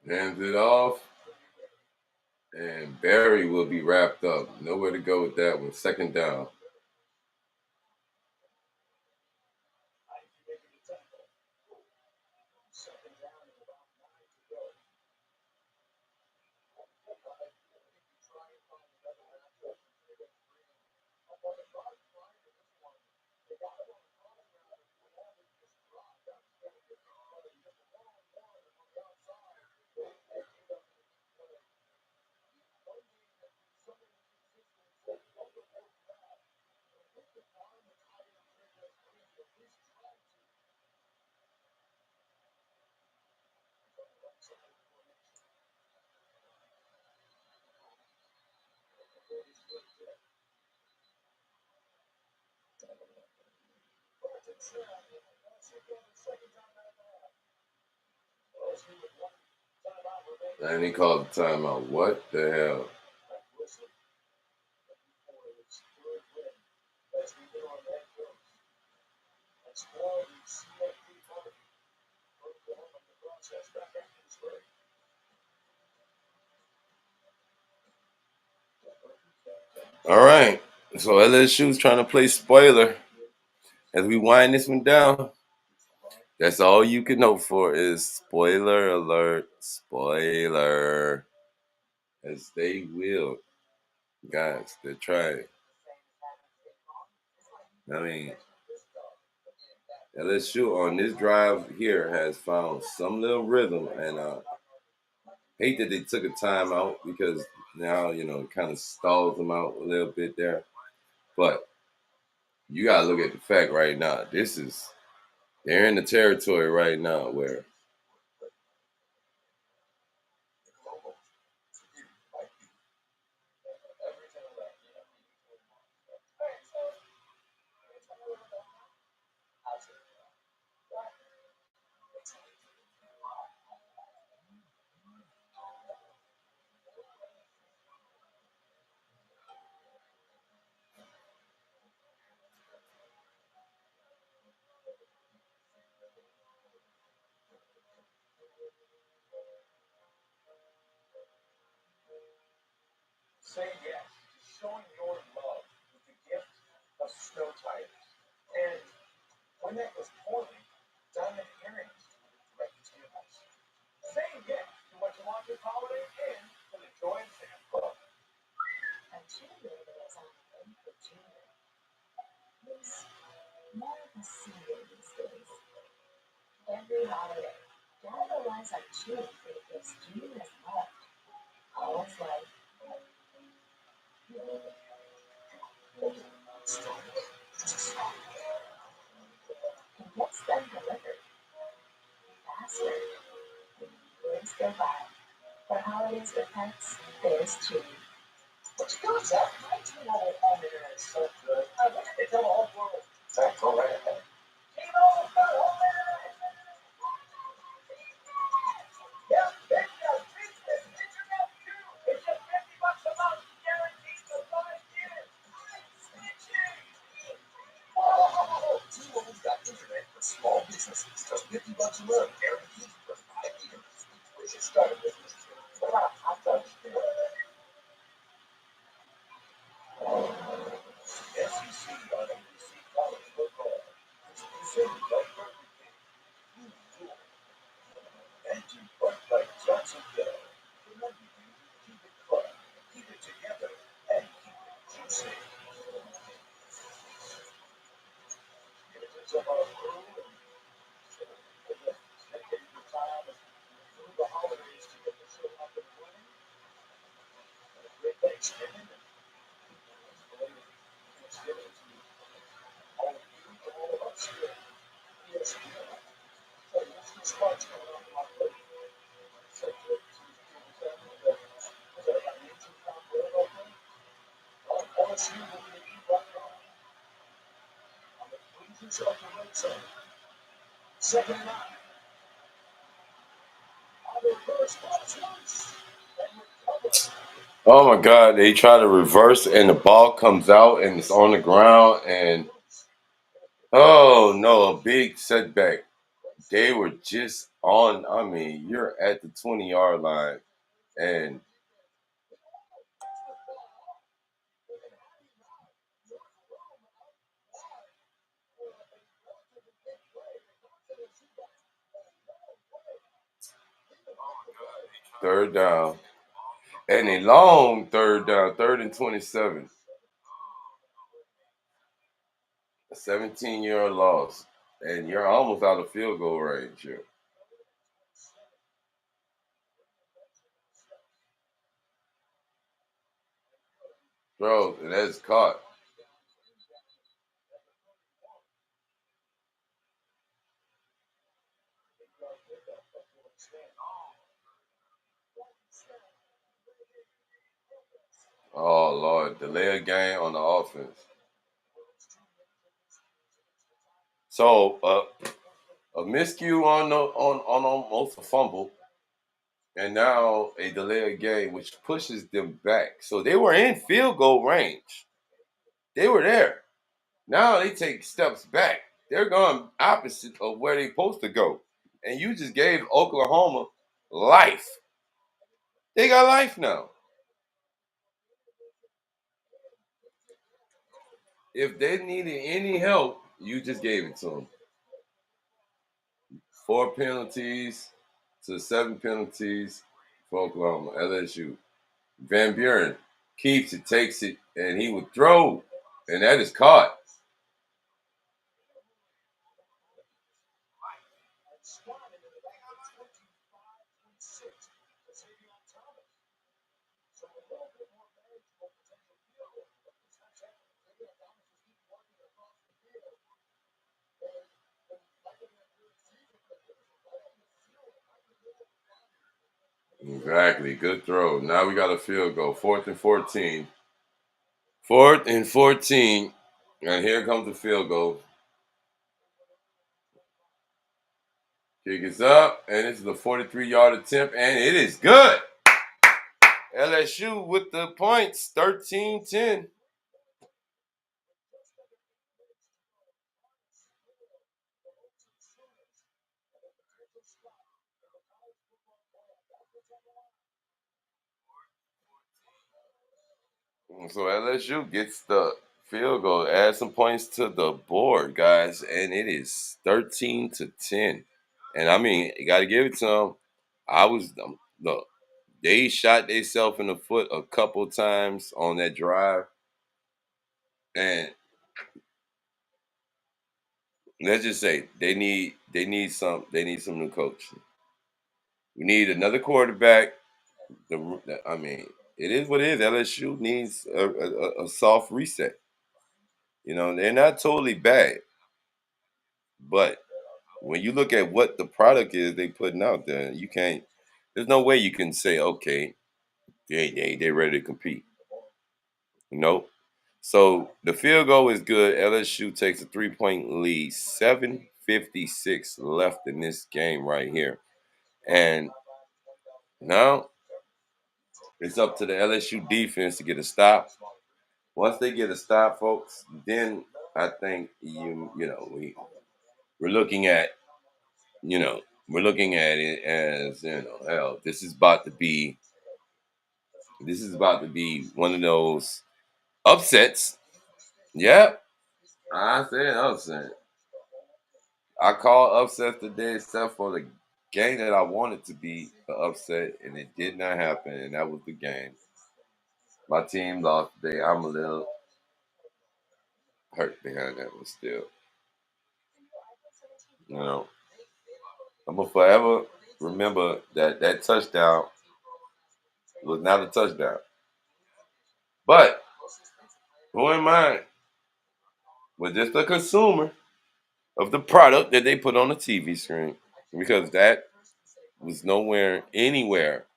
S1: Hands it off. And Barry will be wrapped up. Nowhere to go with that one. Second down. And he called the timeout. What the hell? All right. So LSU's trying to play spoiler as we wind this one down. That's all you can hope for is spoiler alert, spoiler. As they will. Guys, they're trying. I mean, LSU on this drive here has found some little rhythm, and hate that they took a timeout because now it kind of stalls them out a little bit there. But you gotta look at the fact right now. They're in the territory right now where
S2: Say yes to showing your love with the gift of snow tires. And when that goes poorly, diamond earrings directed to your house. Say yes to what you want this holiday and for the joy of Santa Claus.
S4: A cheerleader is on the way for junior. He's more of a senior these days. Every holiday, Dad relies on cheering for the gifts Junior has loved all his life. He gets them delivered faster. Years go by. For holidays with pets, there's cheering.
S2: What's good, Zach? My T-Mobile home internet is so good. I wish I could tell the whole world. Zach, go right ahead. T-Mobile's got home internet. Yeah, that's no business internet too. It's just $50 a month, guaranteed for 5 years. Switching. Whoa! T-Mobile's got internet for small businesses. Just $50 a month, guaranteed for 5 years. We should start a business. What about a hot dog stand? SEC on NBC College Football. It's presented by Burger King. And you work like Jacksonville. Remember, you keep it fun, keep it together, and keep it juicy. It's about crew and taking your time and through the holidays to get the show up and running. And a great Thanksgiving and Thanksgiving to all of you, to all of us here. Yes, hey, what's this watch going on my plate? Say, to tell me that was that about an 18-pound bird out there? LSU will be eat right now on the freezers of the red zone. Second and 9. On the first watch once. And recover.
S1: oh my God, they try to reverse and the ball comes out and it's on the ground and oh no, a big setback. They were just on. I mean, you're at the 20-yard line and third down. And a long third down, 3rd and 27. A 17-yard loss. And you're almost out of field goal range here. Bro, that's caught. Oh Lord, delay a game on the offense. So a miscue on almost a fumble, and now a delay of game, which pushes them back. So they were in field goal range. They were there. Now they take steps back. They're going opposite of where they're supposed to go. And you just gave Oklahoma life. They got life now. If they needed any help, you just gave it to them. 4 penalties to 7 penalties for Oklahoma, LSU. Van Buren keeps it, takes it, and he would throw, and that is caught. Exactly. Good throw. Now we got a field goal. 4th and 14. 4th and 14. And here comes the field goal. Kick is up, and this is a 43-yard attempt, and it is good. LSU with the points, 13-10. So LSU gets the field goal, add some points to the board, guys, and it is 13-10. And I mean, you got to give it to them. Look, they shot themselves in the foot a couple times on that drive, and let's just say they need some new coaching. We need another quarterback. I mean, it is what it is. LSU needs a soft reset. You know, they're not totally bad, but when you look at what the product is they putting out there, you can't. There's no way you can say, okay, they're ready to compete. Nope. So the field goal is good. LSU takes a 3-point lead. 7:56 left in this game right here, and now it's up to the LSU defense to get a stop. Once they get a stop, folks, then I think we're looking at it as hell. This is about to be one of those upsets. Yep, I said upset. I call upset today, except for the game that I wanted to be an upset, and it did not happen, and that was the game. My team lost today. I'm a little hurt behind that one still. You know, I'm gonna forever remember that touchdown was not a touchdown. But who am I? Was just a consumer of the product that they put on the TV screen, because that was anywhere.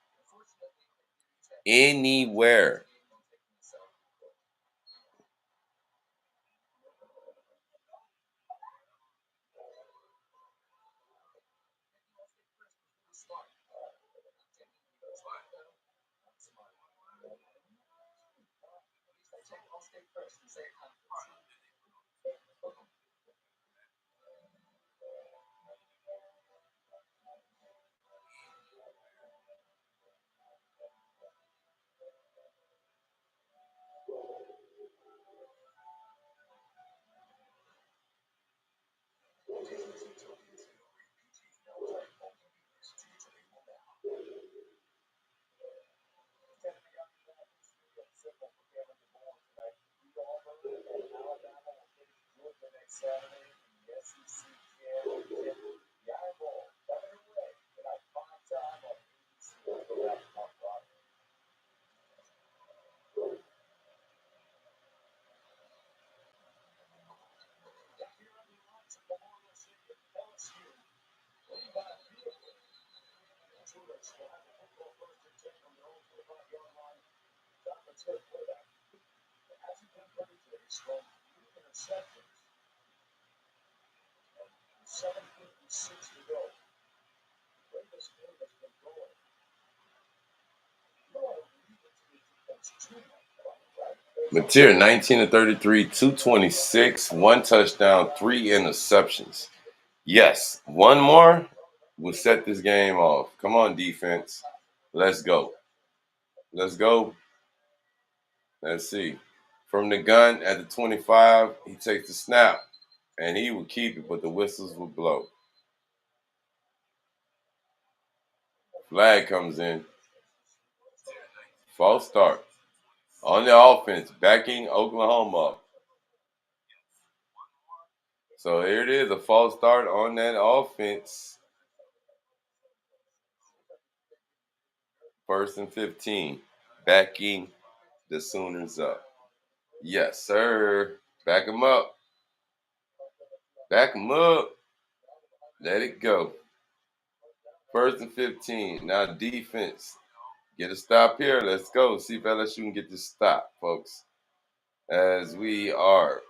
S1: Mateer, 19 to 33, 226, 1 touchdown, 3 interceptions. Yes, one more will set this game off. Come on, defense. Let's go. Let's go. Let's see. from the gun at the 25. He takes the snap, and he would keep it, but the whistles would blow. Flag comes in. False start on the offense, backing Oklahoma up. So here it is, a false start on that offense. 1st and 15, backing the Sooners up. Yes, sir. Back them up. Back them up. Let it go. 1st and 15. Now defense. Get a stop here. Let's go. See if LSU can get this stop, folks. As we are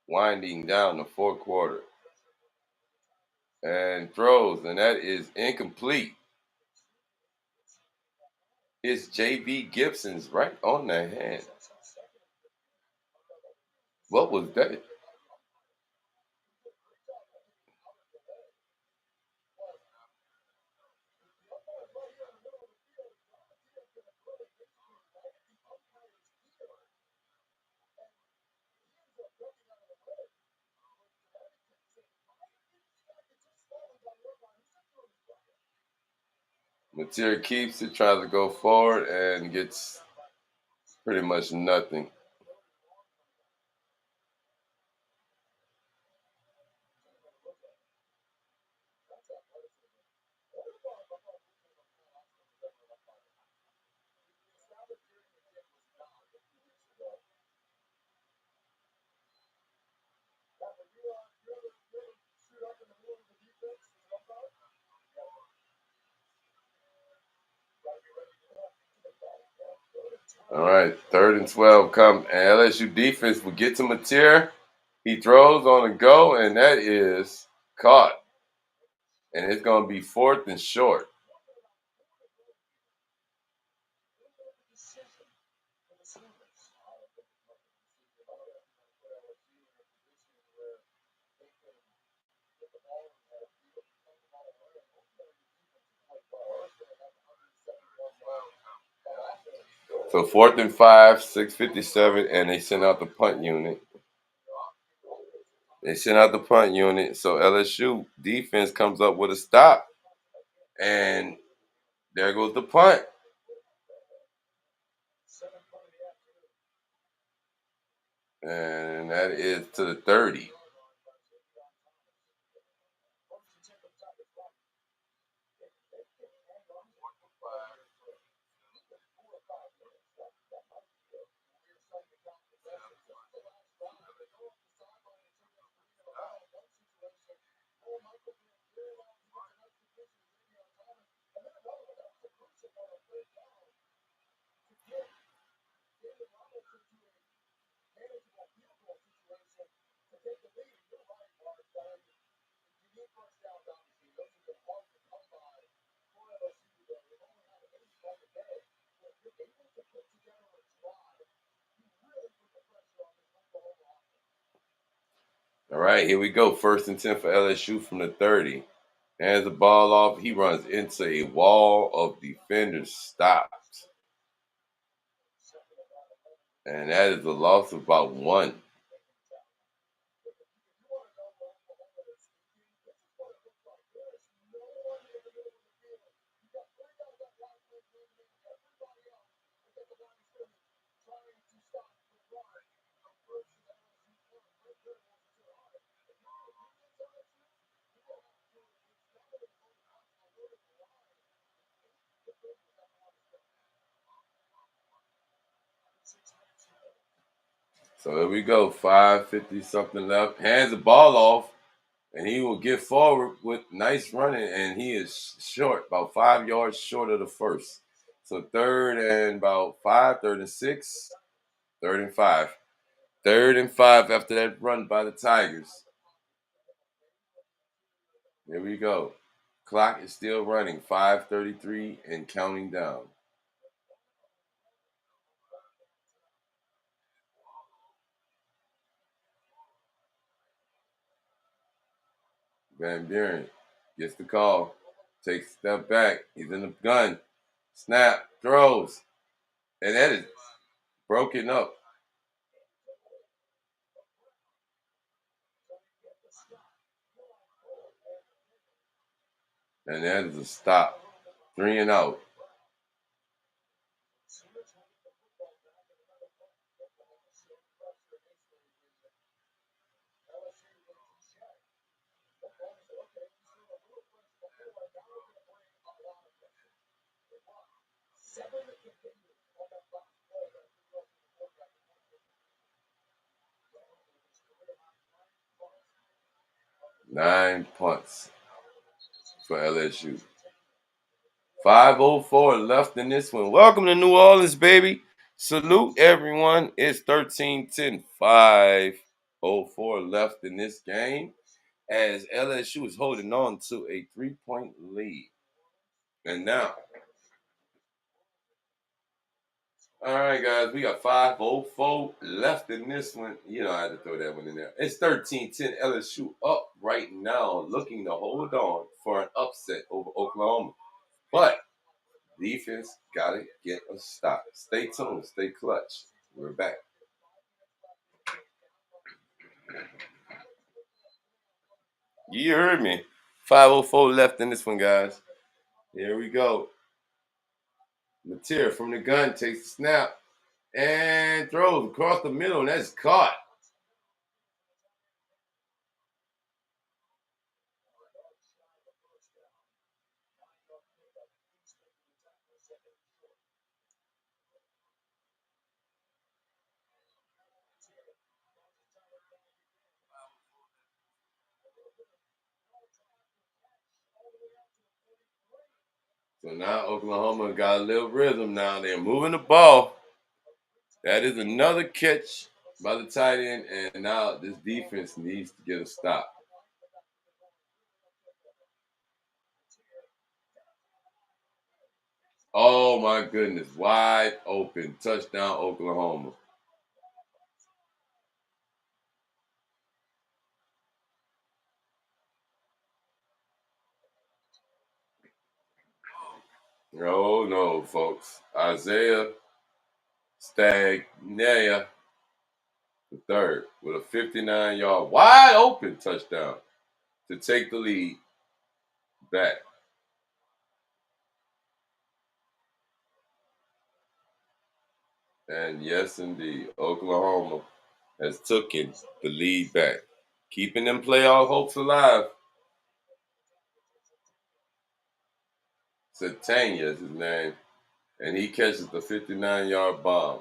S1: winding down the fourth quarter. And throws, and that is incomplete. It's J.B. Gibson's right on the hand. What was that? Mateer keeps it, tries to go forward, and gets pretty much nothing. All right, 3rd and 12 come, and LSU defense will get to Mateer. He throws on a go, and that is caught. And it's going to be 4th and short. So 4th and 5, 6:57, and they send out the punt unit. So LSU defense comes up with a stop. And there goes the punt. And that is to the 30. All right, here we go. 1st and 10 for LSU from the 30. Hands the ball off. He runs into a wall of defenders. Stops. And that is a loss of about 1. So here we go. 5:50 something left. Hands the ball off. And he will get forward with nice running. And he is short, about 5 yards short of the first. So 3rd and about 5, 3rd and 6, 3rd and 5. 3rd and 5 after that run by the Tigers. Here we go. Clock is still running. 5:33 and counting down. Van Buren gets the call. Takes a step back. He's in the gun. Snap. Throws. And that is broken up. And that is a stop. 3 and out. Nine punts for LSU. 5:04 left in this one. Welcome to New Orleans, baby. Salute everyone. It's 13-10. 5:04 left in this game as LSU is holding on to a 3-point lead. And now, all right, guys, we got 5:04 left in this one. You know, I had to throw that one in there. It's 13-10. LSU up right now, looking to hold on for an upset over Oklahoma. But defense got to get a stop. Stay tuned. Stay clutch. We're back. You heard me. 5:04 left in this one, guys. Here we go. Mateer from the gun takes the snap and throws across the middle, and that's caught. So now Oklahoma got a little rhythm now. They're moving the ball. That is another catch by the tight end, and now this defense needs to get a stop. Oh my goodness, wide open. Touchdown Oklahoma. Oh no, folks. Isaiah Stagnea the third with a 59-yard wide open touchdown to take the lead back. And yes, indeed, Oklahoma has taken the lead back, keeping them playoff hopes alive. Satania is his name, and he catches the 59-yard bomb.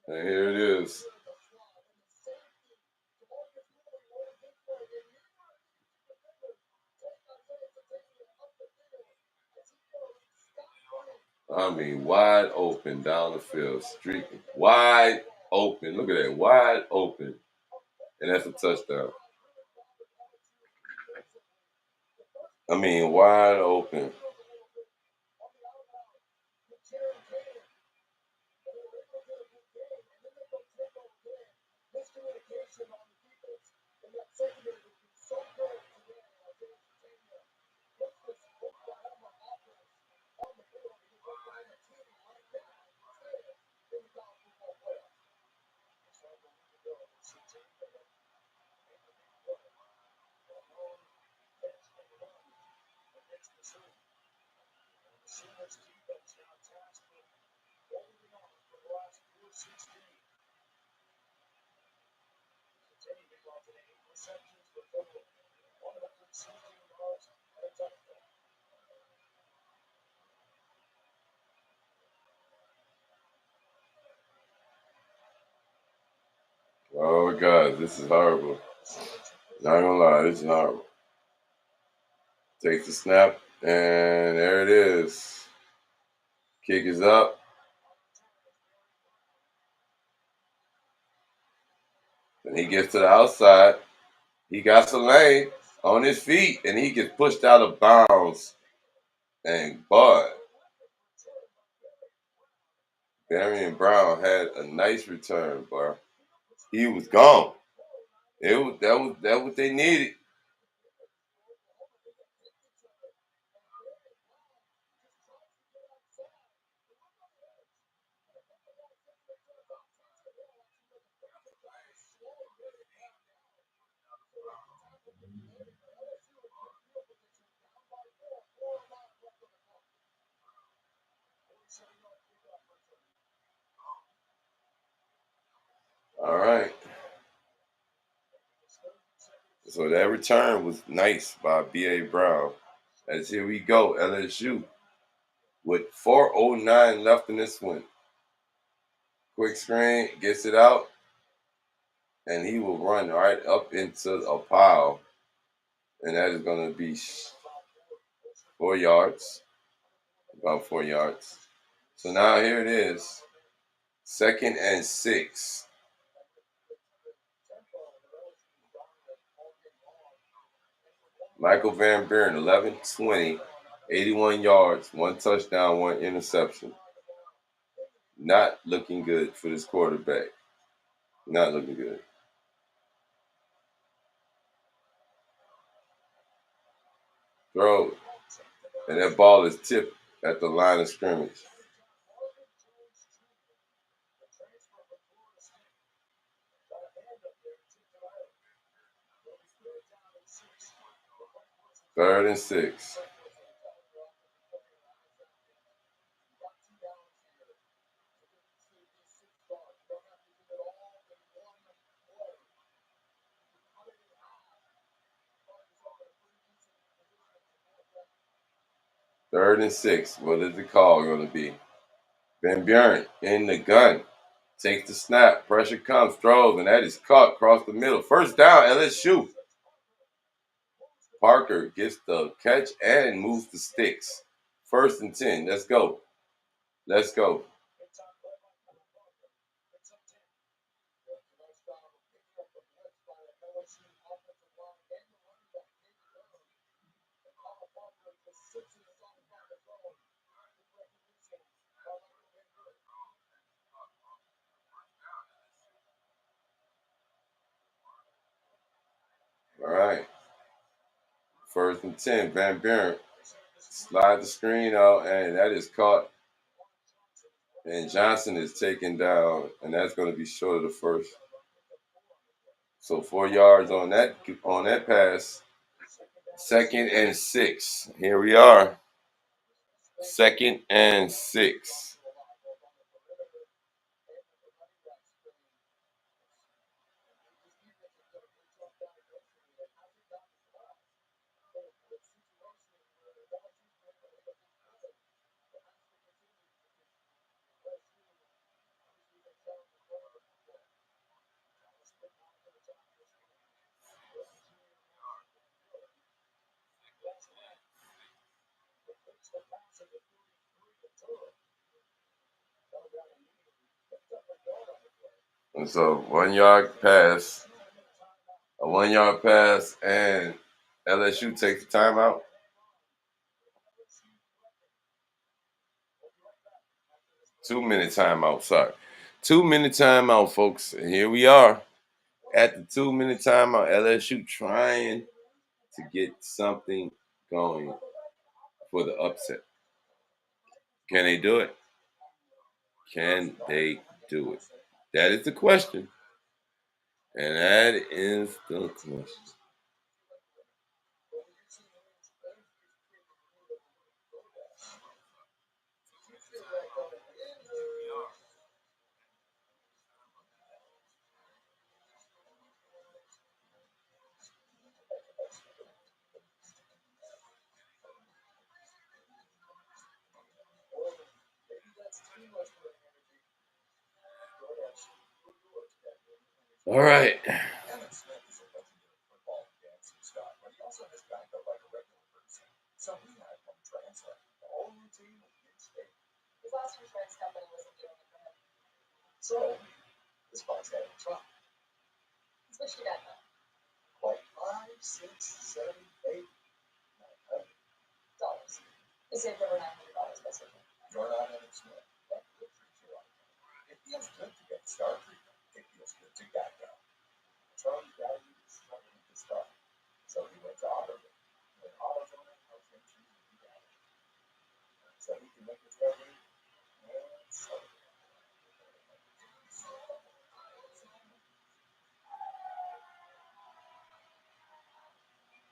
S1: And here it is. I mean, wide open down the field, streaking. Wide open. Look at that. Wide open. And that's a touchdown. I mean, wide open. Oh, God, this is horrible. Not gonna lie, this is horrible. Takes the snap, and there it is. Kick is up. And he gets to the outside. He got some lane on his feet, and he gets pushed out of bounds. And Bud, Darian Brown had a nice return, bro. He was gone. That what they needed. So that return was nice by B.A. Brown. As here we go, LSU with 4:09 left in this one. Quick screen, gets it out, and he will run right up into a pile. And that is going to be 4 yards, about 4 yards. So now here it is, 2nd and 6. Michael Van Buren, 11-20, 81 yards, 1 touchdown, 1 interception. Not looking good for this quarterback. Not looking good. Throw. And that ball is tipped at the line of scrimmage. Third and 6. Third and 6. What is the call going to be? Van Buren in the gun. Takes the snap. Pressure comes. Throws. And that is caught across the middle. First down, LSU. Parker gets the catch and moves the sticks. 1st and 10. Let's go. Let's go. All right. 1st and 10. Van Buren slide the screen out, and that is caught. And Johnson is taken down, and that's going to be short of the first. So 4 yards on that pass. 2nd and 6. Here we are. 2nd and 6. And so 1 yard pass. A 1 yard pass, and LSU takes the timeout. Two-minute timeout, sorry. 2-minute timeout, folks. And here we are at the 2-minute timeout. LSU trying to get something going for the upset. Can they do it? Can they do it? That is the question. And that is the question. All right.
S4: His last insurance company wasn't doing it for him.
S3: So, this box had a truck.
S4: It's what you got though.
S3: Like 5, 6, 7, 8, $900.
S4: He saved over $900 basically.
S3: You're not in Smith. That good treats you like that. It feels good to get star treatment. It feels good to get down. Charlie valued his struggling to start. So he went to AutoZone. When AutoZone helps him choose to do that. So he can make his revenue and so.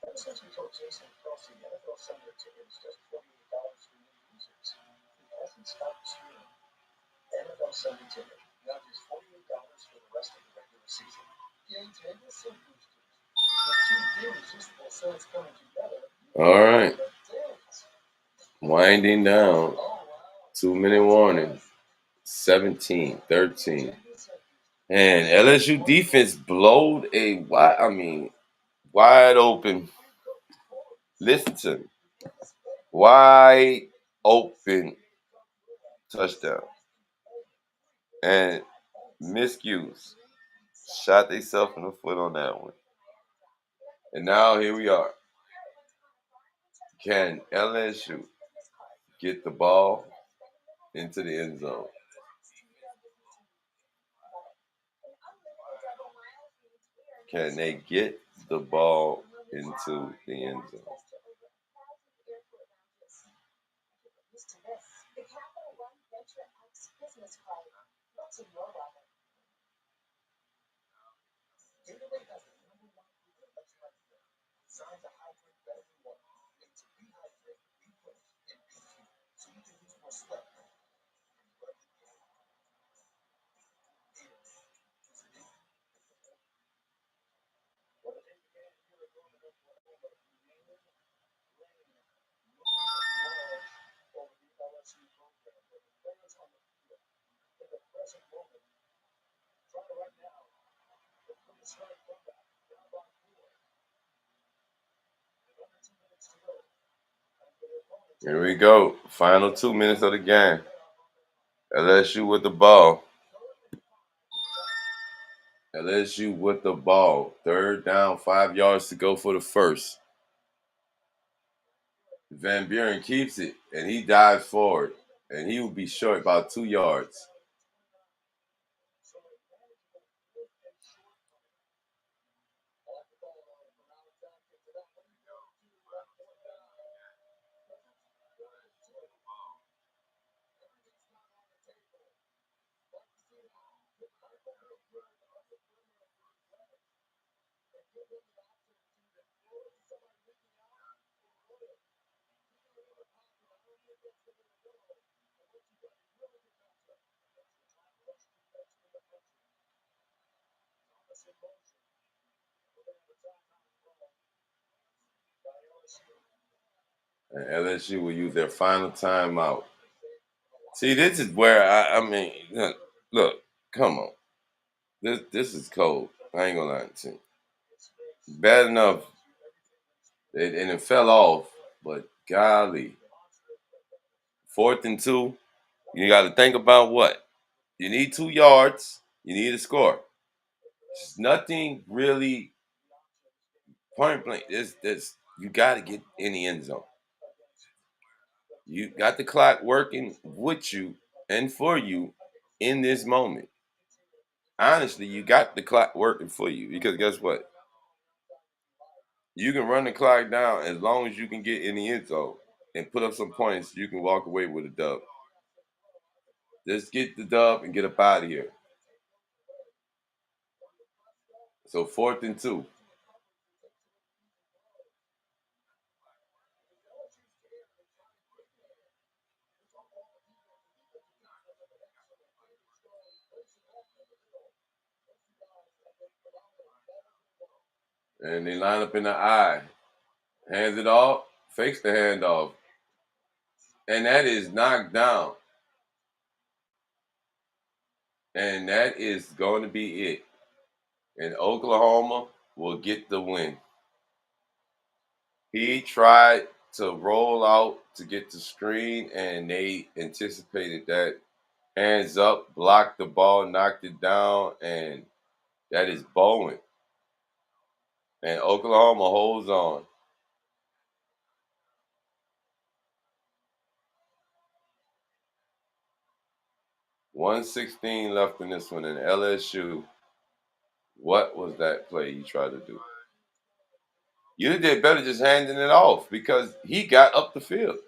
S3: Ever since we told Jason Kelsey NFL Sunday ticket is just $48 for new users, he hasn't stopped streaming. NFL Sunday ticket, now just $48 for the rest of the regular season. Gains and some boosters.
S1: All right. Winding down. 2-minute warning. 17-13. And LSU defense blowed a wide open. Listen to me. Wide open touchdown. And miscues. Shot themselves in the foot on that one. And now here we are. Can LSU get the ball into the end zone? Can they get the ball into the end zone? Here we go. Final 2 minutes of the game. LSU with the ball. LSU with the ball. 3rd down, 5 yards to go for the first. Van Buren keeps it, and he dives forward, and he will be short about 2 yards. And LSU will use their final timeout. See, this is where look, come on. This is cold. I ain't gonna lie to you. Bad enough, and it fell off, but golly. 4th and 2, you got to think about what? You need 2 yards. You need a score. It's nothing really point blank. This you got to get in the end zone. You got the clock working with you and for you in this moment. Honestly, you got the clock working for you because guess what? You can run the clock down as long as you can get in the end zone and put up some points. You can walk away with a dub. Just get the dub and get up out of here. So 4th and 2. And they line up in the eye. Hands it off, fakes the handoff. And that is knocked down. And that is going to be it. And Oklahoma will get the win. He tried to roll out to get the screen, and they anticipated that. Hands up, blocked the ball, knocked it down, and that is Bowen. And Oklahoma holds on. 1:16 left in this one, and LSU. What was that play you tried to do? You did better just handing it off because he got up the field.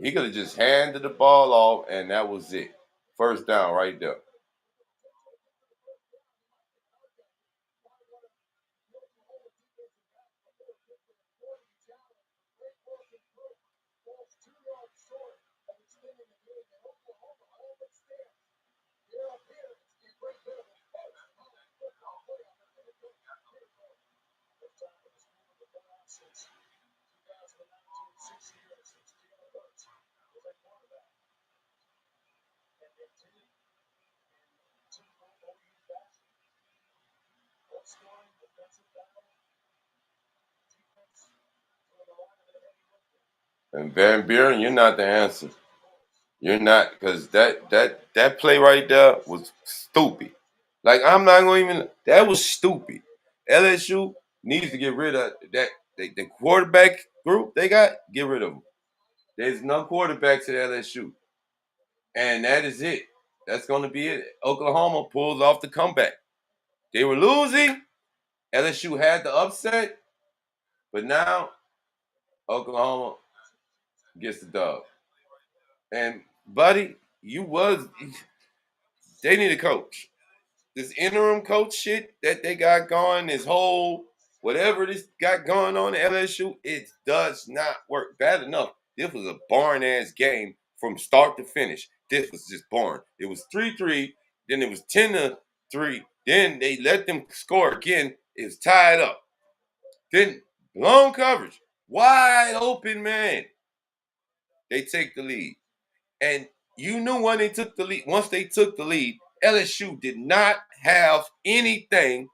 S1: He could have just handed the ball off, and that was it. 1st down right there. And Van Buren, you're not the answer. You're not, because that play right there was stupid. Like, I'm not going to even, that was stupid. LSU needs to get rid of that. The quarterback group they got, get rid of them. There's no quarterbacks at LSU. And that is it. That's going to be it. Oklahoma pulls off the comeback. They were losing. LSU had the upset. But now, Oklahoma gets the dub. And, buddy, they need a coach. This interim coach shit that they got going, this whole whatever this got going on at LSU, it does not work. Bad enough. This was a boring ass game from start to finish. This was just boring. It was 3-3, then it was 10-3. Then they let them score again. It was tied up. Then blown coverage. Wide open man. They take the lead. And you knew when they took the lead, once they took the lead, LSU did not have anything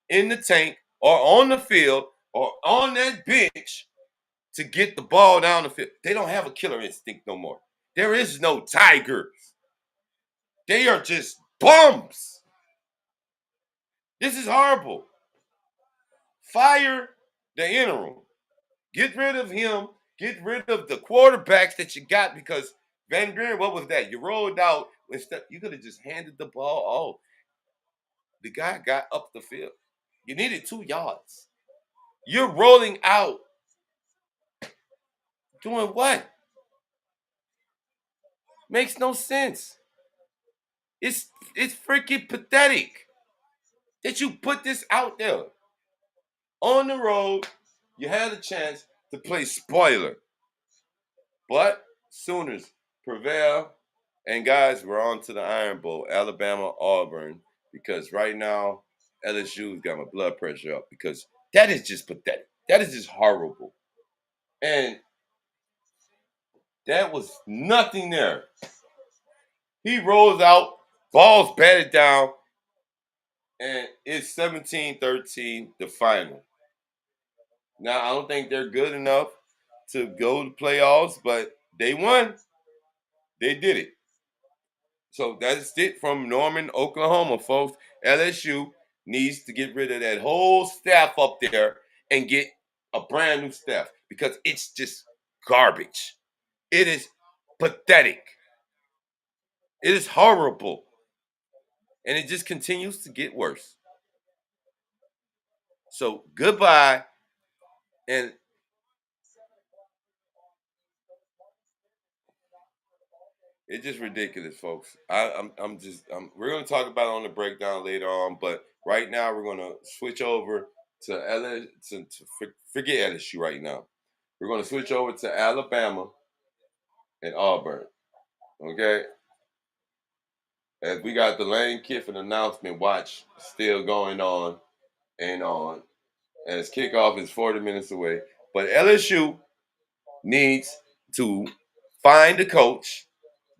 S1: in the tank or on the field or on that bench to get the ball down the field. They don't have a killer instinct no more. There is no Tigers. They are just bums. This is horrible. Fire the interim. Get rid of him. Get rid of the quarterbacks that you got, because Van Buren, what was that? You rolled out. Instead, you could have just handed the ball off. The guy got up the field. You needed 2 yards. You're rolling out. Doing what? Makes no sense. It's freaking pathetic that you put this out there. On the road, you had a chance to play spoiler. But Sooners prevail. And guys, we're on to the Iron Bowl, Alabama, Auburn, because right now LSU's got my blood pressure up, because that is just pathetic. That is just horrible. And that was nothing there. He rolls out, ball's batted down, and it's 17-13, the final. Now, I don't think they're good enough to go to playoffs, but they won. They did it. So that's it from Norman, Oklahoma, folks. LSU needs to get rid of that whole staff up there and get a brand new staff, because it's just garbage. It is pathetic. It is horrible. And it just continues to get worse. So goodbye. And it's just ridiculous, folks. We're gonna talk about it on the breakdown later on, but right now we're gonna switch over to forget LSU right now. We're gonna switch over to Alabama and Auburn. Okay? As we got the Lane Kiffin announcement watch still going on and on. And its kickoff is 40 minutes away. But LSU needs to find a coach,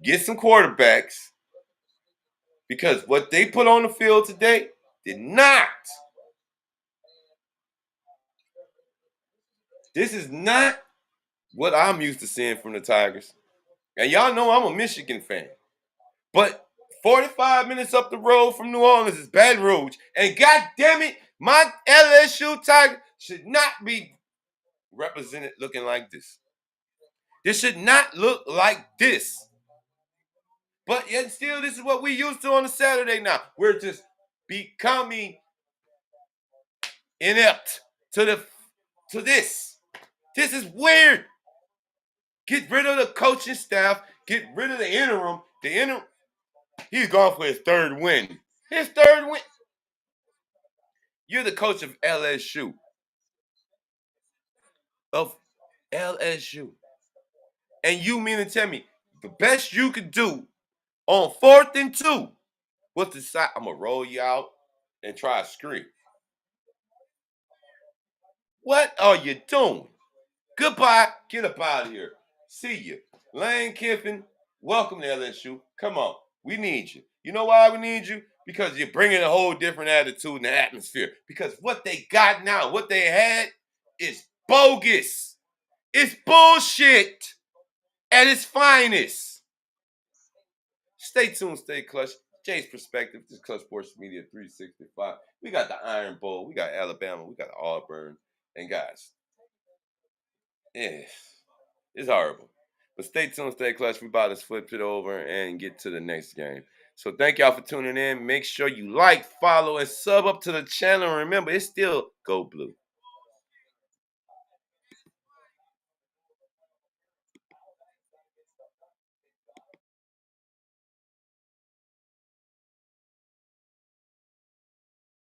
S1: get some quarterbacks, because what they put on the field today did not. This is not what I'm used to seeing from the Tigers. And y'all know I'm a Michigan fan. But 45 minutes up the road from New Orleans is Baton Rouge. And God damn it, my LSU Tigers should not be represented looking like this. This should not look like this. But yet still, this is what we used to on a Saturday now. We're just becoming inept to this. This is weird. Get rid of the coaching staff. Get rid of the interim. He's gone for his 3rd win. His 3rd win. You're the coach of LSU. Of LSU. And you mean to tell me the best you could do on 4th and 2 was to decide, I'm going to roll you out and try a screen. What are you doing? Goodbye. Get up out of here. See you. Lane Kiffin, welcome to LSU. Come on. We need you. You know why we need you? Because you're bringing a whole different attitude in the atmosphere. Because what they got now, what they had, is bogus. It's bullshit at its finest. Stay tuned, stay clutch. Jay's Perspective, this is Clutch Sports Media 365. We got the Iron Bowl, we got Alabama, we got Auburn. And guys, it's horrible. But stay tuned, stay clutch. We about to flip it over and get to the next game. So thank y'all for tuning in. Make sure you like, follow, and sub up to the channel. And remember, it's still Go Blue.